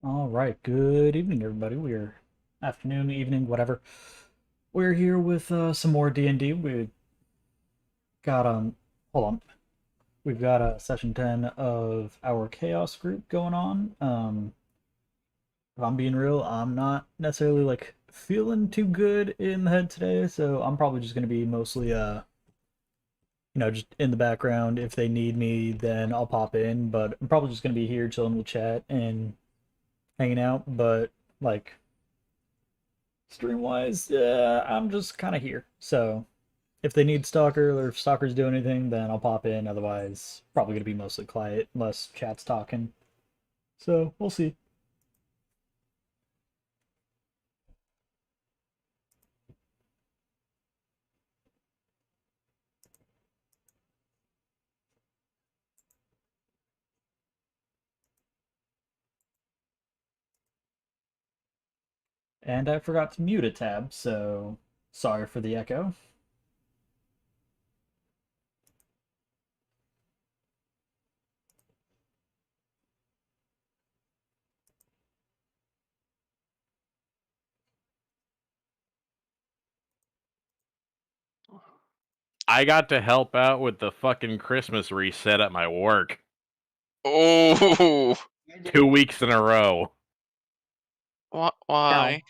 All right, good evening, everybody. We're afternoon, evening, whatever. We're here with some more D&D. We got hold on. We've got session 10 of our chaos group going on. If I'm being real, I'm not necessarily like feeling too good in the head today, so I'm probably just going to be mostly just in the background. If they need me, then I'll pop in, but I'm probably just going to be here chilling with chat and hanging out, but like stream wise, I'm just kind of here. So if they need Stalker or if Stalker's doing anything, then I'll pop in. Otherwise, probably gonna be mostly quiet unless chat's talking. So we'll see. And I forgot to mute a tab, so sorry for the echo. I got to help out with the fucking Christmas reset at my work. Oh, 2 weeks in a row. why?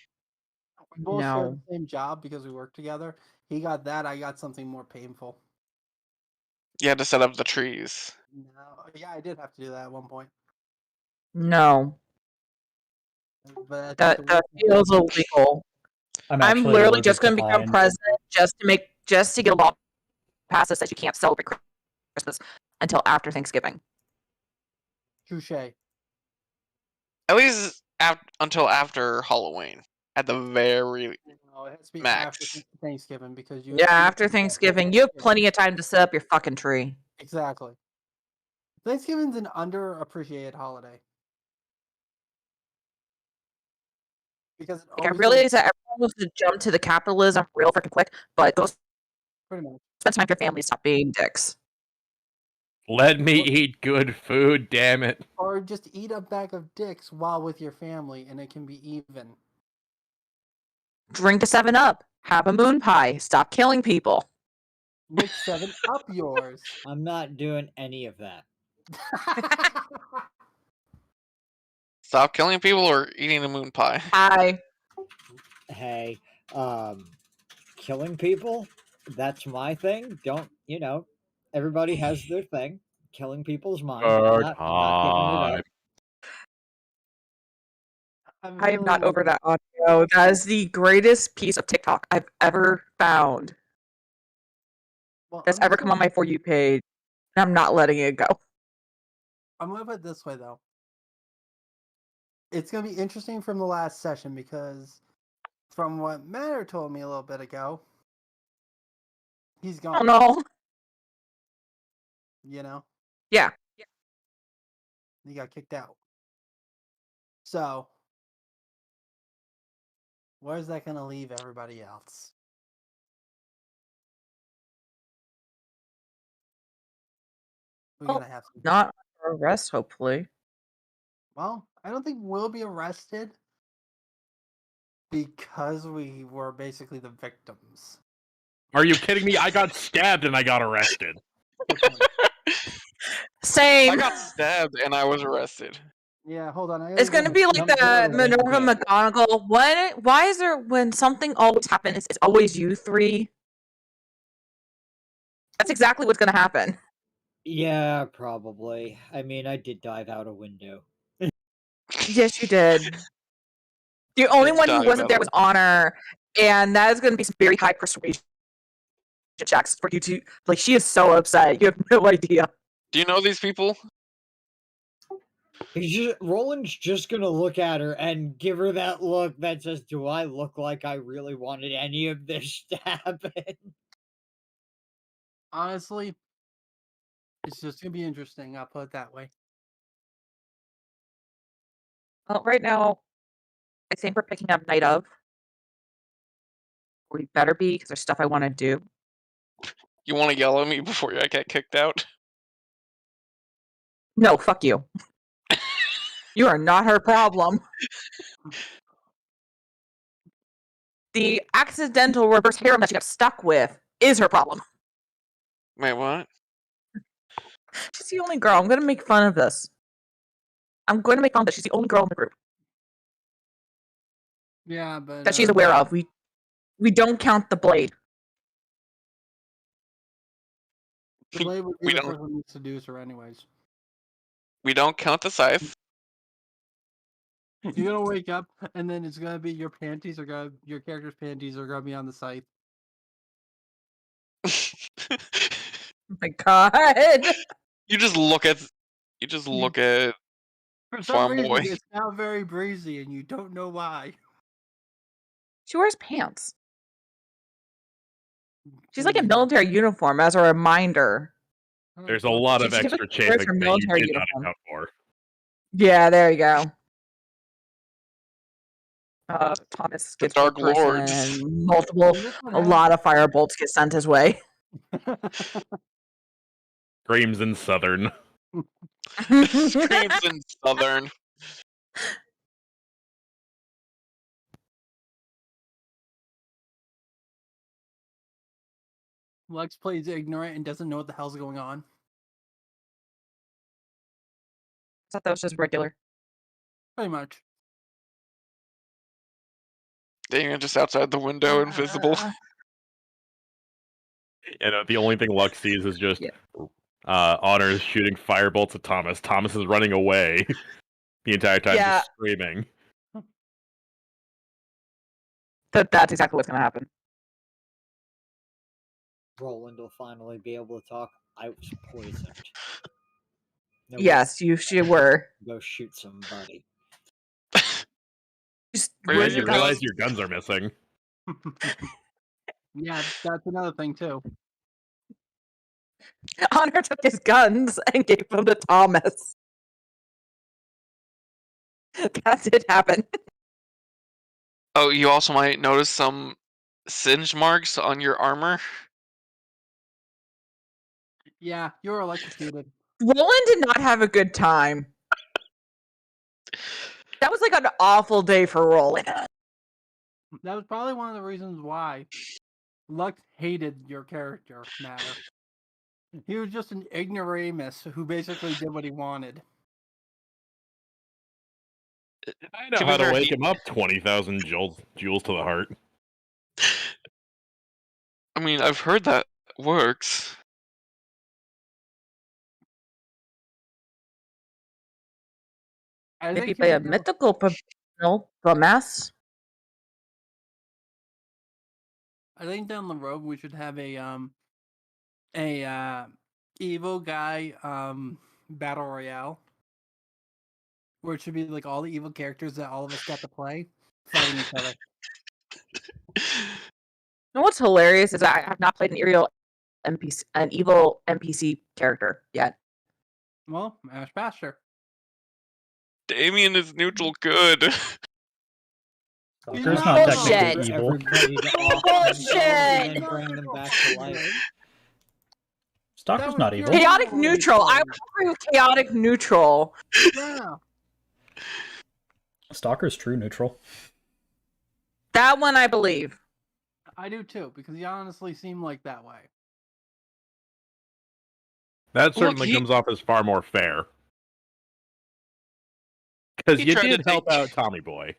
We both shared No. the same job because we work together. He got that. I got something more painful. You had to set up the trees. No, yeah, I did have to do that at one point. No, But I think that the that work- feels illegal. I'm I'm actually literally allergic just going to to become pine. president just to get a law passed that says you can't celebrate Christmas until after Thanksgiving. Touche. At least until after Halloween. At the very No, it has to be max. after Thanksgiving because you. Yeah, after Thanksgiving, you have plenty of time to set up your fucking tree. Exactly. Thanksgiving's an underappreciated holiday. Because Like, I realize that everyone wants to jump to the capitalism real freaking quick, but go pretty much. spend time with your family, stop being dicks. Let me eat good food, damn it. Or just eat a bag of dicks while with your family, and it can be even. Drink a 7-Up. Have a moon pie. Stop killing people. Mix 7 up yours. I'm not doing any of that. Stop killing people or eating a moon pie. Hi. Hey, killing people, that's my thing. Don't, everybody has their thing. Killing people's mine. I'm not giving it up. I am not over that audio. That is the greatest piece of TikTok I've ever found. That's ever come on my For You page. And I'm not letting it go. I'm going to put it this way, though. It's going to be interesting from the last session because from what Matter told me a little bit ago, he's gone. Oh, no. You know? Yeah. He got kicked out. So, where's that going to leave everybody else? We're going to have some... Not arrest, hopefully. Well, I don't think we'll be arrested because we were basically the victims. Are you kidding me? I got stabbed and I got arrested. Same. I got stabbed and I was arrested. Yeah, hold on. It's going to be like that Minerva McGonagall. Why is there, when something always happens, it's always you three? That's exactly what's going to happen. Yeah, probably. I mean, I did dive out a window. Yes, you did. The only one who wasn't there was Honor, and that is going to be some very high persuasion checks for you to... Like, she is so upset. You have no idea. Do you know these people? Roland's just gonna look at her and give her that look that says, do I look like I really wanted any of this to happen? Honestly, it's just going to be interesting. I'll put it that way. Well, right now, I think we're picking up Night of. We better be, because there's stuff I want to do. You want to yell at me before I get kicked out? No, fuck you. You are not her problem. The accidental reverse harem that she got stuck with is her problem. Wait, what? She's the only girl. I'm going to make fun of this. I'm going to make fun of this. She's the only girl in the group Yeah, but that she's aware of. We don't count the blade. the blade would be We the don't. first one to seduce her, anyways. We don't count the scythe. You're gonna wake up, and then it's gonna be your character's panties are gonna be on the site. Oh my god. You just look at. For some Farm reason, boy. it's now very breezy, and you don't know why. She wears pants. She's like in military uniform as a reminder. There's a lot of She extra typically wears chafing her that you military did not uniform. account for. Yeah, there you go. Thomas The gets Dark one person Lords. and multiple, This one a lot of firebolts get sent his way. Screams in Southern. Screams in Southern. Lex plays ignorant and doesn't know what the hell's going on. I thought that was just regular. Pretty much. Dang, just outside the window, invisible. And the only thing Lux sees is just Honor is shooting firebolts at Thomas. Thomas is running away the entire time, just screaming. That's exactly what's going to happen. Roland will finally be able to talk. I was poisoned. No, Yes, you were. Go shoot somebody. Then you realize your guns are missing. Yeah, that's another thing too. Honor took his guns and gave them to Thomas. That did happen. Oh, you also might notice some singe marks on your armor. Yeah, you were electrocuted. Roland did not have a good time. That was like an awful day for Roland. That was probably one of the reasons why Lux hated your character, Matter. He was just an ignoramus who basically did what he wanted. I know how to wake him up 20,000 joules to the heart. I mean, I've heard that works. Maybe by a mythical mess. I think down the road we should have a evil guy battle royale, where it should be like all the evil characters that all of us got to play fighting each other. And what's hilarious is I have not played an evil NPC character yet. Well, Ash Pasture. Damien is neutral good. Stalker's not technically evil. Everybody to off Bullshit! and then bring them back to life. Stalker's not evil. Chaotic neutral. I would agree with chaotic neutral. Yeah. Stalker's true neutral. That one I believe. I do too, because he honestly seemed like that way. That certainly comes off as far more fair. Because you did help out Tommy Boy.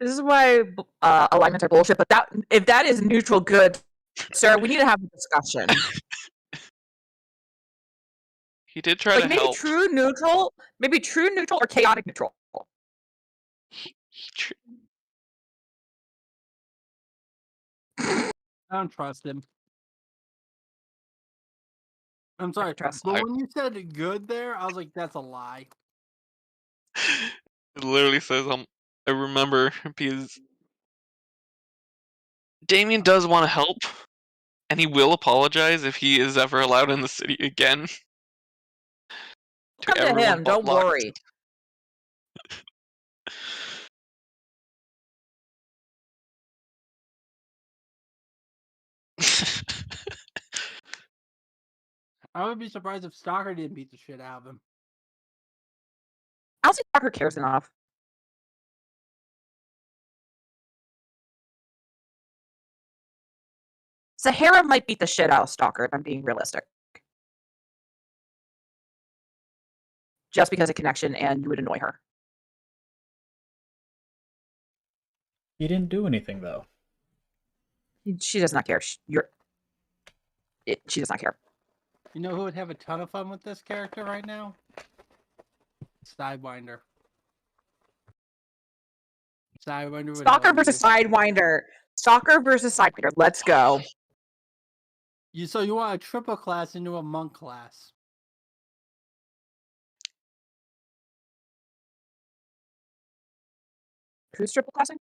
This is why alignments are bullshit. But if that is neutral good, sir, we need to have a discussion. He did try to maybe help. Maybe true neutral or chaotic neutral. I don't trust him. I'm sorry, but when you said good there, I was like, that's a lie. It literally says, I remember, because Damien does want to help, and he will apologize if he is ever allowed in the city again. Come to him, don't worry. I would be surprised if Stalker didn't beat the shit out of him. I don't think Stalker cares enough. Sahara might beat the shit out of Stalker, if I'm being realistic. Just because of connection, and you would annoy her. He didn't do anything, though. She does not care. She does not care. You know who would have a ton of fun with this character right now? Sidewinder. Sidewinder would Stalker have versus you. Sidewinder. Stalker versus Sidewinder. Let's go. So you want a triple class into a monk class? Who's triple classing?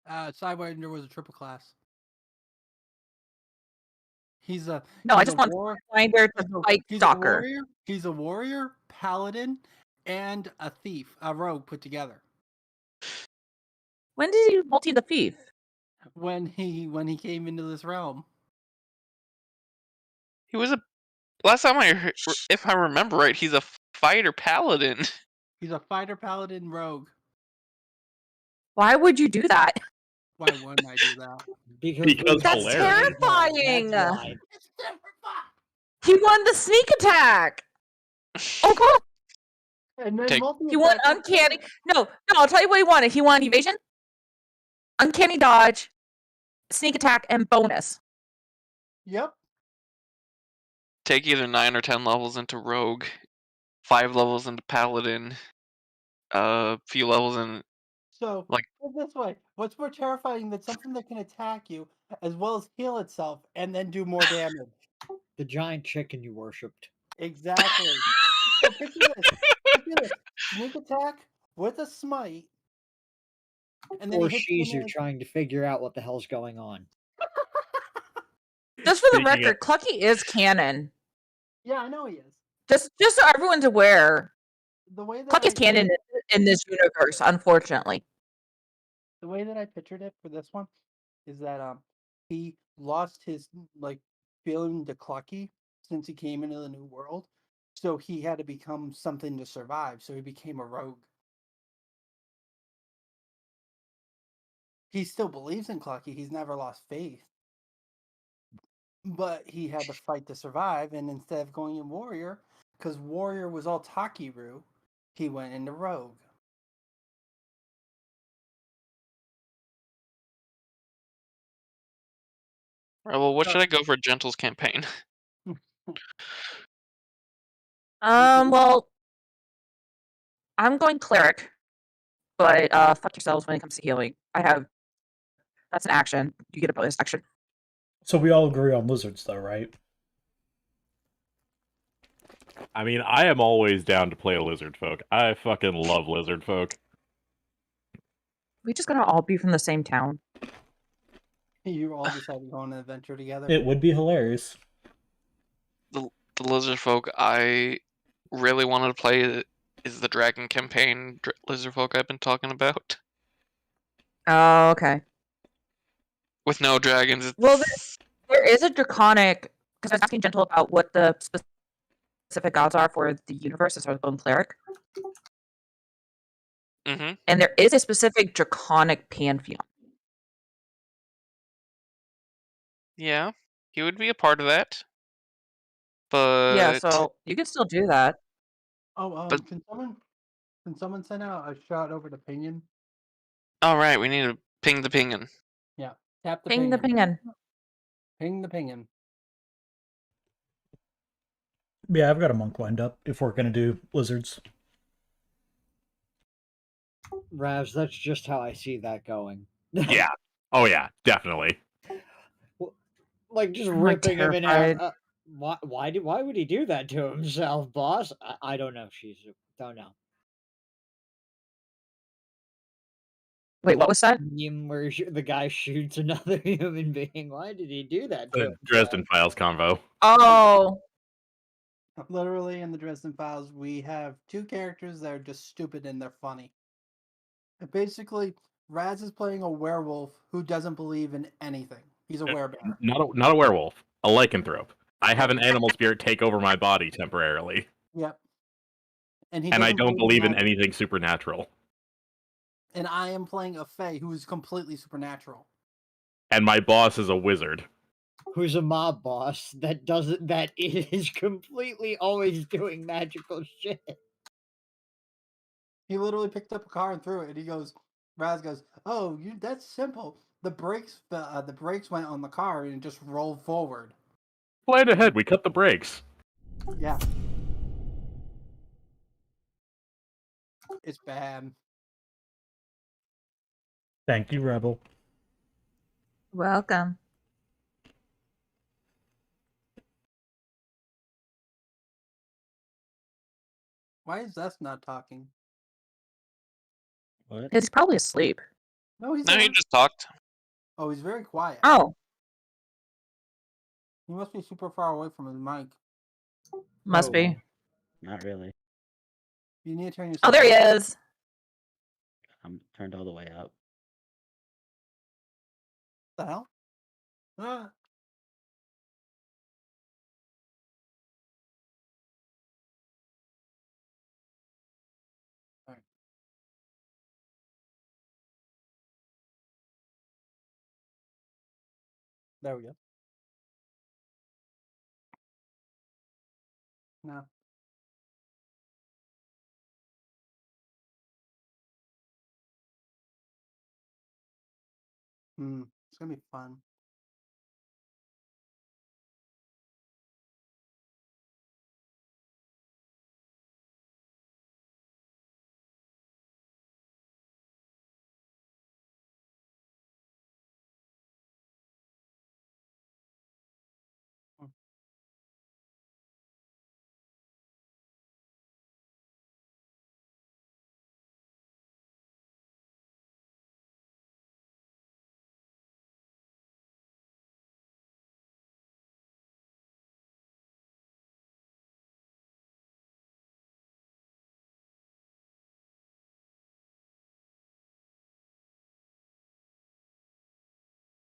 Sidewinder was a triple class. He's a No, I just want war- Sidewinder to fight he's Stalker. a warrior. He's a warrior, paladin, and a thief, a rogue put together. When did he multi the thief? When he came into this realm, He was a. Last time I heard, if I remember right, he's a fighter paladin. he's a fighter, paladin, rogue. Why would you do that? Why wouldn't I do that? Because That's hilarious. terrifying. That's why. He won the sneak attack. Oh god. And then Take- He won uncanny. No, I'll tell you what he wanted. He won evasion, uncanny dodge, sneak attack, and bonus. Yep. Take either 9 or 10 levels into rogue, 5 levels into paladin, a few levels in. So, Like- put it this way, what's more terrifying than something that can attack you as well as heal itself and then do more damage? The giant chicken you worshipped. Exactly. So picture this. Picture this. Sneak attack with a smite. And then Or he hits you she's in the- trying to figure out what the hell's going on. Just for the Speaking record, Clucky is canon. Yeah, I know he is. Just so everyone's aware, The way that Clucky is I canon in this universe. Unfortunately, the way that I pictured it for this one is that he lost his feeling to Clucky since he came into the new world. So he had to become something to survive. So he became a rogue. He still believes in Clucky. He's never lost faith. But he had to fight to survive, and instead of going in warrior, because warrior was all Takiru, he went into rogue. Alright, well, what should I go for Gentle's campaign? well, I'm going cleric, but fuck yourselves when it comes to healing. That's an action. You get a bonus action. So we all agree on lizards, though, right? I mean, I am always down to play a lizard folk. I fucking love lizard folk. We just gonna all be from the same town. You all decided to go on an adventure together. It would be hilarious. The lizard folk I really wanted to play is the dragon campaign lizard folk I've been talking about. Oh, okay. With no dragons. It's... Well, there is a draconic, because I was asking Gentle about what the specific gods are for the universe as far as Bone Cleric. Mm-hmm. And there is a specific draconic pantheon. Yeah, he would be a part of that. But Yeah, so you can still do that. Oh, but- can someone send out a shot over to Pinion? all right, we need to ping the pingin. Tap the Ping the Pinion. pingin. Ping the Pinion. Yeah, I've got a monk lined up if we're gonna do lizards. Ravs, that's just how I see that going. Yeah. Oh yeah, definitely. Like just I'm, ripping him in half. terrified. Why would he do that to himself, boss? I don't know. Don't know. Wait, what was that? Meme where the guy shoots another human being. Why did he do that to The himself? Dresden Files convo. Oh, Literally, in the Dresden Files, we have two characters that are just stupid and they're funny. And basically, Raz is playing a werewolf who doesn't believe in anything. He's a werebear. Not a werewolf, a lycanthrope. I have an animal spirit take over my body temporarily. Yep. and he And I doesn't don't believe in magic. anything supernatural. And I am playing a fae who is completely supernatural. And my boss is a wizard. Who's a mob boss that is completely always doing magical shit. He literally picked up a car and threw it, and he goes, Raz goes, "Oh, that's simple. The brakes went on the car and it just rolled forward." Plan ahead, we cut the brakes. Yeah. It's bad. Thank you, Rebel. Welcome. Why is Zest not talking? What? He's probably asleep. No, he's No, he not. just talked. Oh, he's very quiet. Oh, He must be super far away from his mic. must be. Not really. You need to turn your. Oh, there he is. I'm turned all the way up. What the hell? Ah. All right. There we go. No. It's gonna be fun.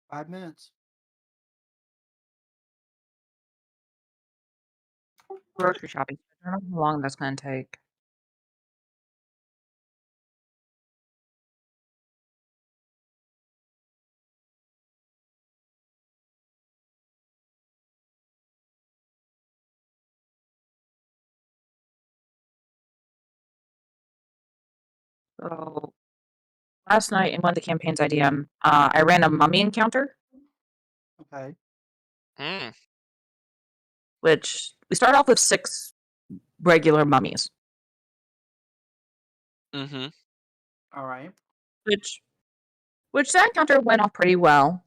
Five minutes. Grocery shopping. I don't know how long that's going to take. So, last night in one of the campaigns I DM, I ran a mummy encounter, Okay. which we start off with 6 regular mummies, Mm-hmm. All right. which that encounter went off pretty well.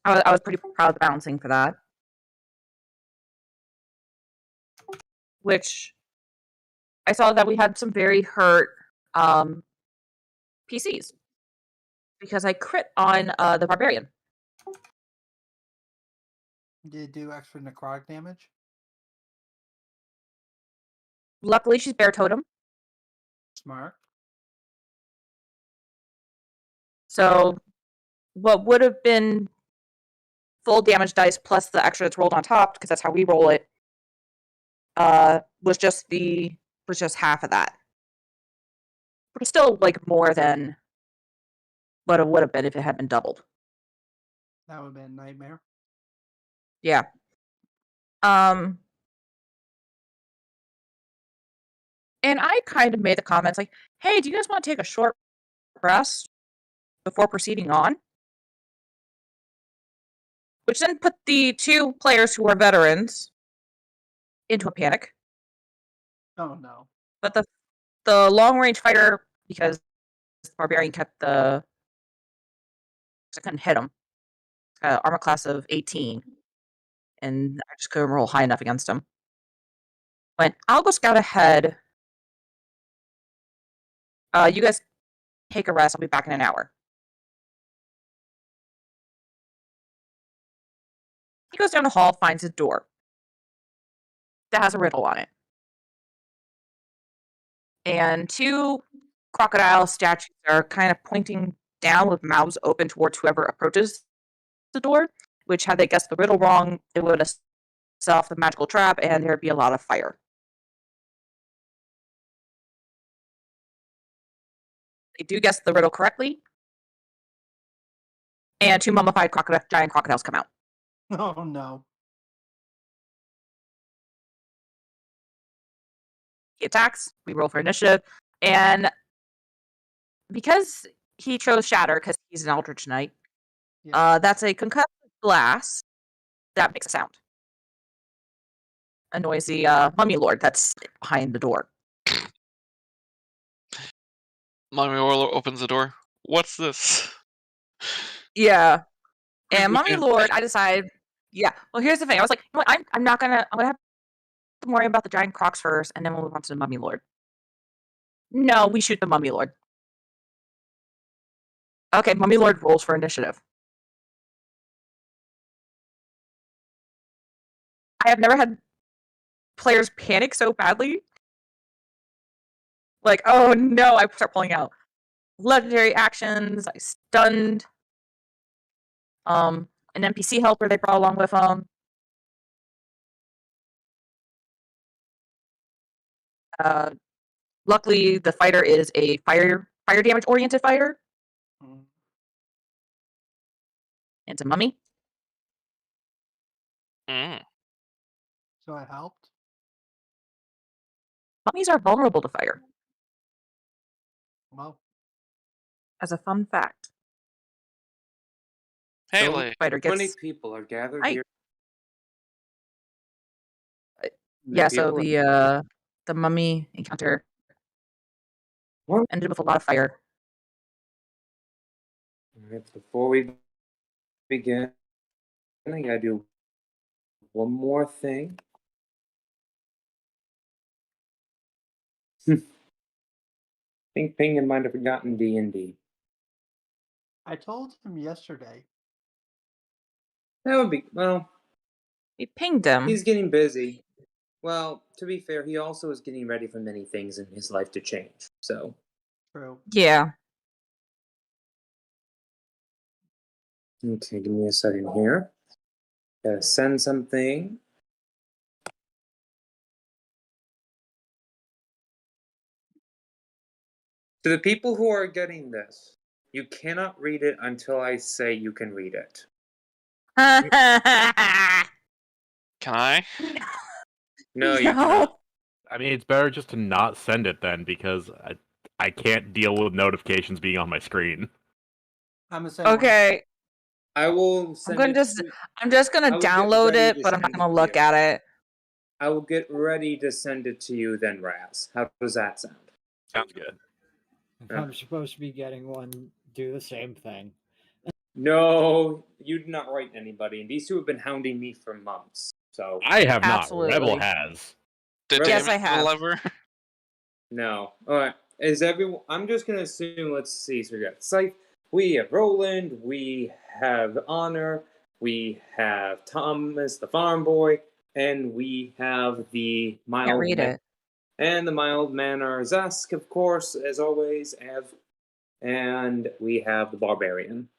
I was pretty proud of the balancing for that. Which I saw that we had some very hurt PCs because I crit on the barbarian. Did it do extra necrotic damage? Luckily, she's bear totem, Smart. so what would have been full damage dice plus the extra that's rolled on top, because that's how we roll it, was just half of that. But it's still like more than what it would have been if it had been doubled. That would have been a nightmare. Yeah. And I kind of made the comments like, hey, do you guys want to take a short rest before proceeding on? Which then put the 2 players who are veterans into a panic. Oh no. But the long range fighter, because the barbarian kept I couldn't hit him. Armor class of 18. And I just couldn't roll high enough against him. Went, I'll go scout ahead. You guys take a rest. I'll be back in an hour. He goes down the hall, finds a door that has a riddle on it. And 2 crocodile statues are kind of pointing down with mouths open towards whoever approaches the door, which had they guessed the riddle wrong, it would have set off the magical trap and there'd be a lot of fire. they do guess the riddle correctly, and 2 mummified giant crocodiles come out. Oh no. He attacks. We roll for initiative, and because he chose Shatter because he's an Eldritch Knight, Yeah. that's a concussive blast that makes a sound. Annoys the mummy lord that's behind the door. Mummy Lord opens the door. What's this? Yeah. Who's And this Mummy man? Lord, I decide, yeah. Well, here's the thing. I was like, you know what, I'm gonna have to worry about the giant crocs first, and then we'll move on to the Mummy Lord. No, we shoot the Mummy Lord. Okay, Mummy Lord rolls for initiative. I have never had players panic so badly. Like, oh no, I start pulling out legendary actions. I stunned an NPC helper they brought along with them. Luckily, the fighter is a fire damage oriented fighter. Mm. It's a mummy. Mm. So I helped. Mummies are vulnerable to fire. Well, As a fun fact. Haley. Fighter Many gets people are gathered Hi. here. Yeah, so People are- the mummy encounter What? ended with a lot of fire. Alright, before we begin, I gotta do one more thing. I think Ping might have forgotten D&D. I told him yesterday. That would be, well, We pinged him. he's getting busy. Well, to be fair, he also is getting ready for many things in his life to change. So, True. Yeah. okay, give me a second here. Gotta send something. To the people who are getting this, you cannot read it until I say you can read it. Can I? No, you cannot. I mean, it's better just to not send it then, because I can't deal with notifications being on my screen. I'm the same way. Okay. I will I'm send gonna it. just I'm just I gonna will get download ready it, to but I'm not send gonna it look to you. at it. I will get ready to send it to you then, Raz. How does that sound? Sounds good. If I'm supposed to be getting one, do the same thing. No, you did not write anybody, and these two have been hounding me for months. So I have Absolutely. not. Rebel has. Did Yes, Damon I have. deliver? no. All right. Is everyone? I'm just gonna assume. Let's see. So we got Scythe. We have Roland. We have Honor. We have Thomas, the farm boy, and we have the mild. Can't read it. And the mild manner Zask, of course, as always, Ev. And we have the barbarian.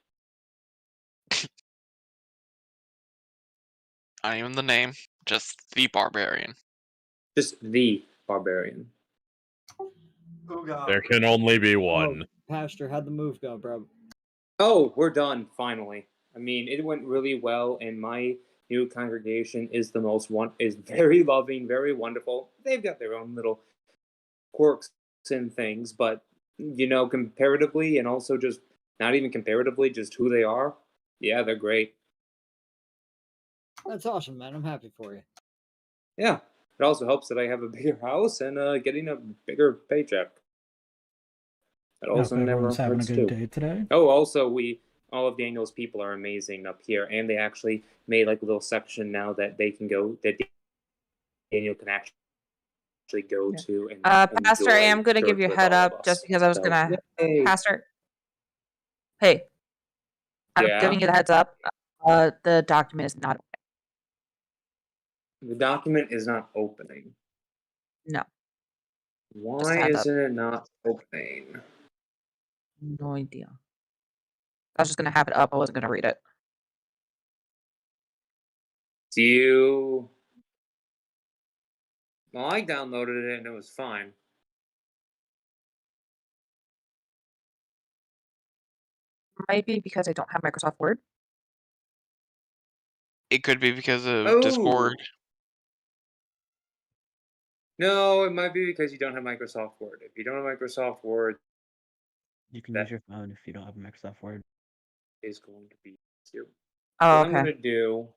Not even the name, just the barbarian. Just the barbarian. Oh god. There can only be one. Pastor, how'd the move go, bro? Oh, we're done, finally. I mean, it went really well, and my new congregation is is very loving, very wonderful. They've got their own little quirks and things, but comparatively, and also just not even comparatively, just who they are, yeah, they're great. That's awesome, man. I'm happy for you. Yeah. It also helps that I have a bigger house and getting a bigger paycheck. That also Hope never everyone's having a hurts good too. day today. Oh, also all of Daniel's people are amazing up here, and they actually made like a little section now that they can go that Daniel can actually go to. And Pastor, I enjoy am gonna give church you a with head all of up us. just because I was So, gonna yay. Pastor. Hey. I'm Yeah? giving you the heads up. The document is not The document is not opening. No. Just a Why heads up. isn't it not opening? No idea. I was just gonna have it up. I wasn't gonna read it. Well, I downloaded it and it was fine. might be because I don't have Microsoft Word. It could be because of Discord. No, it might be because you don't have Microsoft Word. If you don't have Microsoft Word, You can that use your phone if you don't have Microsoft Word. is going to be you. Oh, What I'm okay. going to do,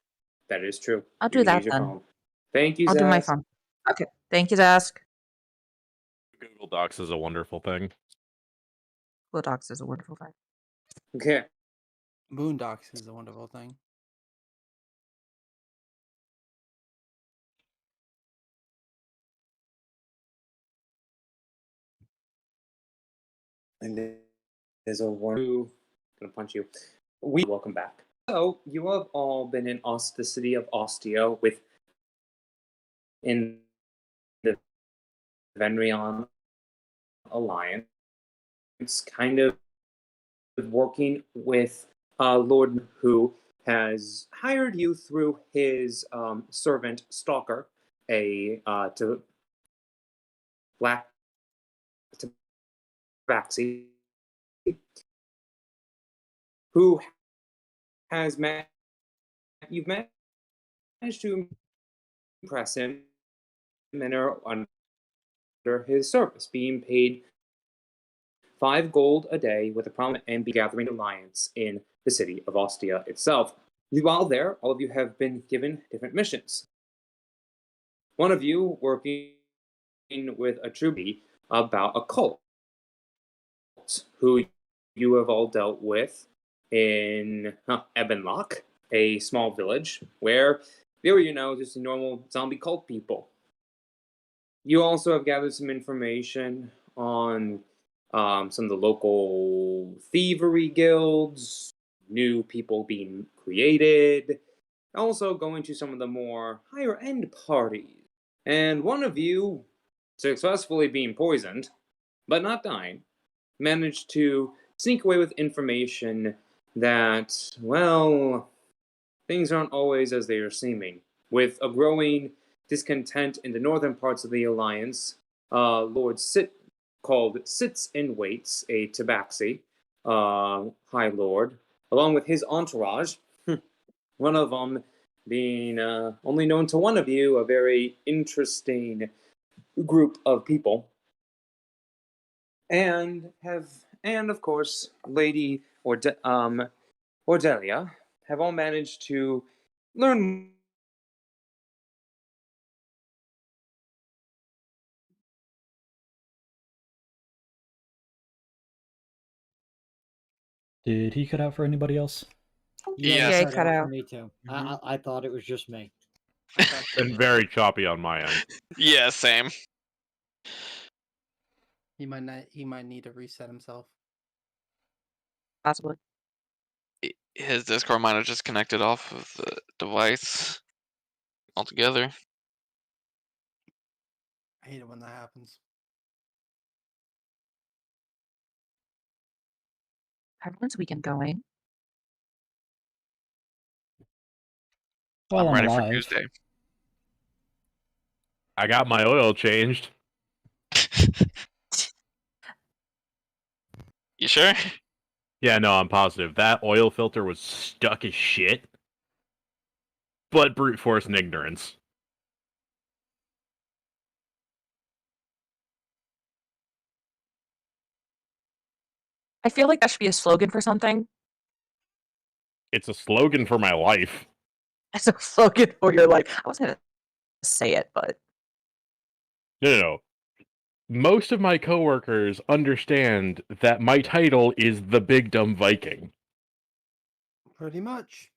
that is true. I'll You do can that use your then. phone. Thank you, I'll do my Zaz. phone. Okay. Thank you, Zask. Google Docs is a wonderful thing. Google Docs is a wonderful thing. Okay. Boondocks is a wonderful thing. And there's a one gonna punch you. Welcome back. So you have all been in the city of Ostia in the Venrion Alliance, kind of working with Lord who has hired you through his servant Stalker, a black tabaxi, who has you've managed to impress him and are under his service, being paid 5 gold a day with a prominent and be gathering alliance in the city of Ostia itself. While there, all of you have been given different missions. One of you working with a Truby about a cult who you have all dealt with in Ebenlock, a small village where they were, just normal zombie cult people. You also have gathered some information on some of the local thievery guilds, new people being created, also going to some of the more higher end parties. And one of you, successfully being poisoned, but not dying, managed to sneak away with information that, well, things aren't always as they are seeming. With a growing discontent in the northern parts of the Alliance, Lord called Sits and Waits, a Tabaxi, High Lord, along with his entourage, one of them being only known to one of you, a very interesting group of people, and of course Lady Ordelia have all managed to learn. Did he cut out for anybody else? Yeah, Yes. you Yeah, cut out out. for me too. Mhm. I thought it was just me. Been very choppy on my end. Yeah, same. He might need to reset himself. Possibly. His Discord might have just connected off of the device altogether. I hate it when that happens. Everyone's weekend going. Well, I'm I'm ready for alive. Tuesday. I got my oil changed. You sure? Yeah, no, I'm positive. That oil filter was stuck as shit. But brute force and ignorance. I feel like that should be a slogan for something. It's a slogan for my life. It's a slogan for your life. I wasn't gonna say it, but No. Most of my coworkers understand that my title is the Big Dumb Viking. Pretty much.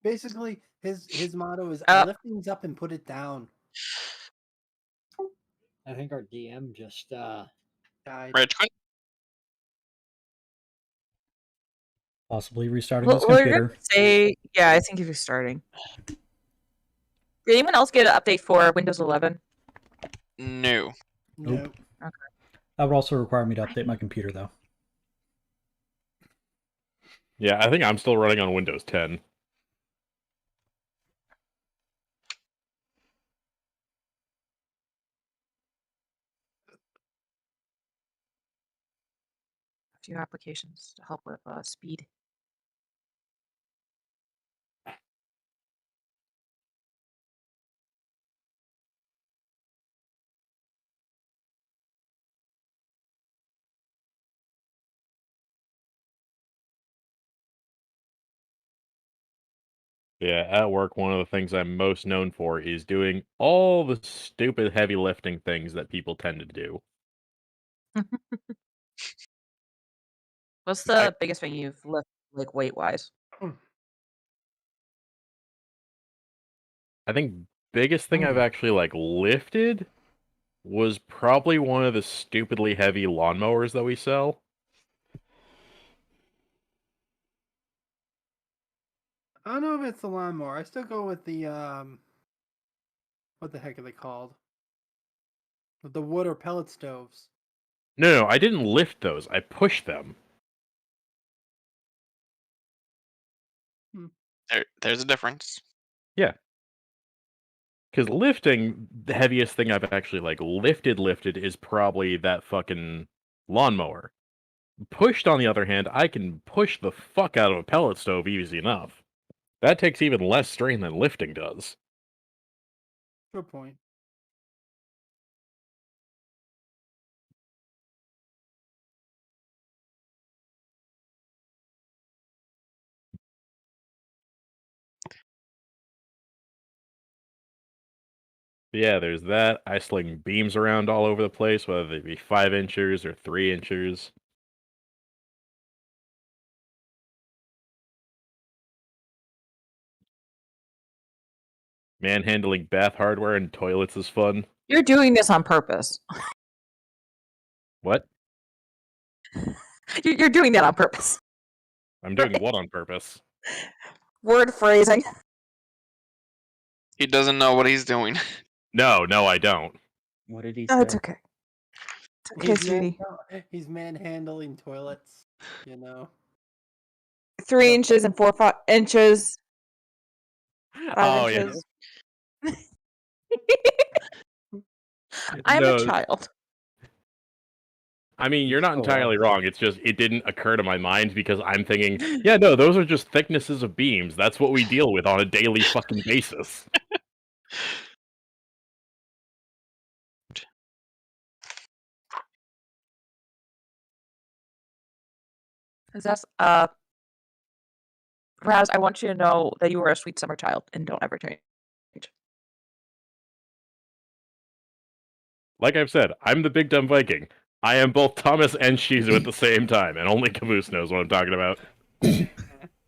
Basically, his motto is "I lift things up and put it down." I think our DM just Died. Rage quit. Possibly restarting his well, you're computer. gonna say, yeah, I think if you're starting. Did anyone else get an update for Windows 11? No. Nope. Okay. That would also require me to update my computer, though. Yeah, I think I'm still running on Windows 10. to your applications to help with speed. Yeah, at work, one of the things I'm most known for is doing all the stupid heavy lifting things that people tend to do. What's the biggest thing you've lifted, like weight wise? I think biggest thing I've actually like lifted was probably one of the stupidly heavy lawnmowers that we sell. I don't know if it's the lawnmower. I still go with the what the heck are they called? The wood or pellet stoves. No, I didn't lift those. I pushed them. There's a difference. Yeah. Because lifting, the heaviest thing I've actually like lifted is probably that fucking lawnmower. Pushed, on the other hand, I can push the fuck out of a pellet stove easy enough. That takes even less strain than lifting does. Good point. Yeah, there's that. I sling beams around all over the place, whether they be 5 inchers or 3 inchers. Manhandling bath hardware and toilets is fun. You're doing this on purpose. What? You're doing that on purpose. I'm doing what on purpose? Word phrasing. He doesn't know what he's doing. No, I don't. What did he No, say? it's okay. It's okay, sweetie. He's manhandling toilets, you know. 3 inches and 4 inches. 5 Yeah. inches. I'm No. a child. I mean, you're not Oh, wow. entirely wrong. It's just, it didn't occur to my mind because I'm thinking, yeah, no, those are just thicknesses of beams. That's what we deal with on a daily fucking basis. That's Raz, I want you to know that you are a sweet summer child and don't ever change. Like I've said, I'm the big dumb Viking. I am both Thomas and Shizu at the same time, and only Caboose knows what I'm talking about.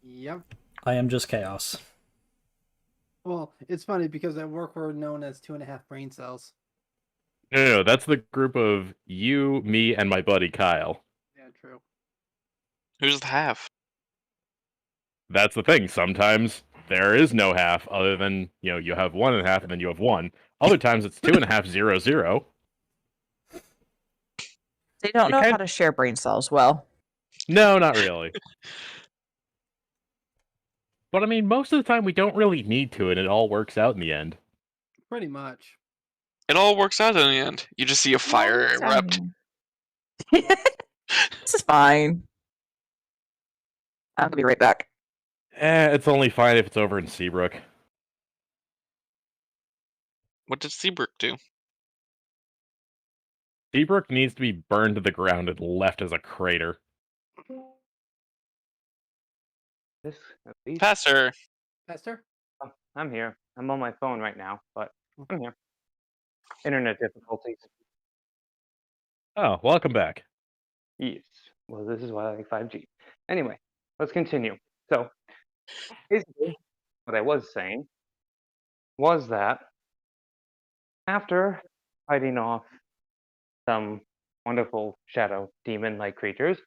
Yep. I am just chaos. Well, it's funny because at work we're known as 2.5 brain cells. No, that's the group of you, me, and my buddy Kyle. Yeah, true. Who's the half? That's the thing. Sometimes there is no half other than, you have 1.5 and then you have 1. Other times it's 2.5, 0, 0. They don't know how to share brain cells well. No, not really. But I mean, most of the time we don't really need to, and it all works out in the end. Pretty much. It all works out in the end. You just see a fire erupt. This is fine. I'm gonna be right back. It's only fine if it's over in Seabrook. What did Seabrook do? Seabrook needs to be burned to the ground and left as a crater. Pastor. Pastor? Oh, I'm here. I'm on my phone right now, but I'm here. Internet difficulties. Oh, welcome back. Yes. Well, this is why I like 5G. Anyway, let's continue. So, basically, what I was saying was that after fighting off some wonderful shadow demon-like creatures,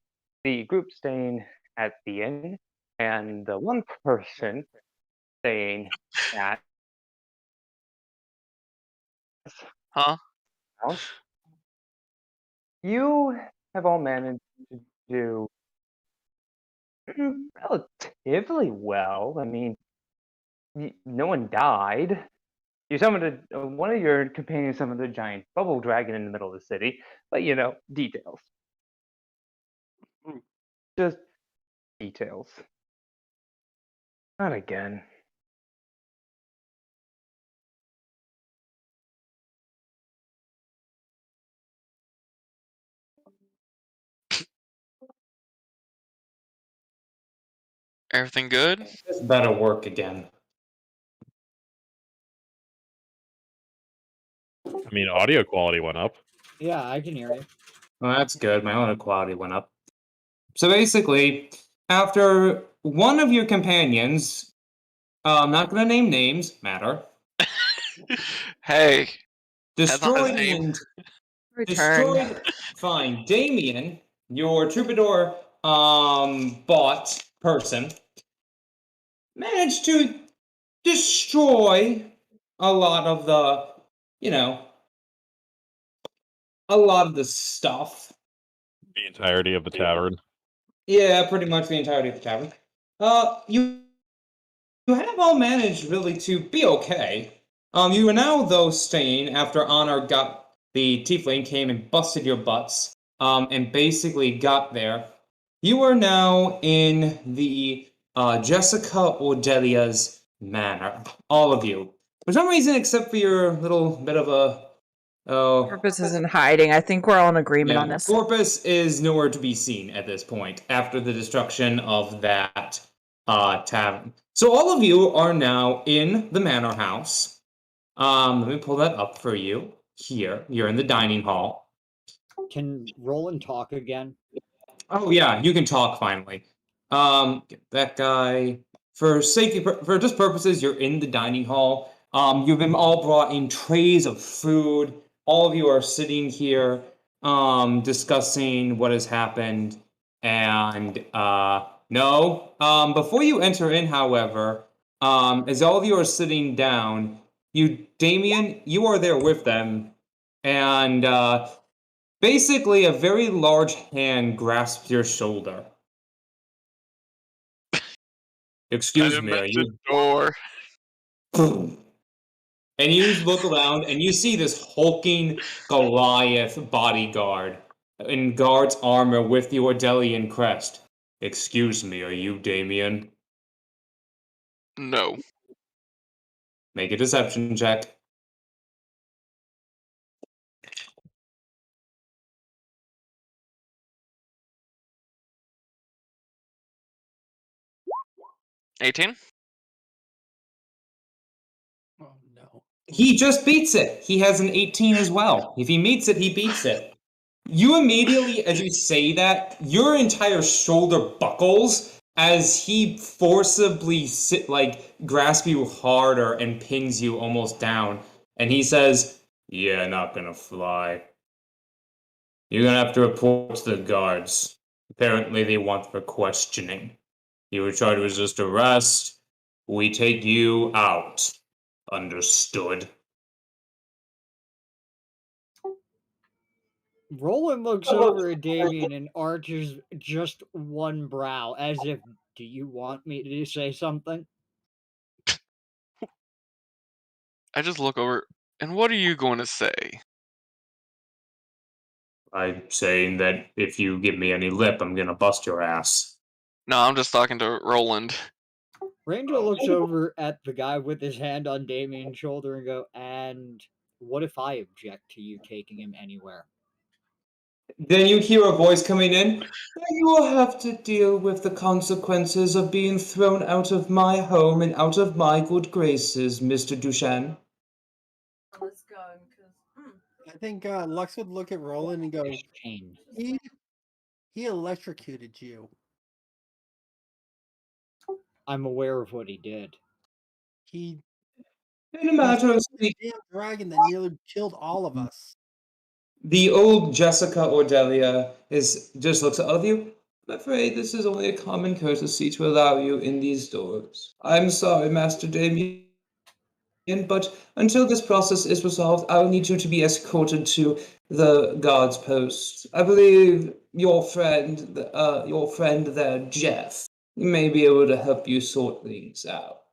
the group staying at the inn, and the one person staying at Huh? house, you have all managed to do relatively well. I mean, no one died. You summoned one of your companions summoned a giant bubble dragon in the middle of the city, but details. Just details. Not again. Everything good? This better work again. I mean, audio quality went up. Yeah, I can hear you. Well, that's good. My audio quality went up. So basically, after one of your companions, I'm not going to name names, matter, Hey, that's not his destroyed name. and Return. destroyed. Fine, Damien, your troubadour, bot person, managed to destroy a lot of the, a lot of the stuff. The entirety of the tavern. Yeah, pretty much the entirety of the tavern. You have all managed really to be okay. You are now, though, staying after Honor got the tiefling came and busted your butts, and basically got there. You are now in the Jessica Ordelia's manor. All of you. For some reason, except for your little bit of a Purpose is in hiding. I think we're all in agreement on this. Corpus is nowhere to be seen at this point after the destruction of that tavern. So all of you are now in the manor house. Let me pull that up for you. Here, you're in the dining hall. Can Roland talk again? Oh yeah, you can talk finally. Get that guy. For safety, for just purposes, you're in the dining hall. You've been all brought in trays of food. All of you are sitting here, discussing what has happened. And no, before you enter in, however, as all of you are sitting down, Damien, you are there with them, and basically, a very large hand grasps your shoulder. Excuse me, are you? Door. And you look around and you see this hulking Goliath bodyguard in guard's armor with the Ordelian crest. Excuse me, are you Damien? No. Make a deception check. $18? Oh no. He just beats it. He has an 18 as well. If he meets it, he beats it. You immediately, as you say that, your entire shoulder buckles as he forcibly grasps you harder and pins you almost down. And he says, "Yeah, not gonna fly. You're gonna have to report to the guards. Apparently they want for questioning. You would try to resist arrest. We take you out. Understood?" Roland looks over at Damien and arches just one brow, as if, do you want me to say something? I just look over, and what are you going to say? I'm saying that if you give me any lip, I'm gonna bust your ass. No, I'm just talking to Roland. Ranger looks over at the guy with his hand on Damien's shoulder and go, and what if I object to you taking him anywhere? Then you hear a voice coming in. "You will have to deal with the consequences of being thrown out of my home and out of my good graces, Mr. Duchenne." Let's go, because I think Lux would look at Roland and go, Chain. he electrocuted you. I'm aware of what he did. He In a matter of the speaking, damn dragon that nearly killed all of us. the old Jessica Ordelia just looks at all of you. "I'm afraid this is only a common courtesy to allow you in these doors. I'm sorry, Master Damien, but until this process is resolved, I will need you to be escorted to the guard's post. I believe your friend there, Jeff, may be able to help you sort things out.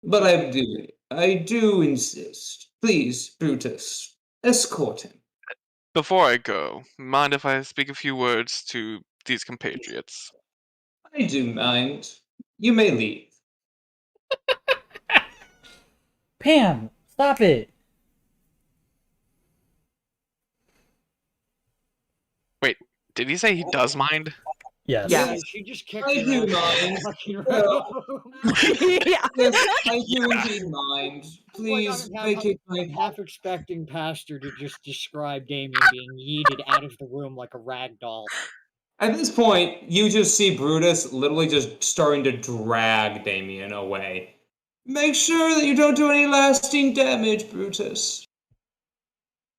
But I do insist. Please, Brutus, escort him." Before I go, mind if I speak a few words to these compatriots? I do mind. You may leave. Pam, stop it. Wait, did he say he does mind? Yes. Yeah. Yeah, she just kicked I him do out of the mind. fucking Well, room. Yeah. Yes, I do indeed mind. Like, Please vacate my. half expecting Pastor to just describe Damien being yeeted out of the room like a rag doll. At this point, you just see Brutus literally just starting to drag Damien away. Make sure that you don't do any lasting damage, Brutus.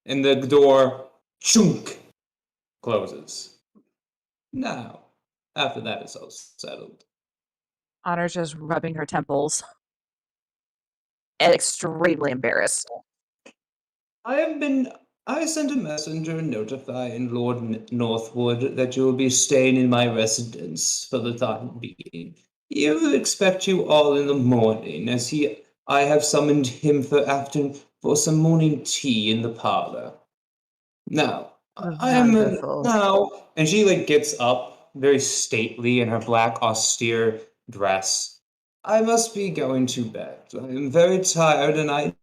And the door, chunk, closes. Now, after that is all settled, Honor's just rubbing her temples. And extremely embarrassed. I sent a messenger notifying Lord Northwood that you will be staying in my residence for the time being. He will expect you all in the morning, as I have summoned him for some morning tea in the parlor. Now, I am Wonderful. now, and she like gets up, very stately in her black austere dress. I must be going to bed. I am very tired, and I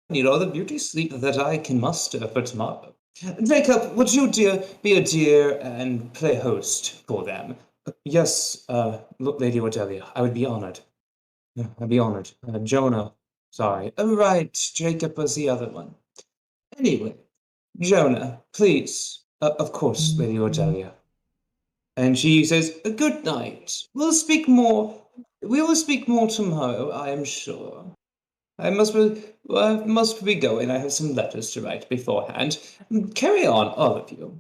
need all the beauty sleep that I can muster for tomorrow. Jacob, would you be a dear and play host for them? Yes, Lady Ordelia, I would be honored. I'd be honored. Jonah, sorry. Oh, right, Jacob was the other one. Anyway, Jonah, please. Of course, Lady Ordelia. And she says, good night. We will speak more tomorrow, I am sure. I must be going. I have some letters to write beforehand. Carry on, all of you.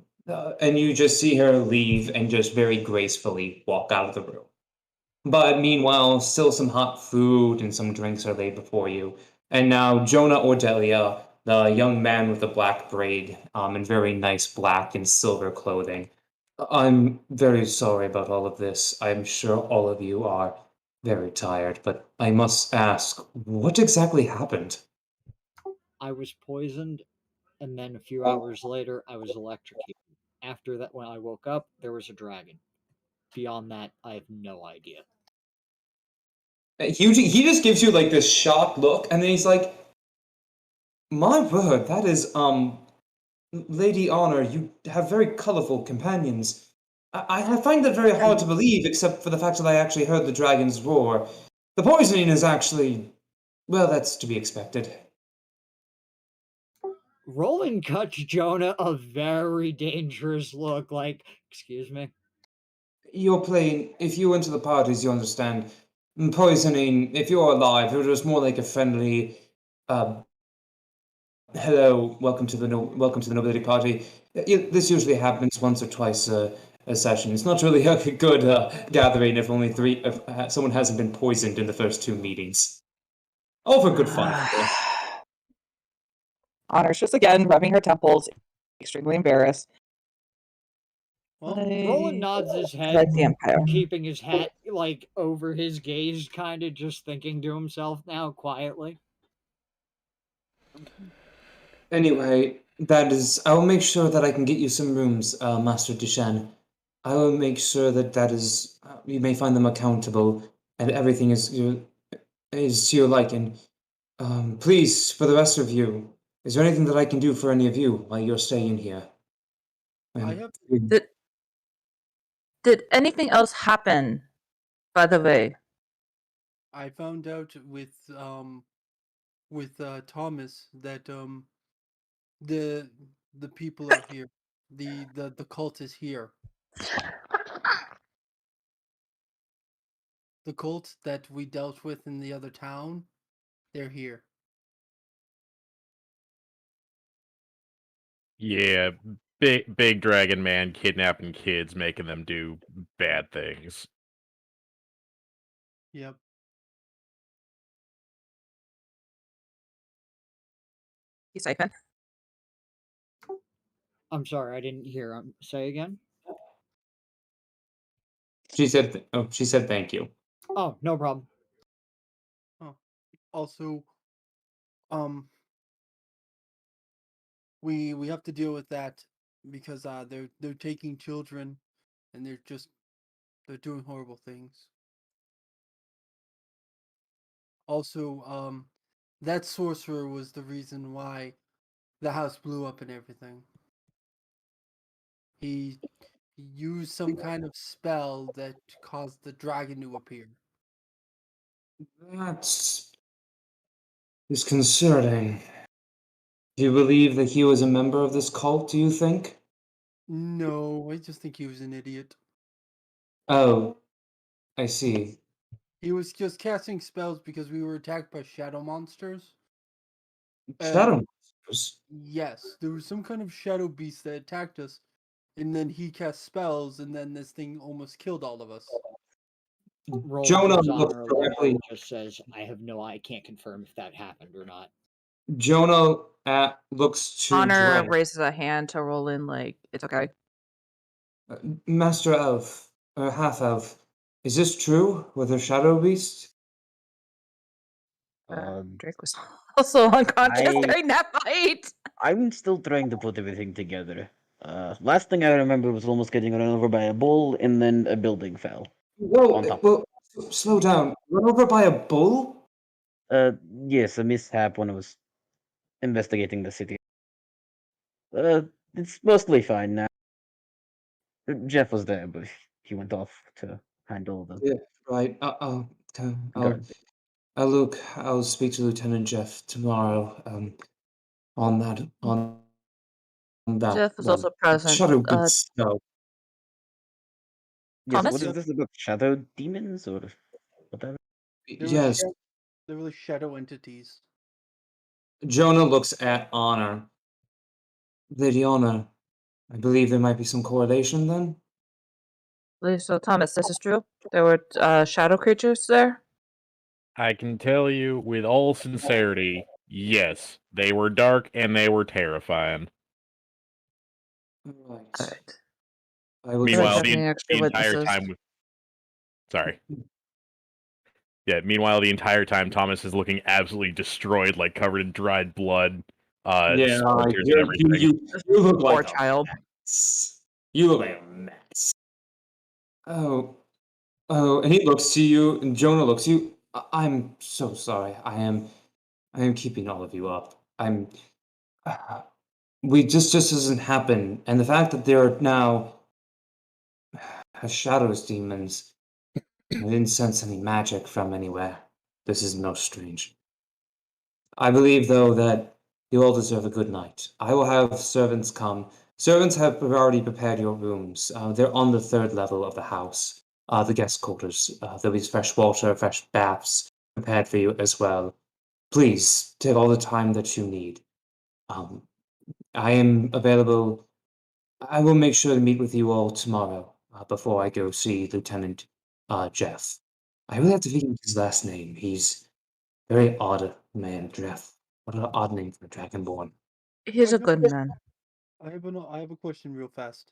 And you just see her leave and just very gracefully walk out of the room. But meanwhile, still some hot food and some drinks are laid before you. And now Jonah Ordelia, the young man with the black braid, and very nice black and silver clothing. I'm very sorry about all of this. I'm sure all of you are very tired, but I must ask, what exactly happened? I was poisoned, and then a few hours later, I was electrocuted. After that, when I woke up, there was a dragon. Beyond that, I have no idea. He just gives you like this shocked look, and then he's like, my word, that is, Lady Honor, you have very colorful companions. I find that very hard to believe, except for the fact that I actually heard the dragon's roar. The poisoning is actually, well, that's to be expected. Roland cuts Jonah a very dangerous look, like, excuse me. You're playing, if you went to the parties, you understand. Poisoning, if you're alive, it was more like a friendly, hello, welcome to the nobility party. This usually happens once or twice a session. It's not really a good gathering if someone hasn't been poisoned in the first two meetings. All for good fun. Honor's just again rubbing her temples, extremely embarrassed. Well, Roland nods his Like head, the Empire. keeping his hat like over his gaze, kind of just thinking to himself now quietly. Anyway, I will make sure that I can get you some rooms, Master Duchenne. I will make sure that is, you may find them accountable, and everything is to your liking. Please, for the rest of you, is there anything that I can do for any of you while you're staying here? I have Did anything else happen, by the way? I found out with Thomas that the people are here. The cult is here. The cult that we dealt with in the other town, they're here. Yeah, big dragon man kidnapping kids, making them do bad things. Yep. You Siphon? I'm sorry, I didn't hear. Say again. She said, she said thank you. Oh, no problem. Also, we have to deal with that because they're taking children, and they're just They're doing horrible things. Also, that sorcerer was the reason why the house blew up and everything. He used some kind of spell that caused the dragon to appear. That is concerning. Do you believe that he was a member of this cult, do you think? No, I just think he was an idiot. Oh, I see. He was just casting spells because we were attacked by shadow monsters. Shadow monsters? Yes, there was some kind of shadow beast that attacked us, and then he cast spells, and then this thing almost killed all of us. Roll Jonah his looks honor directly. level just says, I can't confirm if that happened or not. Jonah looks to Honor Dre. raises a hand to roll in, like, it's okay. Master Elf, or Half Elf, is this true with the Shadow Beast? Drake was also unconscious I- during that fight. I'm still trying to put everything together. Last thing I remember was almost getting run over by a bull, and then a building fell. Whoa, On top. whoa, slow down. Run over by a bull? Yes, a mishap when I was investigating the city. It's mostly fine now. Jeff was there, but he went off to handle the Yeah, right. guard. Luke, I'll speak to Lieutenant Jeff tomorrow. On that. Jeff was also present. Shadow Beast. No. Yes, Thomas? what is this about shadow demons or whatever? Yes. There were shadow entities. Jonah looks at Honor. Lady Honor, I believe there might be some correlation then? So, Thomas, this is true? There were shadow creatures there? I can tell you with all sincerity, yes, they were dark and they were terrifying. Right. Alright. I will Meanwhile, have the, any extra the entire witnesses? time. Sorry. Yeah. Meanwhile, the entire time, Thomas is looking absolutely destroyed, like covered in dried blood. Yeah, Splinters and everything. you look Poor like child. a mess. You look like a mess. Oh, and he looks to you, and Jonah looks to you. I'm so sorry. I am keeping all of you up. We just doesn't happen, and the fact that there are now shadows demons. I didn't sense any magic from anywhere. This is most strange. I believe, though, that you all deserve a good night. I will have servants come. Servants have already prepared your rooms. They're on the third level of the house, the guest quarters. There'll be fresh water, fresh baths prepared for you as well. Please take all the time that you need. I am available. I will make sure to meet with you all tomorrow before I go see Lieutenant Jeff. I really have to figure out his last name. He's very odd man, Jeff. What an odd name for a Dragonborn. He's a good man. I have a question real fast.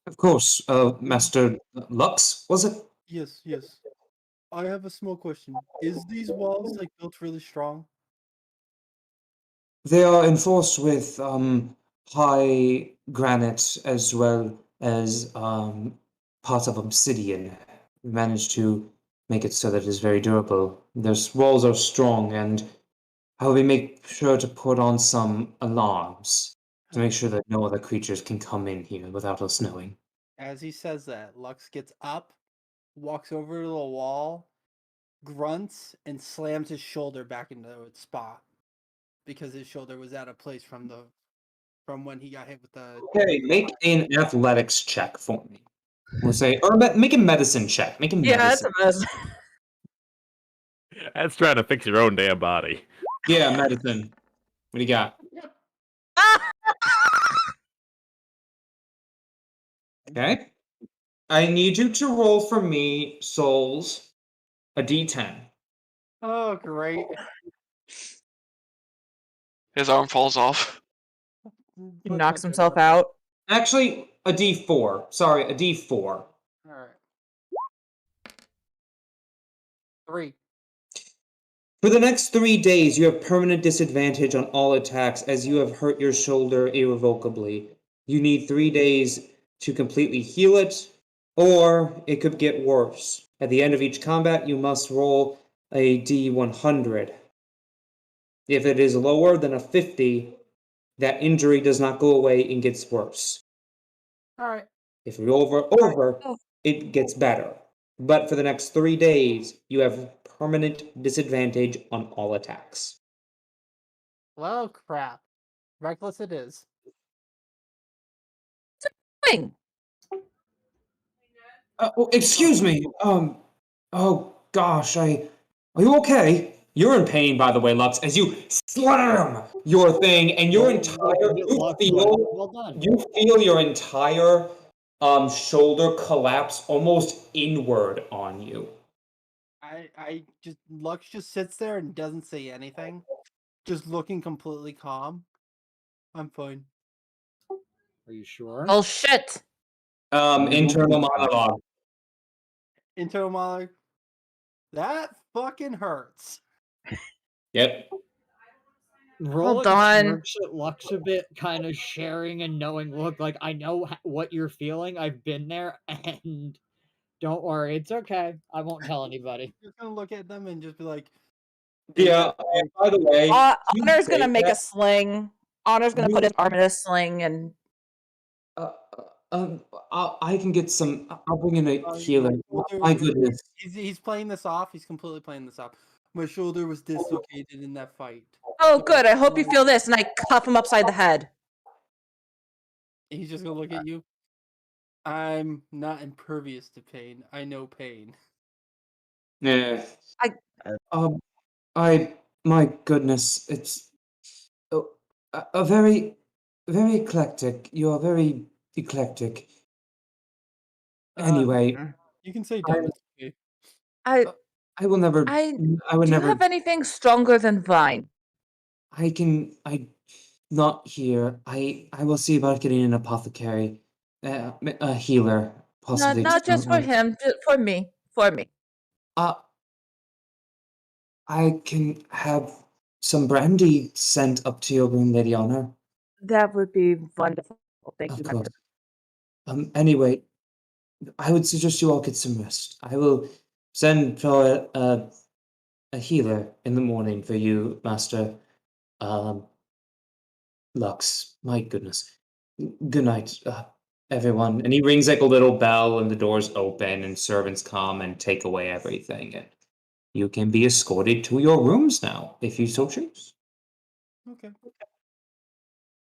Of course, Master Lux, was it? Yes. I have a small question. Is these walls like built really strong? They are enforced with high granite as well as parts of obsidian. We managed to make it so that it is very durable. Those walls are strong, and I will make sure to put on some alarms to make sure that no other creatures can come in here without us knowing. As he says that, Lux gets up, walks over to the wall, grunts, and slams his shoulder back into its spot because his shoulder was out of place from when he got hit with the. Okay, make an athletics check for me. We'll say, or make a medicine check. Make a Yeah, it's medicine. a mess. That's trying to fix your own damn body. Yeah, medicine. What do you got? Okay. I need you to roll for me, souls, a d10. Oh, great. His arm falls off. He knocks himself out. Actually, a d4. Sorry, a d4. All right. 3. For the next 3 days, you have permanent disadvantage on all attacks as you have hurt your shoulder irrevocably. You need 3 days to completely heal it, Or it could get worse. At the end of each combat, you must roll a d100. If it is lower than a 50, that injury does not go away and gets worse. All right. If you over, it gets better. But for the next 3 days, you have permanent disadvantage on all attacks. Well, crap. Reckless it is. Thing. Excuse me. Oh gosh, are you okay? You're in pain, by the way, Lux, as you slam your thing, and your entire you feel your entire shoulder collapse almost inward on you. Lux just sits there and doesn't say anything, just looking completely calm. I'm fine. Are you sure? Oh shit! Internal monologue. Internal monologue. That fucking hurts. Yep. Roland on. smirks at Lux a bit, kind of sharing a knowing look, like, I know what you're feeling. I've been there, and don't worry, it's okay. I won't tell anybody. Just gonna look at them and just be like, Yeah. By the way, Honor's gonna make a sling. Honor's gonna put his arm in a sling and. I can get some. I'll bring in a healer. My goodness. He's playing this off. He's completely playing this off. My shoulder was dislocated in that fight. Oh, good. I hope you feel this, and I cuff him upside the head. He's just gonna look at you. I'm not impervious to pain. I know pain. Yeah. My goodness, it's a very, very eclectic. You're very eclectic. Anyway, you can say dumb. Okay. I will never. I would do never. you have anything stronger than vine? I not here. I will see about getting an apothecary, a healer, possibly. Not just for him, for me. For me. I can have some brandy sent up to your room, Lady Honor. That would be wonderful. Thank you. Of course. Anyway, I would suggest you all get some rest. I will send for a healer in the morning for you, Master Lux. My goodness. Good night, everyone. And he rings like a little bell, and the doors open, and servants come and take away everything. And you can be escorted to your rooms now, if you so choose. Okay.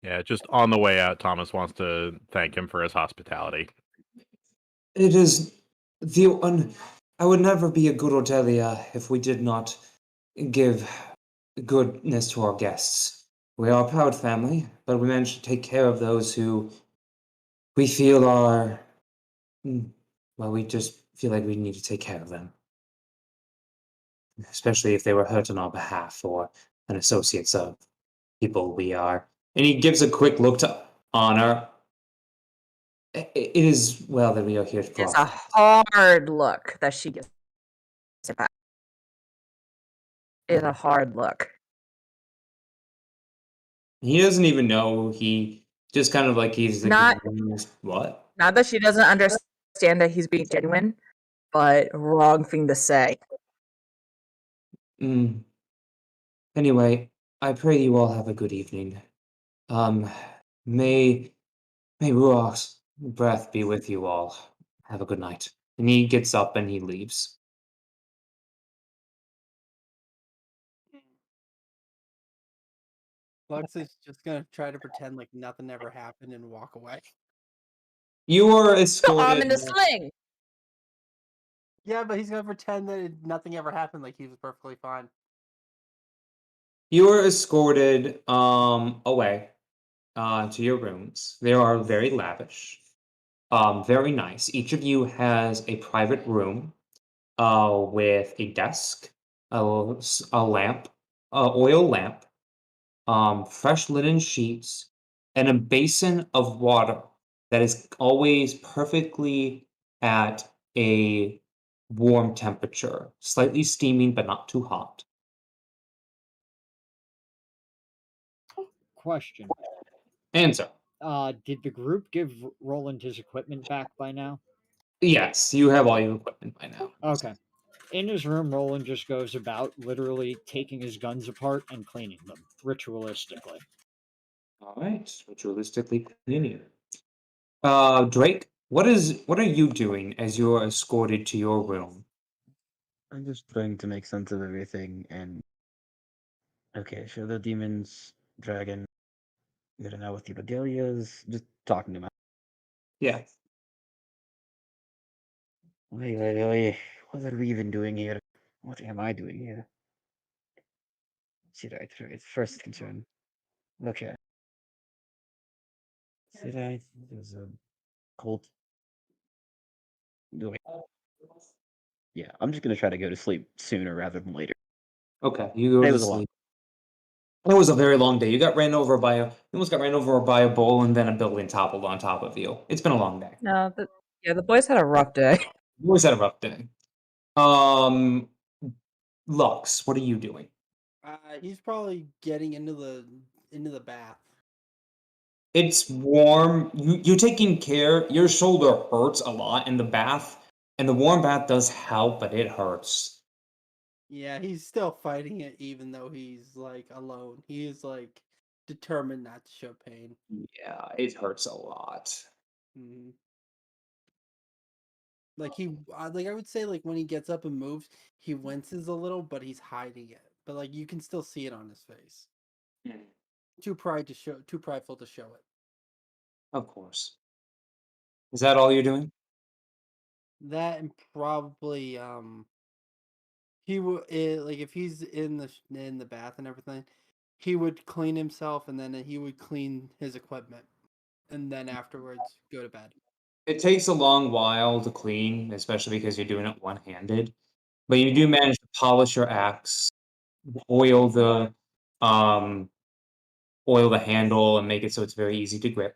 Yeah, just on the way out, Thomas wants to thank him for his hospitality. It is I would never be a good Odelia if we did not give goodness to our guests. We are a proud family, but we manage to take care of those who we feel are, well, we just feel like we need to take care of them. Especially if they were hurt on our behalf or an associates of people we are. And he gives a quick look to Honor. It is well that we are here to It's a hard look that she gives it back. It's a hard look. He doesn't even know. He just kind of like he's Not what? Not that she doesn't understand that he's being genuine, but wrong thing to say. Anyway, I pray you all have a good evening. May Ruach's breath be with you all. Have a good night. And he gets up and he leaves. Lux is just gonna try to pretend like nothing ever happened and walk away. You are escorted. Arm in the sling. Yeah, but he's gonna pretend that nothing ever happened, like he was perfectly fine. You are escorted away to your rooms. They are very lavish, very nice. Each of you has a private room with a desk, a lamp, oil lamp, fresh linen sheets, and a basin of water that is always perfectly at a warm temperature, slightly steaming but not too hot. Question. Answer. Did the group give Roland his equipment back by now? Yes, you have all your equipment by now. Okay. In his room, Roland just goes about literally taking his guns apart and cleaning them ritualistically. All right, ritualistically cleaning. Drake, what are you doing as you're escorted to your room? I'm just trying to make sense of everything and okay, so the demons, dragon, you're now with the Bedelias, just talking to him. Yeah. Wait. What are we even doing here? What am I doing here? See, right, first concern. Okay. See, right, there's a cult. Doing. Yeah, I'm just gonna try to go to sleep sooner rather than later. Okay, you go Today to was a lot. sleep. It was a very long day. You almost got ran over by a bull and then a building toppled on top of you. It's been a long day. No, the boys had a rough day. You always had a rough day. Lux, what are you doing? He's probably getting into the bath. It's warm. You're taking care. Your shoulder hurts a lot in the bath, and the warm bath does help, but it hurts. Yeah, he's still fighting it even though he's like alone. He is like determined not to show pain. Yeah, it hurts a lot. Hmm. Like I would say like when he gets up and moves, he winces a little, but he's hiding it. But like you can still see it on his face. Hmm. Too prideful to show it. Of course. Is that all you're doing? That and probably he would like if he's in the bath and everything, he would clean himself and then he would clean his equipment and then afterwards go to bed. It takes a long while to clean, especially because you're doing it one-handed. But you do manage to polish your axe, oil the um oil the handle and make it so it's very easy to grip.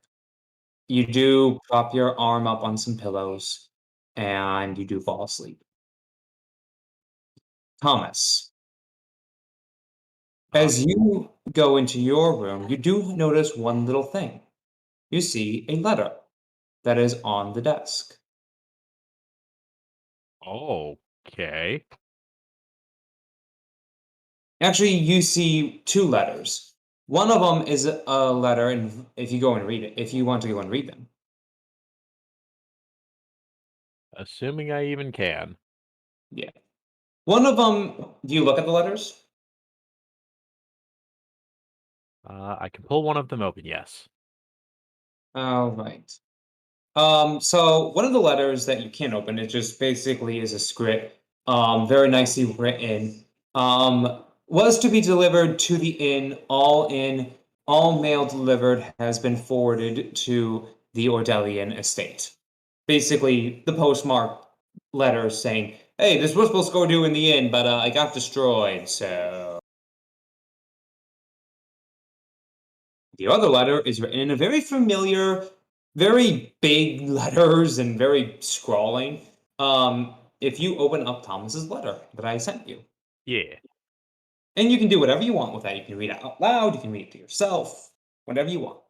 You do prop your arm up on some pillows and you do fall asleep. Thomas, as you go into your room, you do notice one little thing. You see a letter that is on the desk. Okay. Actually, you see two letters. One of them is a letter, and if you go and read it, if you want to go and read them. Assuming I even can. Yeah. One of them, do you look at the letters? I can pull one of them open, yes. All right. So one of the letters that you can't open, it just basically is a script, very nicely written. Was to be delivered to the inn, all mail delivered has been forwarded to the Ordelian estate. Basically, the postmark letter saying, hey, this was supposed to go to in the inn, but it got destroyed, so. The other letter is written in a very familiar, very big letters and very scrawling. If you open up Thomas's letter that I sent you, Yeah. and you can do whatever you want with that. You can read it out loud. You can read it to yourself. Whatever you want.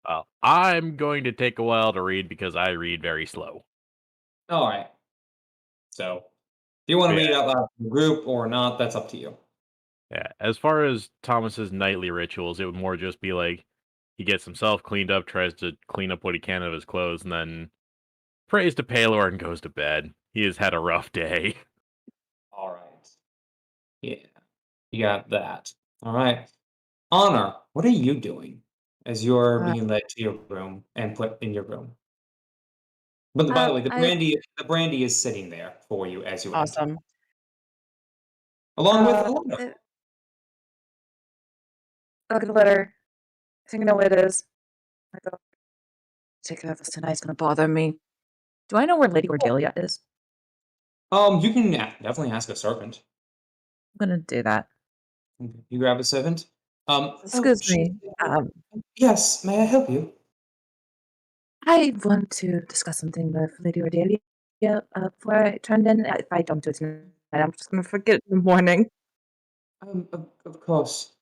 Well, I'm going to take a while to read because I read very slow. All right. So, if you want to read it Yeah. out loud to the group or not, that's up to you. Yeah. As far as Thomas's nightly rituals, it would more just be like he gets himself cleaned up, tries to clean up what he can of his clothes, and then prays to Palor and goes to bed. He has had a rough day. All right. Yeah, you got that. All right. Honor, what are you doing as you're being led to your room and put in your room? But by the way, the brandy is sitting there for you as you enter, Awesome. along with a letter. I look at the letter. I think I know what it is. I go, take care of this tonight. It's gonna bother me. Do I know where Lady Cordelia is? You can definitely ask a servant. I'm gonna do that. You grab a servant. Excuse me. Yes, may I help you? I want to discuss something with Lady Cordelia before I turn in. If I don't do it tonight, I'm just gonna forget it in the morning. Of course.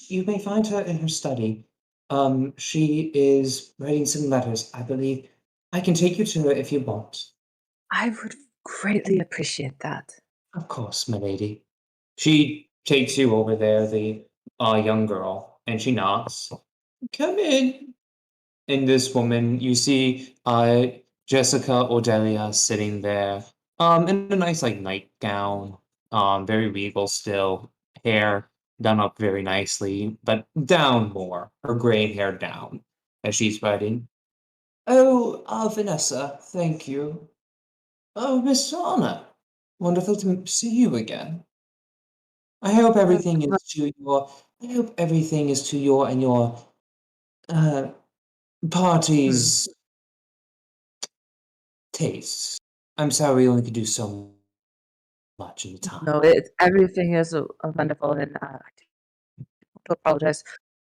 You may find her in her study. She is writing some letters, I believe. I can take you to her if you want. I would greatly appreciate that. Of course, my lady. She takes you over there, the young girl, and she knocks. Come in. And this woman, you see Jessica Odelia sitting there, in a nice like nightgown, very regal still, hair done up very nicely, but down more, her gray hair down, as she's writing. Oh, Vanessa, thank you. Oh, Miss Anna, wonderful to see you again. I hope everything is to your. I hope everything is to your and your uh party's tastes. I'm sorry we only could do so much in the time. No, everything is wonderful, and I do apologize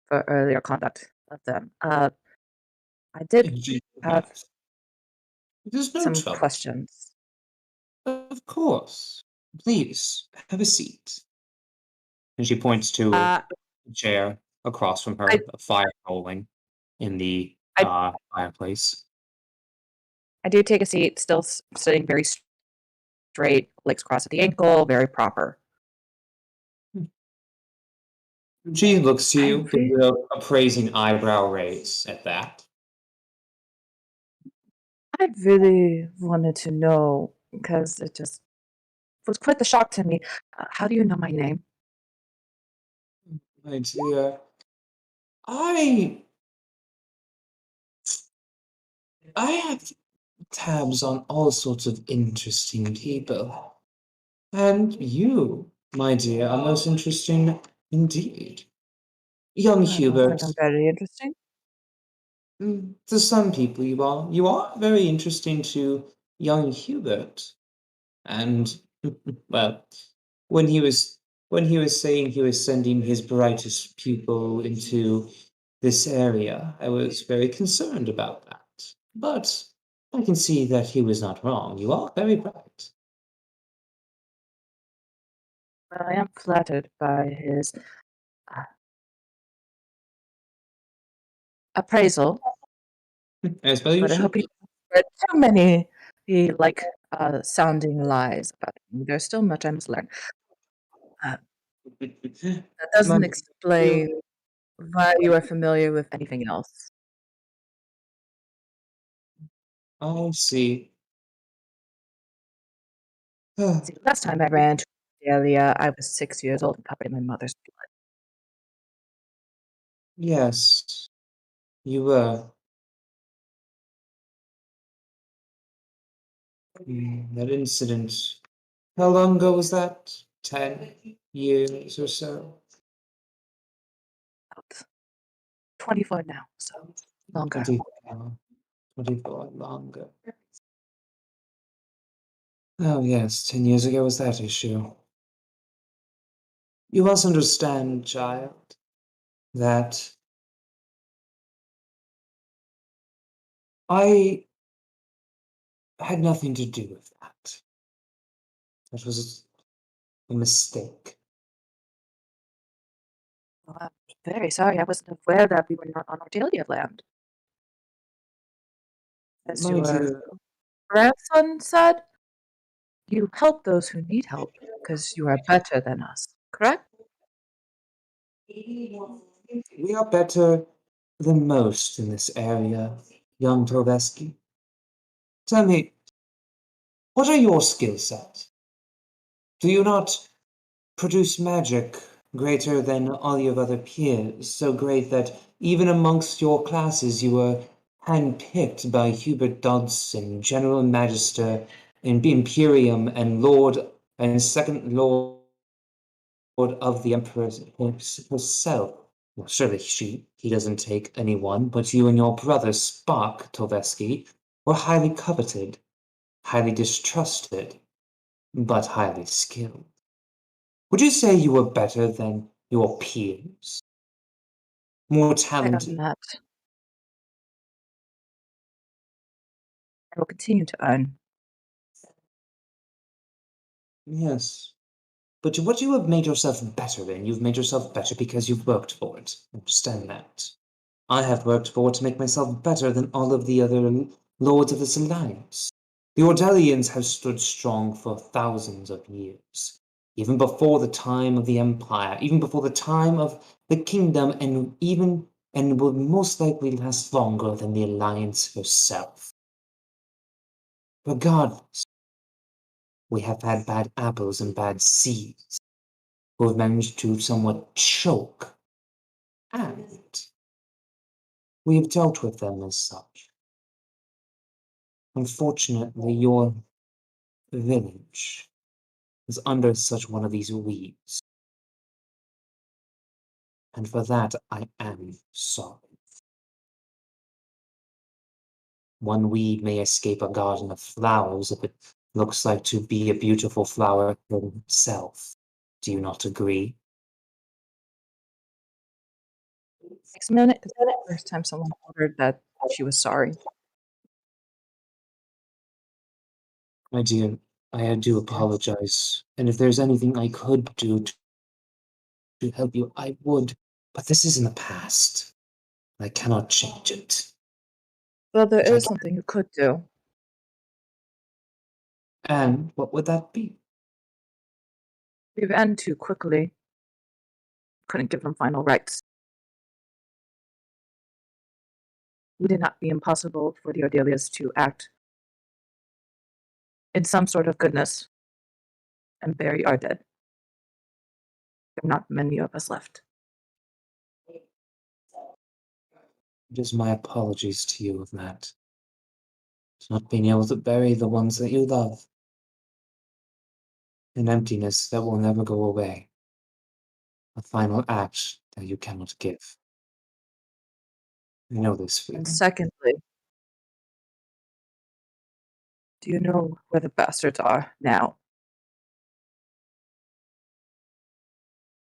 for earlier conduct of them. I did have Yes. There's no some trouble. questions. Of course. Please, have a seat. And she points to Uh, a chair across from her, I- a fire rolling in the fireplace. I do take a seat, still sitting very straight, legs crossed at the ankle, very proper. She looks to you, I gives you a praising eyebrow raise at that. I really wanted to know because it just was quite the shock to me. How do you know my name? My dear, I have tabs on all sorts of interesting people. And you, my dear, are most interesting indeed. Young I don't Hubert, think I'm very interesting. to some people you are. You are very interesting to young Hubert. And, well, when he was saying he was sending his brightest pupil into this area, I was very concerned about that. But I can see that he was not wrong. You are very bright. Well, I am flattered by his uh, appraisal, I suppose you but I should hope he be. doesn't spread too many like sounding lies about me. There's still much I must learn. That My doesn't dear, explain why you are familiar with anything else. I see. See, the last time I ran to Australia, I was 6 years old and covered in my mother's blood. Yes, you were. That incident. How long ago was that? 10 years or so? About 24 now, so longer. 24. 24 longer. Oh, yes, 10 years ago was that issue. You must understand, child, that I had nothing to do with that. That was a mistake. Well, I'm very sorry. I wasn't aware that we were not on Australia land. As My your dear, grandson said, you help those who need help because you are better than us, correct? we are better than most in this area, young Toveski. Tell me, what are your skill sets? Do you not produce magic greater than all your other peers, so great that even amongst your classes you were handpicked by Hubert Dodson, General Magister in Imperium and Lord and Second Lord of the Emperor herself? Well, surely he doesn't take anyone, but you and your brother Spark Toveski were highly coveted, highly distrusted, but highly skilled. Would you say you were better than your peers? More I am talented? not. I will continue to earn. Yes. But what you have made yourself better in, you've made yourself better because you've worked for it. Understand that. I have worked for to make myself better than all of the other lords of this alliance. The Ordelians have stood strong for thousands of years, even before the time of the Empire, even before the time of the Kingdom, and will most likely last longer than the Alliance herself. Regardless, we have had bad apples and bad seeds who have managed to somewhat choke, and we have dealt with them as such. Unfortunately, your village is under such one of these weeds, and for that I am sorry. One weed may escape a garden of flowers if it looks like to be a beautiful flower itself. Do you not agree? 6 minutes is the first time someone told her that she was sorry. My dear, I do apologize, and if there's anything I could do to help you, I would. But this is in the past. I cannot change it. Well, there If I is something you could do. And what would that be? We ran too quickly. Couldn't give them final rights. Would it not be impossible for the Ordelias to act in some sort of goodness and bury our dead? There are not many of us left. It is my apologies to you of that. Not being able to bury the ones that you love. An emptiness that will never go away. A final act that you cannot give. I know this feeling. And secondly, do you know where the bastards are now?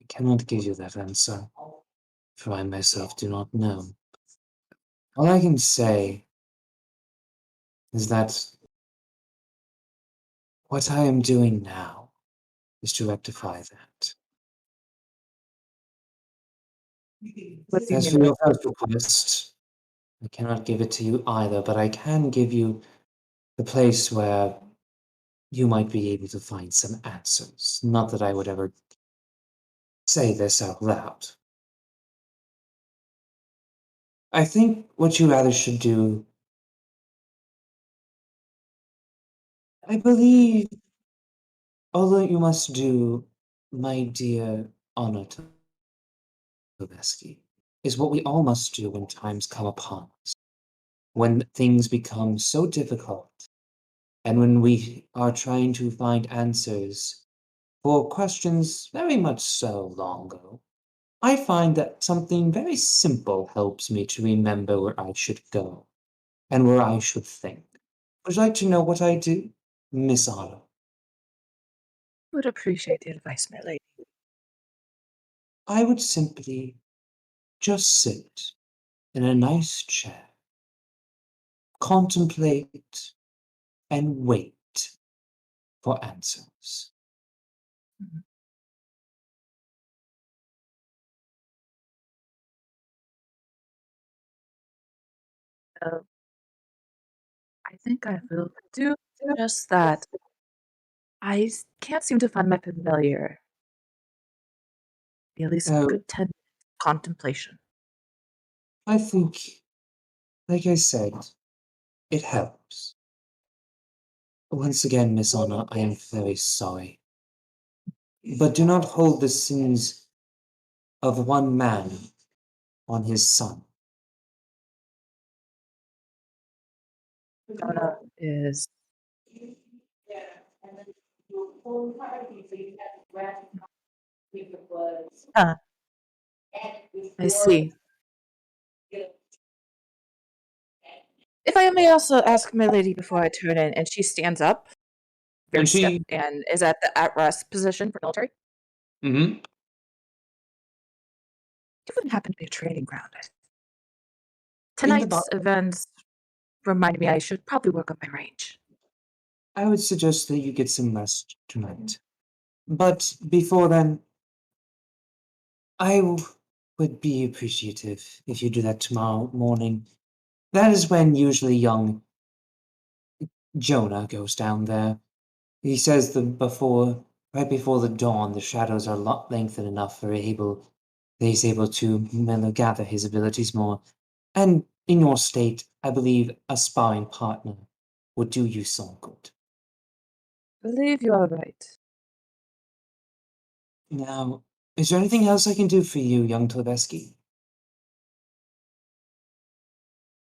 I cannot give you that answer, for I myself do not know. All I can say is that what I am doing now is to rectify that. What do you As mean for by your first request, I cannot give it to you either, but I can give you the place where you might be able to find some answers. Not that I would ever say this out loud. I think what you rather should do, I believe, all that you must do, my dear Tobeski, is what we all must do when times come upon us. When things become so difficult, and when we are trying to find answers for questions very much so long ago, I find that something very simple helps me to remember where I should go and where I should think. Would you like to know what I do, Miss Otto? Would appreciate the advice, my lady. I would simply just sit in a nice chair, contemplate, and wait for answers. Mhm. I think I will do just that. Can't seem to find my familiar. Be at least a Oh, good 10 minutes of contemplation. I think, like I said, it helps. Once again, Miss Honor, I am very sorry. But do not hold the sins of one man on his son. Donna is ah, I see. If I may also ask my lady before I turn in, and she stands up, very And stiff, she, and is at the at-rest position for military. mm-hmm. It wouldn't happen to be a training ground. In the Tonight's events reminded me I should probably work up my range. I would suggest that you get some rest tonight. But before then, I would be appreciative if you do that tomorrow morning. That is when usually young Jonah goes down there. He says right before the dawn, the shadows are lengthened enough for he's able to gather his abilities more. And in your state, I believe a sparring partner would do you some good. I believe you are right. Now, is there anything else I can do for you, young Tlebeski?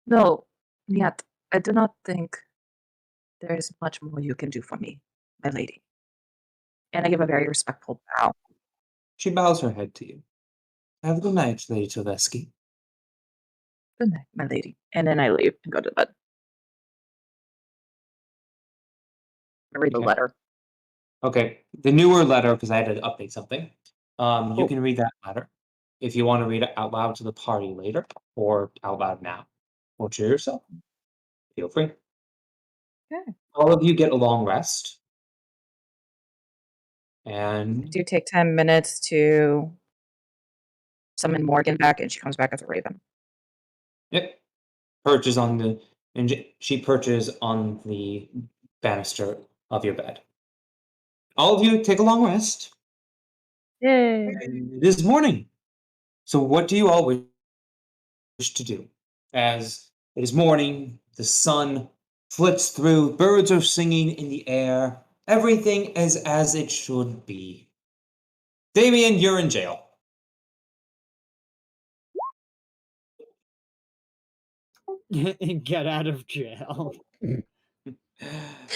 No, yet I do not think there is much more you can do for me, my lady. And I give a very respectful bow. She bows her head to you. Have a good night, Lady Tlebeski. Good night, my lady. And then I leave and go to bed. I read the Okay. letter. Okay, the newer letter, because I had to update something. You Cool. can read that letter if you want to read it out loud to the party later or out loud now. Or to yourself. Feel free. Okay. All of you get a long rest. And Do take 10 minutes to summon Morgan back, and she comes back as a raven. yep. She perches on the banister of your bed. All of you take a long rest. Yay! And it is morning. So what do you all wish to do? As it is morning, the sun flits through, birds are singing in the air, everything is as it should be. Damien, you're in jail. Get out of jail. Did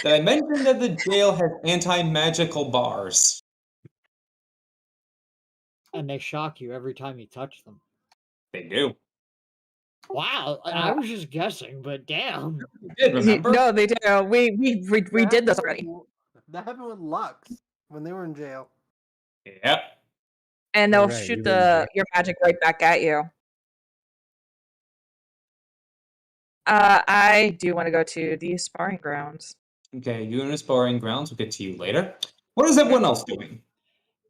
I mention that the jail has anti-magical bars? And they shock you every time you touch them. They do. Wow, I was just guessing, but damn. You did, remember? No, they do. We did this already. That happened with Lux when they were in jail. Yep. And You're they'll right, shoot you were your magic right back at you. I do want to go to the sparring grounds. Okay, you and the sparring grounds. We'll get to you later. What is everyone else doing?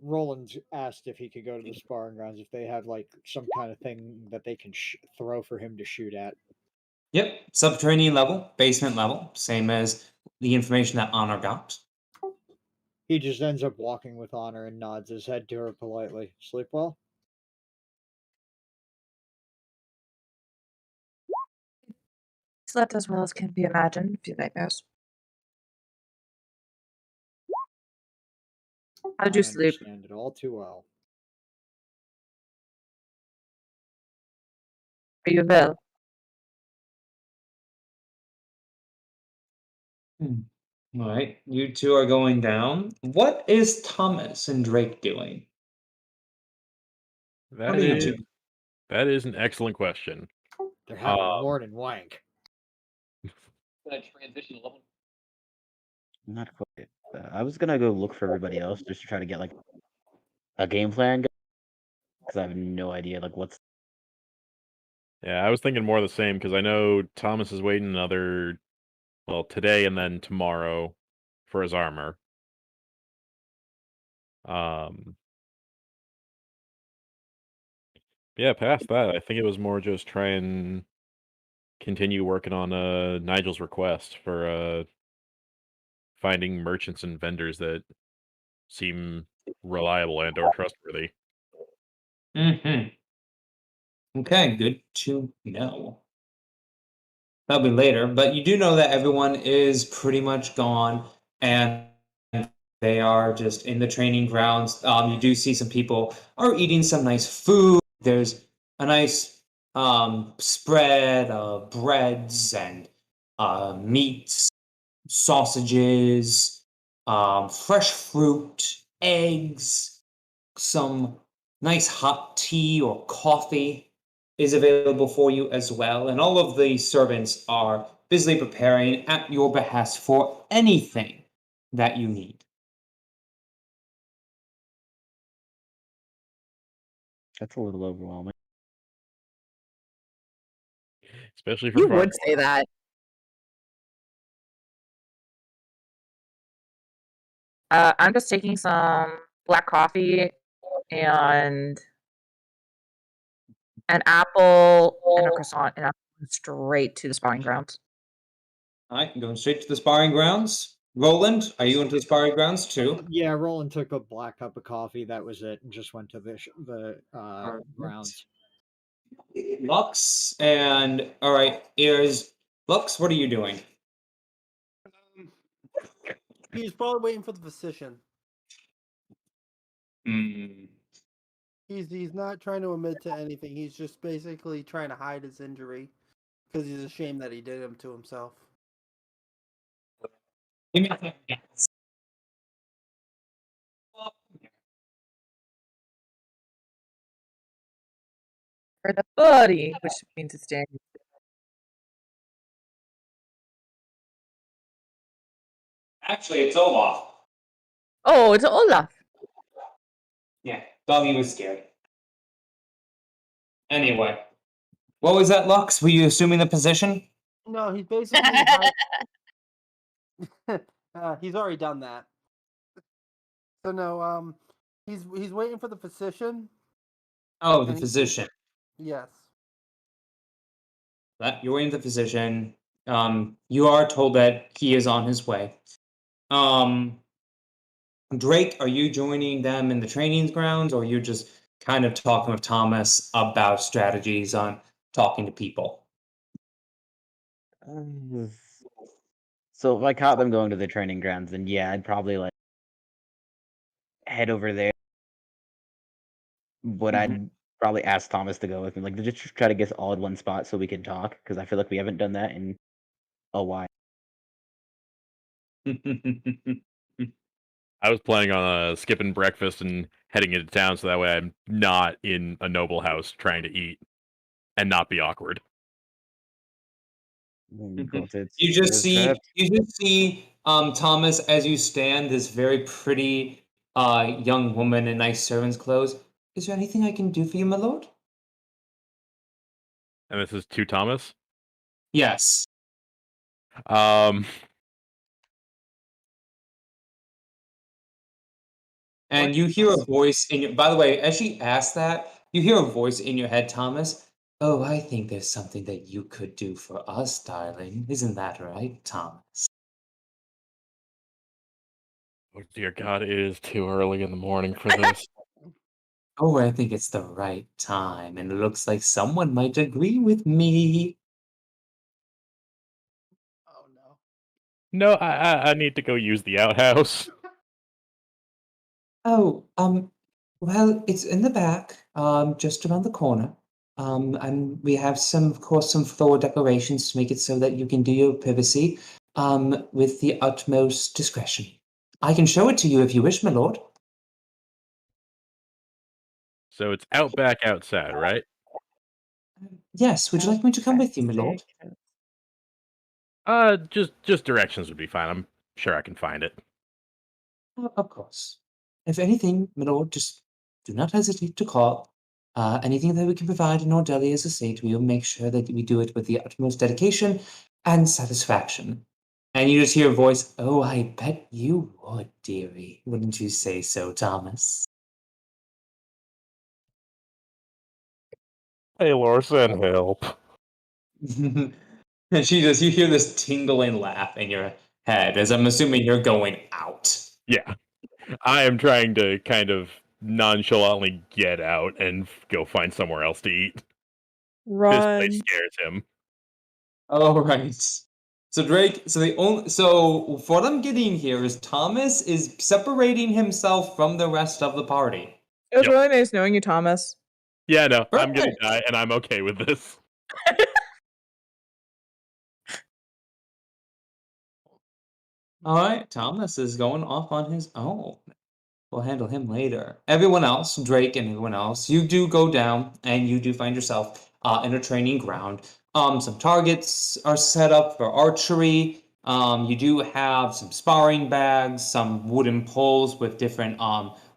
Roland asked if he could go to the sparring grounds if they have like some kind of thing that they can throw for him to shoot at. Yep, subterranean level, basement level, same as the information that Honor got. He just ends up walking with Honor and nods his head to her politely. Sleep well? Slept as well as can be imagined. A few nightmares. How did you I sleep? understand it all too well. Are you well? All right, you two are going down. What is Thomas and Drake doing? What are you two? That is an excellent question. They're having a morning wank. Not quite. I was gonna go look for everybody else just to try to get like a game plan because I have no idea like what's. Yeah, I was thinking more of the same because I know Thomas is waiting today and then tomorrow for his armor. Yeah, past that, I think it was more just try and continue working on Nigel's request for finding merchants and vendors that seem reliable and or trustworthy. Mm-hmm. Okay, good to know. That'll be later, but you do know that everyone is pretty much gone and they are just in the training grounds. You do see some people are eating some nice food. There's a nice spread of breads and meats, sausages, fresh fruit, eggs, some nice hot tea or coffee is available for you as well. And all of the servants are busily preparing at your behest for anything that you need. That's a little overwhelming. Especially for You farm. would say that. I'm just taking some black coffee and an apple, and a croissant, and I'm going straight to the sparring grounds. All right, going straight to the sparring grounds. Roland, are you into the sparring grounds too? Yeah, Roland took a black cup of coffee. That was it, and just went to the Alright. grounds. Lux and all right, is Lux, what are you doing? He's probably waiting for the physician. Hmm. He's not trying to admit to anything. He's just basically trying to hide his injury because he's ashamed that he did him to himself. Give me a second. Yes. For the buddy, which means it's Daniel. Actually, it's Olaf. Oh, it's Olaf. Yeah, doggy was scared. Anyway, what was that, Lux? Were you assuming the position? No, he's basically he's already done that. So no, he's waiting for the physician. Oh, the And he- physician. Yes. You're waiting for the physician. You are told that he is on his way. Drake, are you joining them in the training grounds, or are you just kind of talking with Thomas about strategies on talking to people? So if I caught them going to the training grounds, then yeah, I'd probably like head over there. But I'd probably ask Thomas to go with me, like to just try to get us all in one spot so we can talk, because I feel like we haven't done that in a while. I was planning on skipping breakfast and heading into town, so that way I'm not in a noble house trying to eat and not be awkward. You just see Thomas as you stand, this very pretty young woman in nice servant's clothes. Is there anything I can do for you, my lord? And this is to Thomas. Yes. And you hear a voice in your. By the way, as she asked that, you hear a voice in your head, Thomas. Oh, I think there's something that you could do for us, darling. Isn't that right, Thomas? Oh dear God, it is too early in the morning for this. Oh, I think it's the right time, and it looks like someone might agree with me. Oh no. No, I need to go use the outhouse. Oh, well, it's in the back, just around the corner. And we have some, of course, some floor decorations to make it so that you can do your privacy, with the utmost discretion. I can show it to you if you wish, my lord. So it's out back outside, right? Yes, would you like me to come with you, my lord? Just directions would be fine. I'm sure I can find it. Of course. If anything, my lord, just do not hesitate to call. Anything that we can provide in Ordelia's estate, we will make sure that we do it with the utmost dedication and satisfaction. And you just hear a voice, oh, I bet you would, dearie. Wouldn't you say so, Thomas? Hey, Lorson, help. And you hear this tingling laugh in your head, as I'm assuming you're going out. Yeah. I am trying to kind of nonchalantly get out and go find somewhere else to eat. This place scares him. Oh, right. So Drake, so what I'm getting here is Thomas is separating himself from the rest of the party. It was really nice knowing you, Thomas. Yeah, no, I'm gonna Perfect. die, and I'm okay with this. All right, Thomas is going off on his own. We'll handle him later. Everyone else, Drake and everyone else, you do go down and you do find yourself in a training ground. Some targets are set up for archery. You do have some sparring bags, some wooden poles with different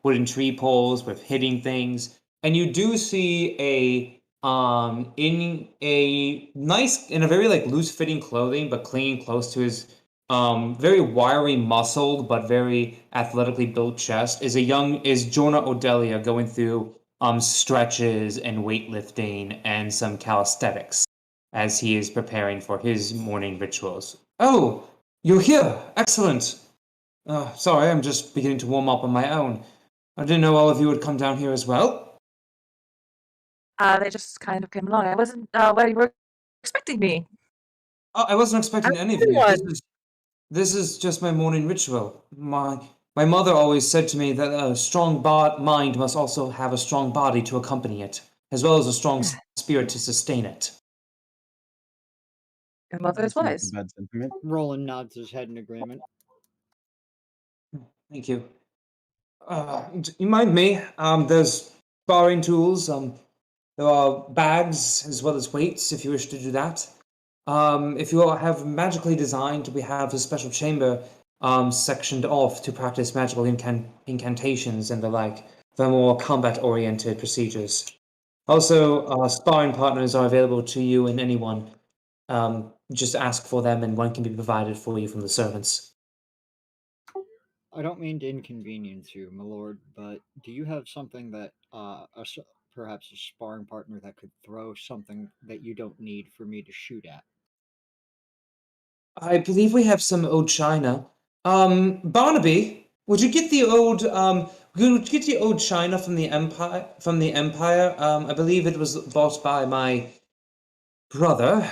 wooden tree poles with hitting things, and you do see in a very like loose fitting clothing but clinging close to his very wiry muscled but very athletically built chest is Jonah Odelia going through stretches and weightlifting and some calisthenics as he is preparing for his morning rituals. Oh, you're here! Excellent! Sorry, I'm just beginning to warm up on my own. I didn't know all of you would come down here as well. They just kind of came along. I wasn't where you were expecting me. I wasn't expecting any of you. This is just my morning ritual. My mother always said to me that a strong mind must also have a strong body to accompany it, as well as a strong spirit to sustain it. Your mother is That's not a wise. bad sentiment. Roland nods his head in agreement. Thank you. You mind me? There's sparring tools. There are bags as well as weights if you wish to do that. If you have magically designed, we have a special chamber sectioned off to practice magical incantations and the like, the more combat-oriented procedures. Also, sparring partners are available to you and anyone. Just ask for them and one can be provided for you from the servants. I don't mean to inconvenience you, my lord, but do you have something that perhaps a sparring partner that could throw something that you don't need for me to shoot at? I believe we have some old china. Barnaby, would you get the old china from the Empire? I believe it was bought by my brother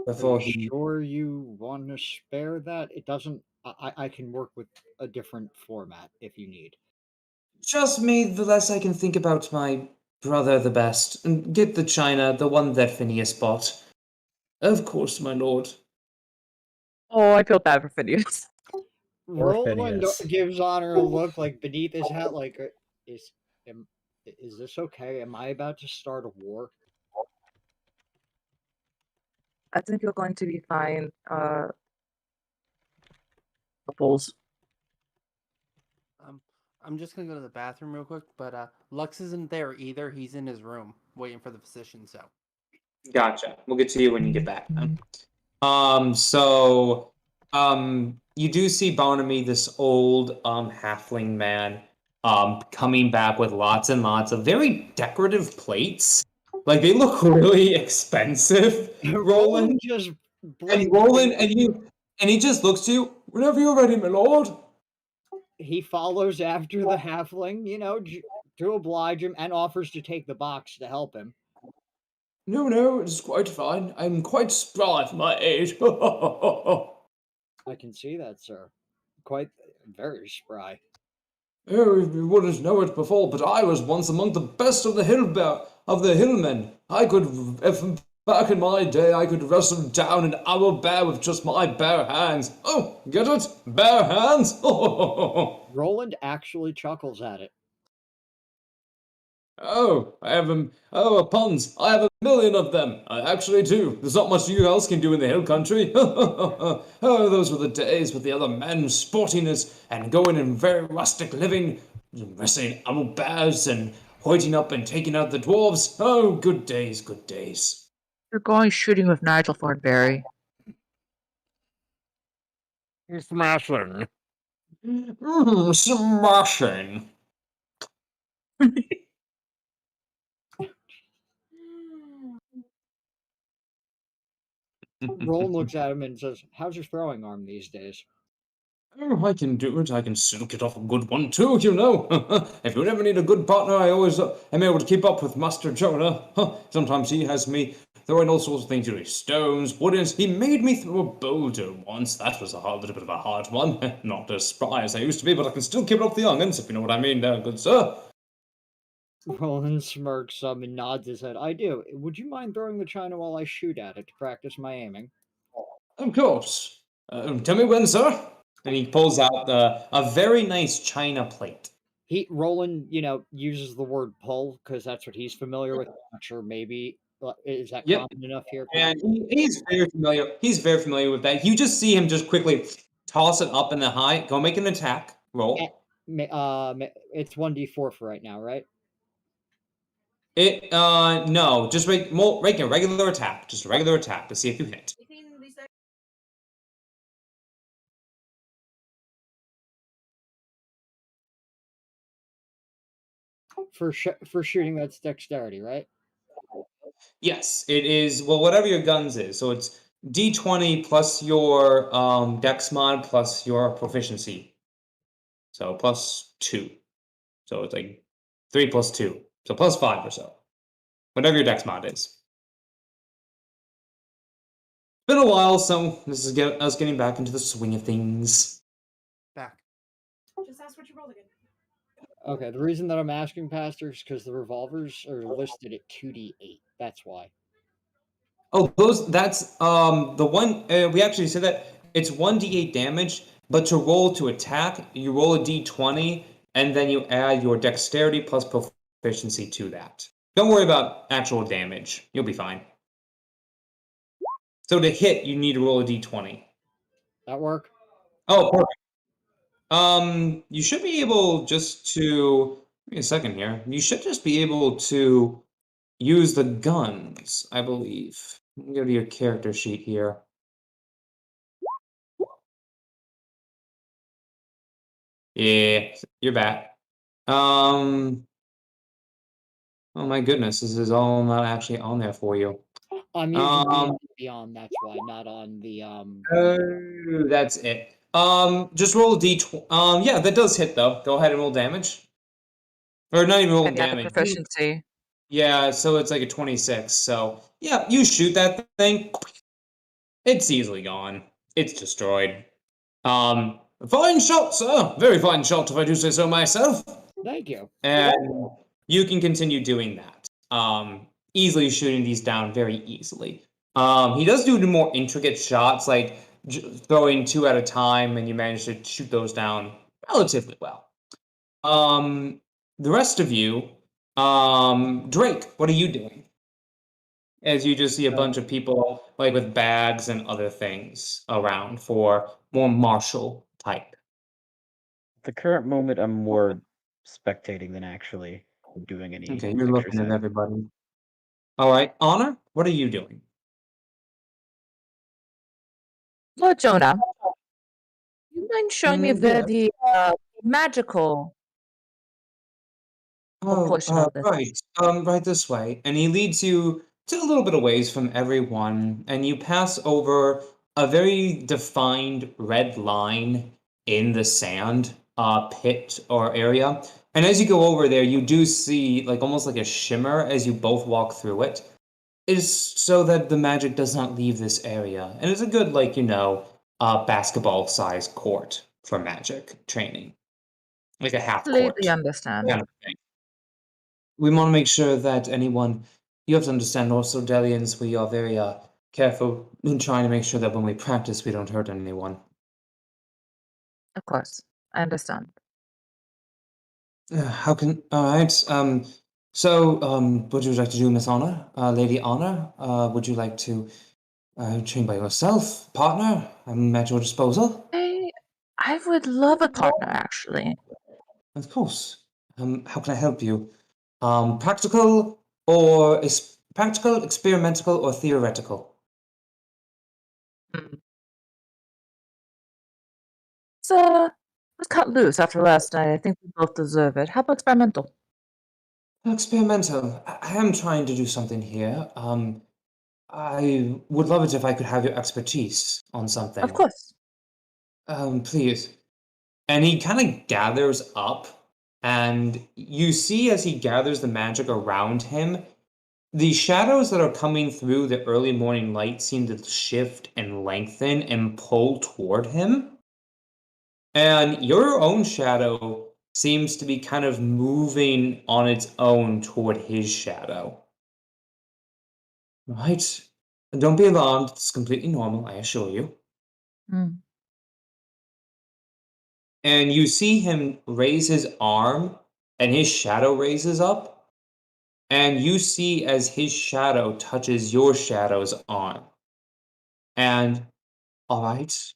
before Are you he. sure you want to spare that? It doesn't. I can work with a different format if you need. Trust me, the less I can think about my brother, the best. And get the china, the one that Phineas bought. Of course, my lord. Oh, I feel bad for Phineas. Roland Phineas. gives Honor a look like beneath his hat, like, is am, is this okay? Am I about to start a war? I think you're going to be fine. Bubbles. I'm just gonna go to the bathroom real quick, but Lux isn't there either. He's in his room waiting for the physician. So Gotcha. We'll get to you when you get back. You do see Barnaby, this old halfling man, coming back with lots and lots of very decorative plates. Like they look really expensive. Roland just and Roland and he just looks to you. Whenever you're ready, my lord. He follows after the halfling, to oblige him, and offers to take the box to help him. No, it's quite fine. I'm quite spry for my age. I can see that, sir. Quite very spry. Oh, you wouldn't know it before, but I was once among the best of the hillmen. Back in my day, I could wrestle down an owl bear with just my bare hands. Oh, get it? Bare hands? Roland actually chuckles at it. Puns. I have a million of them. I actually do. There's not much you else can do in the hill country. Those were the days with the other men sportiness and going in very rustic living, wrestling owl bears and hoiting up and taking out the dwarves. Oh, good days, good days. You're going shooting with Nigel Thornberry. Smashing. Smashing. Roland looks at him and says, "How's your throwing arm these days?" Oh, I can do it. I can still get off a good one too, you know. If you ever need a good partner, I always am able to keep up with Master Jonah. Sometimes he has me throwing all sorts of things, stones, woodens. He made me throw a boulder once. That was a little bit of a hard one. Not as spry as I used to be, but I can still keep up the young'uns, if you know what I mean, good sir. Roland smirks some and nods his head. "I do. Would you mind throwing the china while I shoot at it to practice my aiming?" Of course. Tell me when, sir. And he pulls out a very nice china plate. Roland, uses the word pull because that's what he's familiar with. I'm not sure, maybe is that Yep. common enough here? And he's very familiar. He's very familiar with that. You just see him just quickly toss it up in the high. Go make an attack roll. It's 1d4 for right now, right? No, just make a regular attack. Just a regular attack to see if you hit. For shooting, that's dexterity, right? Yes, it is. Well, whatever your guns is. So it's D20 plus your dex mod plus your proficiency. So +2. So it's like 3 plus 2. So +5 or so. Whatever your dex mod is. Been a while, so this is us getting back into the swing of things. Back. Just ask what you rolled again. Okay, the reason that I'm asking, Pastor, is because the revolvers are listed at 2d8. That's why. Oh, that's the one we actually said that it's 1d8 damage, but to roll to attack, you roll a d20 and then you add your dexterity plus proficiency to that. Don't worry about actual damage. You'll be fine. So to hit, you need to roll a d20. That work? Oh, perfect. You should be able just to give me a second here. You should just be able to use the guns, I believe. Let me go to your character sheet here. Yeah, you're back. Oh my goodness, this is all not actually on there for you. I'm using D&D Beyond, that's why, not on the Oh, that's it. Just roll a d20. Yeah, that does hit though. Go ahead and roll damage. Or not even roll And yeah, the damage. proficiency. Yeah, so it's like a 26. So yeah, you shoot that thing. It's easily gone. It's destroyed. Fine shot, sir. Very fine shot, if I do say so myself. Thank you. And you can continue doing that. Easily shooting these down very easily. He does do the more intricate shots, like throwing 2 at a time, and you manage to shoot those down relatively well. The rest of you, Drake, what are you doing? As you just see a bunch of people like with bags and other things around for more martial type. At the current moment, I'm more spectating than actually doing any Okay, you're looking at exercise. everybody. All right, Honor, what are you doing? Lord Jonah, you mind showing me the magical portion of this? Right. Right this way. And he leads you to a little bit of ways from everyone, and you pass over a very defined red line in the sand, pit or area. And as you go over there, you do see like almost like a shimmer as you both walk through it. Is so that the magic does not leave this area. And it's a good, like, basketball size court for magic training. Like a half court. Completely understand. Kind of thing. We want to make sure that you have to understand also, Delians, we are very careful in trying to make sure that when we practice, we don't hurt anyone. Of course, I understand. Alright, what would you like to do, Miss Honor? Lady Honor? Would you like to train by yourself? Partner? I'm at your disposal. I would love a partner, actually. Of course. How can I help you? Practical or practical, experimental, or theoretical? Let's cut loose after last night. I think we both deserve it. How about experimental? Experimental. I am trying to do something here. I would love it if I could have your expertise on something. Of course. Please. And he kind of gathers up, and you see as he gathers the magic around him, the shadows that are coming through the early morning light seem to shift and lengthen and pull toward him. And your own shadow seems to be kind of moving on its own toward his shadow. Right. Don't be alarmed. It's completely normal, I assure you. And you see him raise his arm, and his shadow raises up. And you see as his shadow touches your shadow's arm. And, all right.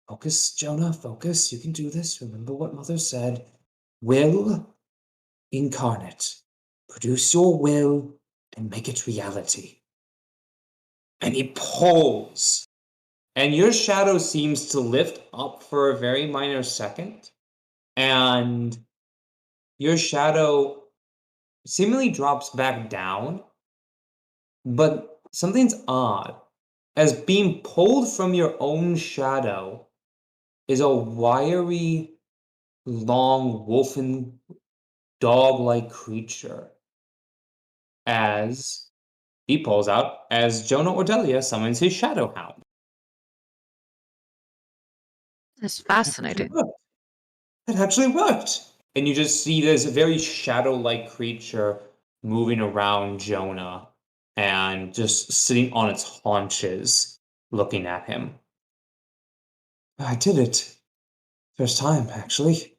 Focus, Jonah, focus. You can do this. Remember what Mother said. Will incarnate. Produce your will and make it reality. And he pulls. And your shadow seems to lift up for a very minor second. And your shadow seemingly drops back down, but something's odd. As being pulled from your own shadow is a wiry, long, wolfen, dog-like creature. As he pulls out, as Jonah Ordelia summons his Shadow Hound. It's It fascinating. worked. It actually worked. And you just see this very shadow-like creature moving around Jonah and just sitting on its haunches, looking at him. I did it. First time, actually.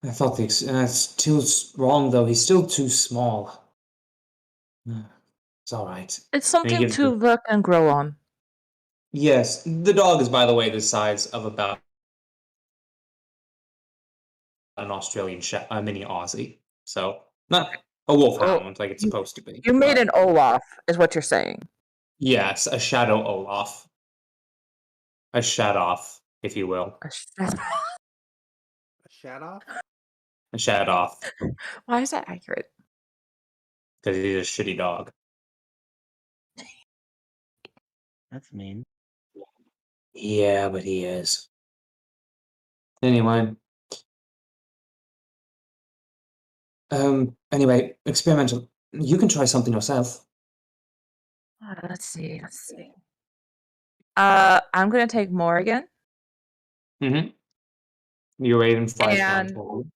I thought that's too wrong, though. He's still too small. It's all right. It's And he something gives to look and grow on. Yes, the dog is, by the way, the size of about an Australian a mini Aussie. So not a wolfhound like it's supposed to be. You made but an Olaf, is what you're saying. yes, a shadow Olaf, a shadoff, if you will, A sh- A Shadow? a shadoff, Why is that accurate? because he's a shitty dog. That's mean. Yeah, but he is. Anyway. Anyway, experimental. You can try something yourself. Let's see. I'm gonna take Morgan. Mm-hmm. Your Raven flies down And- toward you.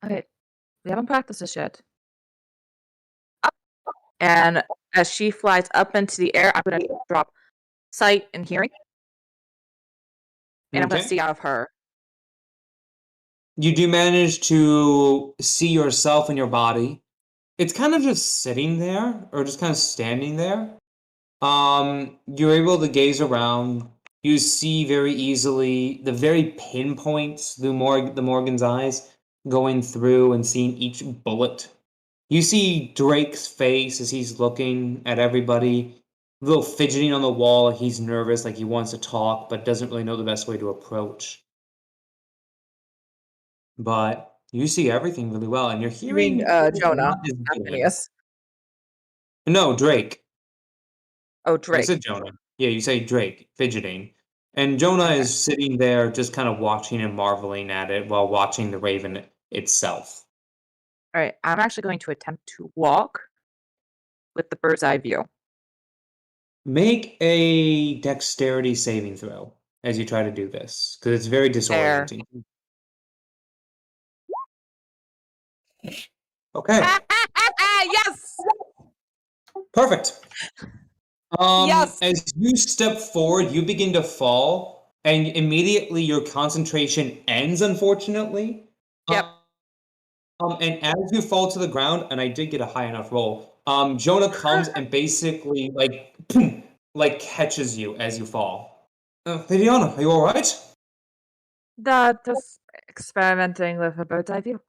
Okay, we haven't practiced this yet. And as she flies up into the air, I'm gonna drop sight and hearing. And I'm gonna Okay. see out of her. You do manage to see yourself in your body. It's kind of just sitting there, or just kind of standing there. You're able to gaze around. You see very easily the very pinpoints through the Morgan's eyes, going through and seeing each bullet. You see Drake's face as he's looking at everybody, a little fidgeting on the wall, like he's nervous, like he wants to talk, but doesn't really know the best way to approach. But you see everything really well, and your You mean hearing is Jonah, not as not good. Phineas. No, Drake. Oh, I Drake. said Jonah. Yeah, you say Drake, fidgeting. And Jonah is sitting there just kind of watching and marveling at it while watching the raven itself. All right, I'm actually going to attempt to walk with the bird's eye view. Make a dexterity saving throw as you try to do this, because it's very disorienting. Okay, Yes! perfect. Yes! As you step forward, you begin to fall, and immediately your concentration ends, unfortunately. Yep. And as you fall to the ground, and I did get a high enough roll, Jonah comes and basically like catches you as you fall. Liliana, are you all right? Just experimenting with a bird's eye view.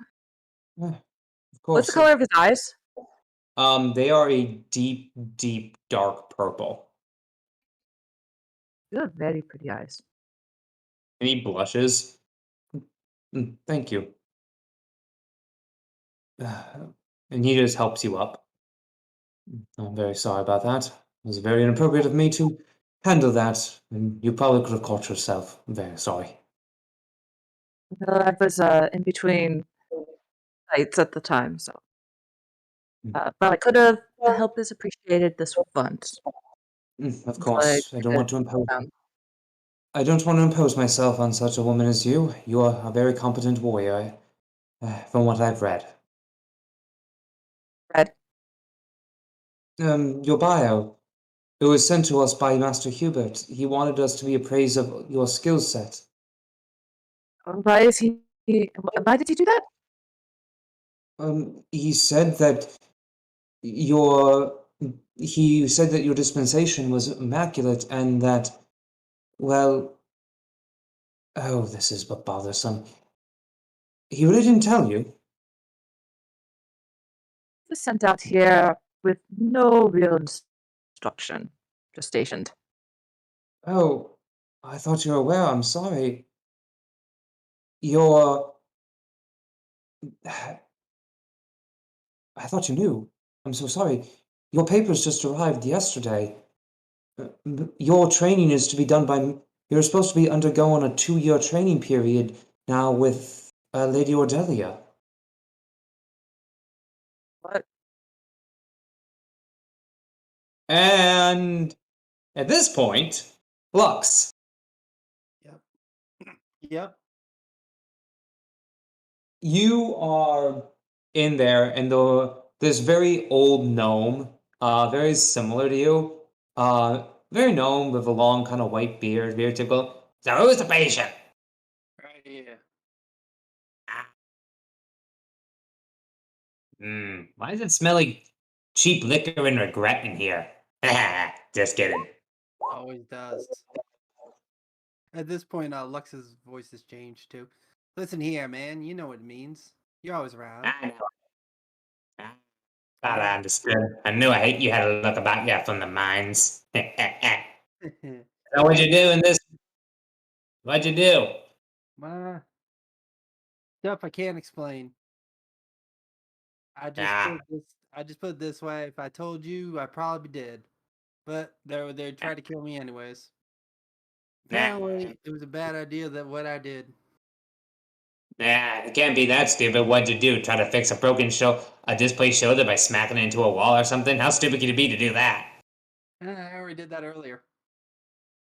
Of What's the course. color of his eyes? They are a deep, deep, dark purple. You have very pretty eyes. And he blushes. Thank you. And he just helps you up. I'm very sorry about that. It was very inappropriate of me to handle that, and you probably could have caught yourself. I'm very sorry. I was in between sites at the time, so. But I could have. The help is appreciated this once. Of course, I don't want to impose. Um, I don't want to impose myself on such a woman as you. You are a very competent warrior, from what I've read. Read? Your bio. It was sent to us by Master Hubert. He wanted us to be appraised of your skill set. Why is he? Why did he do that? He said that he said that your dispensation was immaculate and that, well, oh, this is but bothersome. He really didn't tell you. Was sent out here with no real instruction, just stationed. Oh, I thought you were aware. I'm sorry. Your I thought you knew. I'm so sorry. Your papers just arrived yesterday. Your training is to be done by. You're supposed to be undergoing a 2-year training period now with Lady Ordelia. What? And at this point, Lux, Yep. you are in there, and this very old gnome, very similar to you, very gnome with a long kind of white beard, very typical. So who's the patient? Right here. Why does it smell like cheap liquor and regret in here? Just kidding. Always does. At this point, Lux's voice has changed too. Listen here, man. You know what it means. You're always around. I know. Thought I understood. I knew you had a look about you from the mines. So what'd you do in this? What'd you do? Stuff I can't explain. I just put it this way. If I told you, I probably did. But they tried to kill me anyways. Apparently, it was a bad idea that what I did. Nah, it can't be that stupid. What'd you do? Try to fix a displaced shoulder by smacking it into a wall or something? How stupid could you be to do that? I already did that earlier.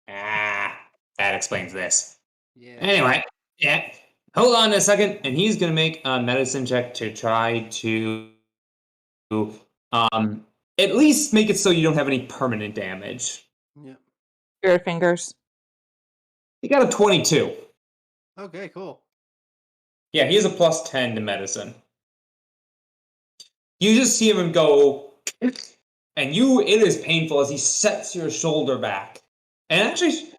That explains this. Yeah. Anyway, yeah. Hold on a second, and he's gonna make a medicine check to try to at least make it so you don't have any permanent damage. Yeah. Your fingers. You got a 22. Okay, cool. Yeah, he has a plus 10 to medicine. You just see him go, and it is painful as he sets your shoulder back and actually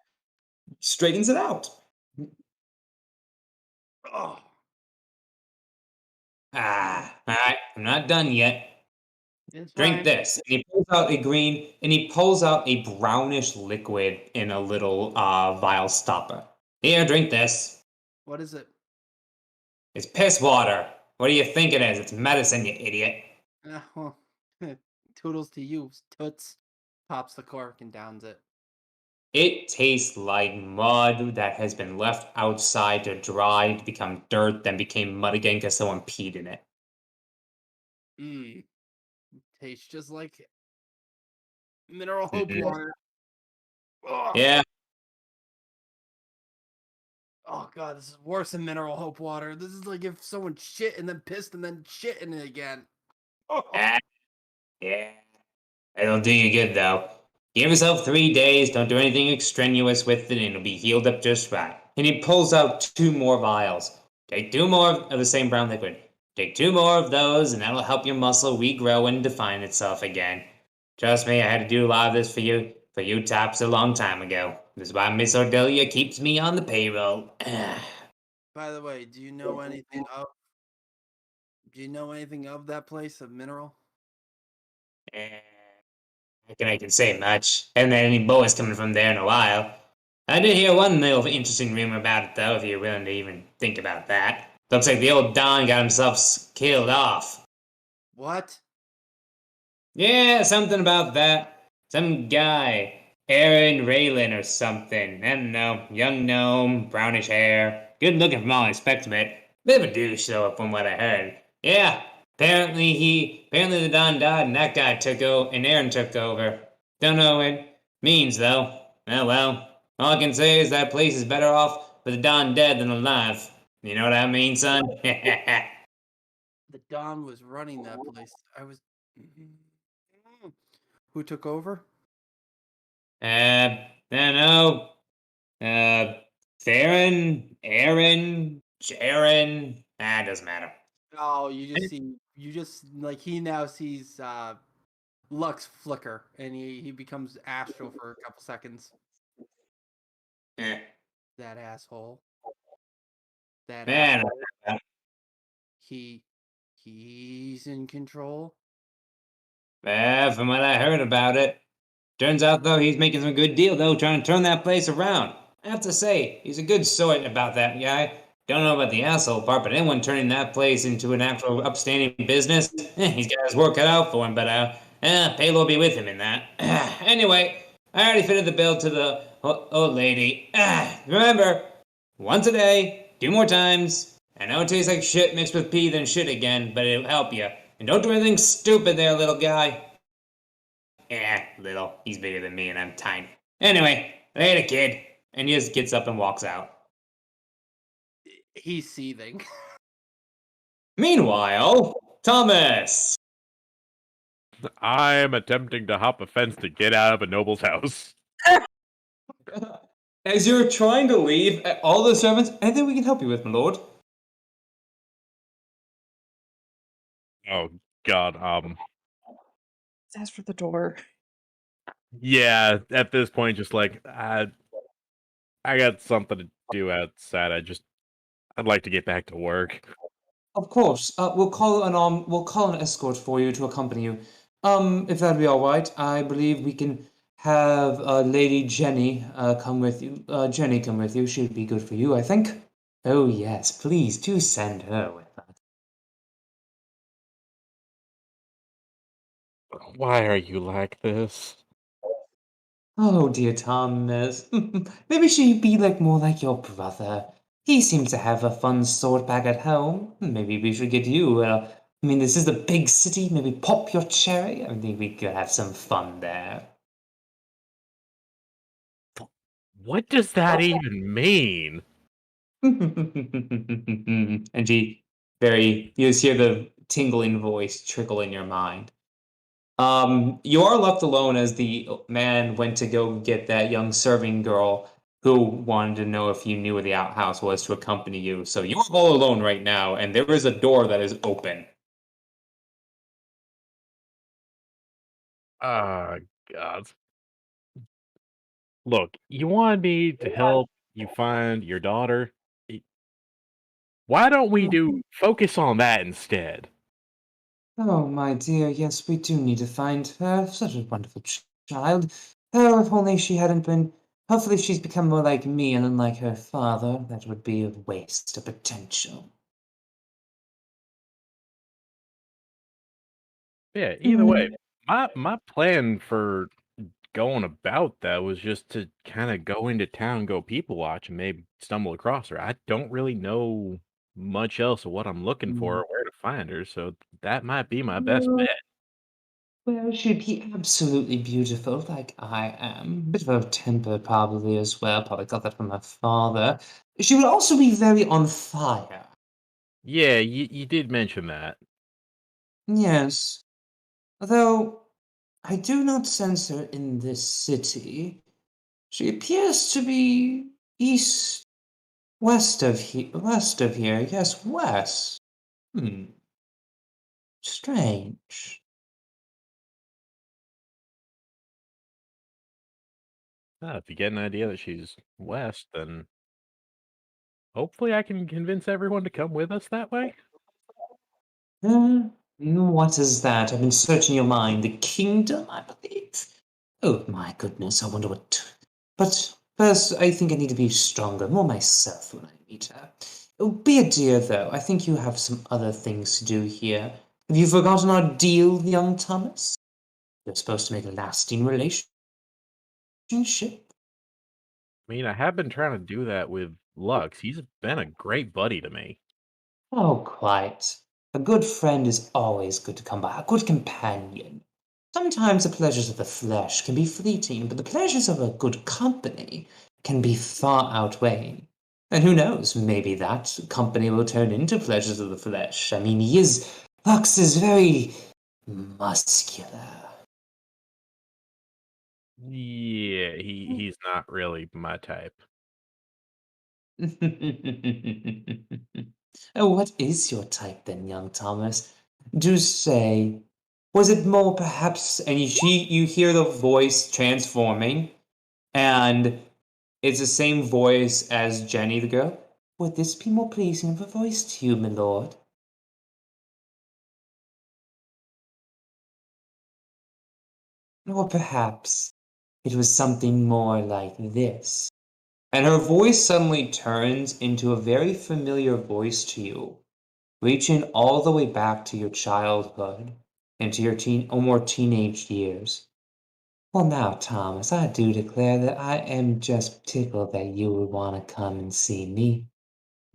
straightens it out. Oh. All right, I'm not done yet. It's Drink fine. this. And he pulls out a brownish liquid in a little vial stopper. Here, drink this. What is it? It's piss water. What do you think it is? It's medicine, you idiot. Well, toodles to you, toots. Pops the cork and downs it. It tastes like mud that has been left outside to dry, to become dirt, then became mud again because someone peed in it. Tastes just like mineral hope water. Ugh. Yeah. Oh god, this is worse than mineral hope water. This is like if someone shit and then pissed and then shit in it again. Oh. Yeah. It'll do you good, though. Give yourself 3 days, don't do anything extraneous with it, and it'll be healed up just right. And he pulls out 2 more vials. Take 2 more of the same brown liquid. Take 2 more of those, and that'll help your muscle regrow and define itself again. Trust me, I had to do a lot of this for you tops a long time ago. This is why Miss Ordelia keeps me on the payroll. By the way, do you know anything of that place of mineral? I can say much. Haven't had any boys coming from there in a while. I did hear one little interesting rumor about it, though, if you're willing to even think about that. Looks like the old Don got himself killed off. What? Yeah, something about that. Some guy, Aaron Raylan or something. I don't know. Young gnome, brownish hair. Good looking from all aspects of it. Bit of a douche, though, from what I heard. Yeah, apparently the Don died and that guy and Aaron took over. Don't know what it means, though. Oh well. All I can say is that place is better off with the Don dead than alive. You know what I mean, son? The Don was running that place. Who took over? I don't know. Theron, Aaron, Sharon. It doesn't matter. Oh, you just like he now sees Lux flicker and he becomes astral for a couple seconds. That asshole. That Man, asshole. He's in control. From what I heard about it. Turns out, though, he's making some good deal, though, trying to turn that place around. I have to say, he's a good sort about that guy. don't know about the asshole part, but anyone turning that place into an actual upstanding business, he's got his work cut out for him, but payload be with him in that. Anyway, I already fitted the bill to the old lady. Remember, once a day, 2 more times. I know it tastes like shit mixed with pee then shit again, but it'll help you. And don't do anything stupid there, little guy. Little. He's bigger than me and I'm tiny. Anyway, later, kid. And he just gets up and walks out. He's seething. Meanwhile, Thomas! I'm attempting to hop a fence to get out of a noble's house. As you're trying to leave, all the servants, anything we can help you with, my lord? Oh God. Ask for the door. Yeah. At this point, just like I got something to do outside. I'd like to get back to work. Of course. We'll call an escort for you to accompany you. If that'd be all right, I believe we can have Lady Jenny come with you. Jenny come with you. She'd be good for you, I think. Oh yes, please do send her with us. Why are you like this? Oh dear Thomas. Maybe she'd be more like your brother. He seems to have a fun sort back at home. Maybe we should get you. This is the big city. Maybe pop your cherry. I think we could have some fun there. What does that even mean? And you just hear the tingling voice trickle in your mind. You are left alone as the man went to go get that young serving girl who wanted to know if you knew where the outhouse was to accompany you. So you are all alone right now, and there is a door that is open. God. Look, you wanted me to help you find your daughter. Why don't we focus on that instead? Oh, my dear, yes, we do need to find her. Such a wonderful child. Oh, if only she hadn't been. Hopefully, she's become more like me and unlike her father. That would be a waste of potential. Yeah, either way, my plan for going about that was just to kind of go into town, go people watch, and maybe stumble across her. I don't really know much else of what I'm looking for or where to find her, so that might be my best bet. Well, she'd be absolutely beautiful, like I am. Bit of a temper, probably, as well. Probably got that from her father. She would also be very on fire. Yeah, you did mention that. Yes. Although, I do not sense her in this city. She appears to be west of here. Yes, west. Strange. If you get an idea that she's west, then hopefully I can convince everyone to come with us that way. What is that? I've been searching your mind. The kingdom, I believe. Oh my goodness, I wonder what. But first, I think I need to be stronger, more myself when I meet her. Oh, be a dear, though. I think you have some other things to do here. Have you forgotten our deal, young Thomas? You're supposed to make a lasting relationship. I mean, I have been trying to do that with Lux. He's been a great buddy to me. Oh, quite. A good friend is always good to come by, a good companion. Sometimes the pleasures of the flesh can be fleeting, but the pleasures of a good company can be far outweighing. And who knows, maybe that company will turn into pleasures of the flesh. I mean, Lux is very muscular. Yeah, he's not really my type. Oh, what is your type then, young Thomas? Do say, was it more perhaps, and you hear the voice transforming, and it's the same voice as Jenny the girl. Would this be more pleasing of a voice to you, my lord? Or perhaps it was something more like this. And her voice suddenly turns into a very familiar voice to you, reaching all the way back to your childhood and to your more teenage years. Well, now, Thomas, I do declare that I am just tickled that you would want to come and see me.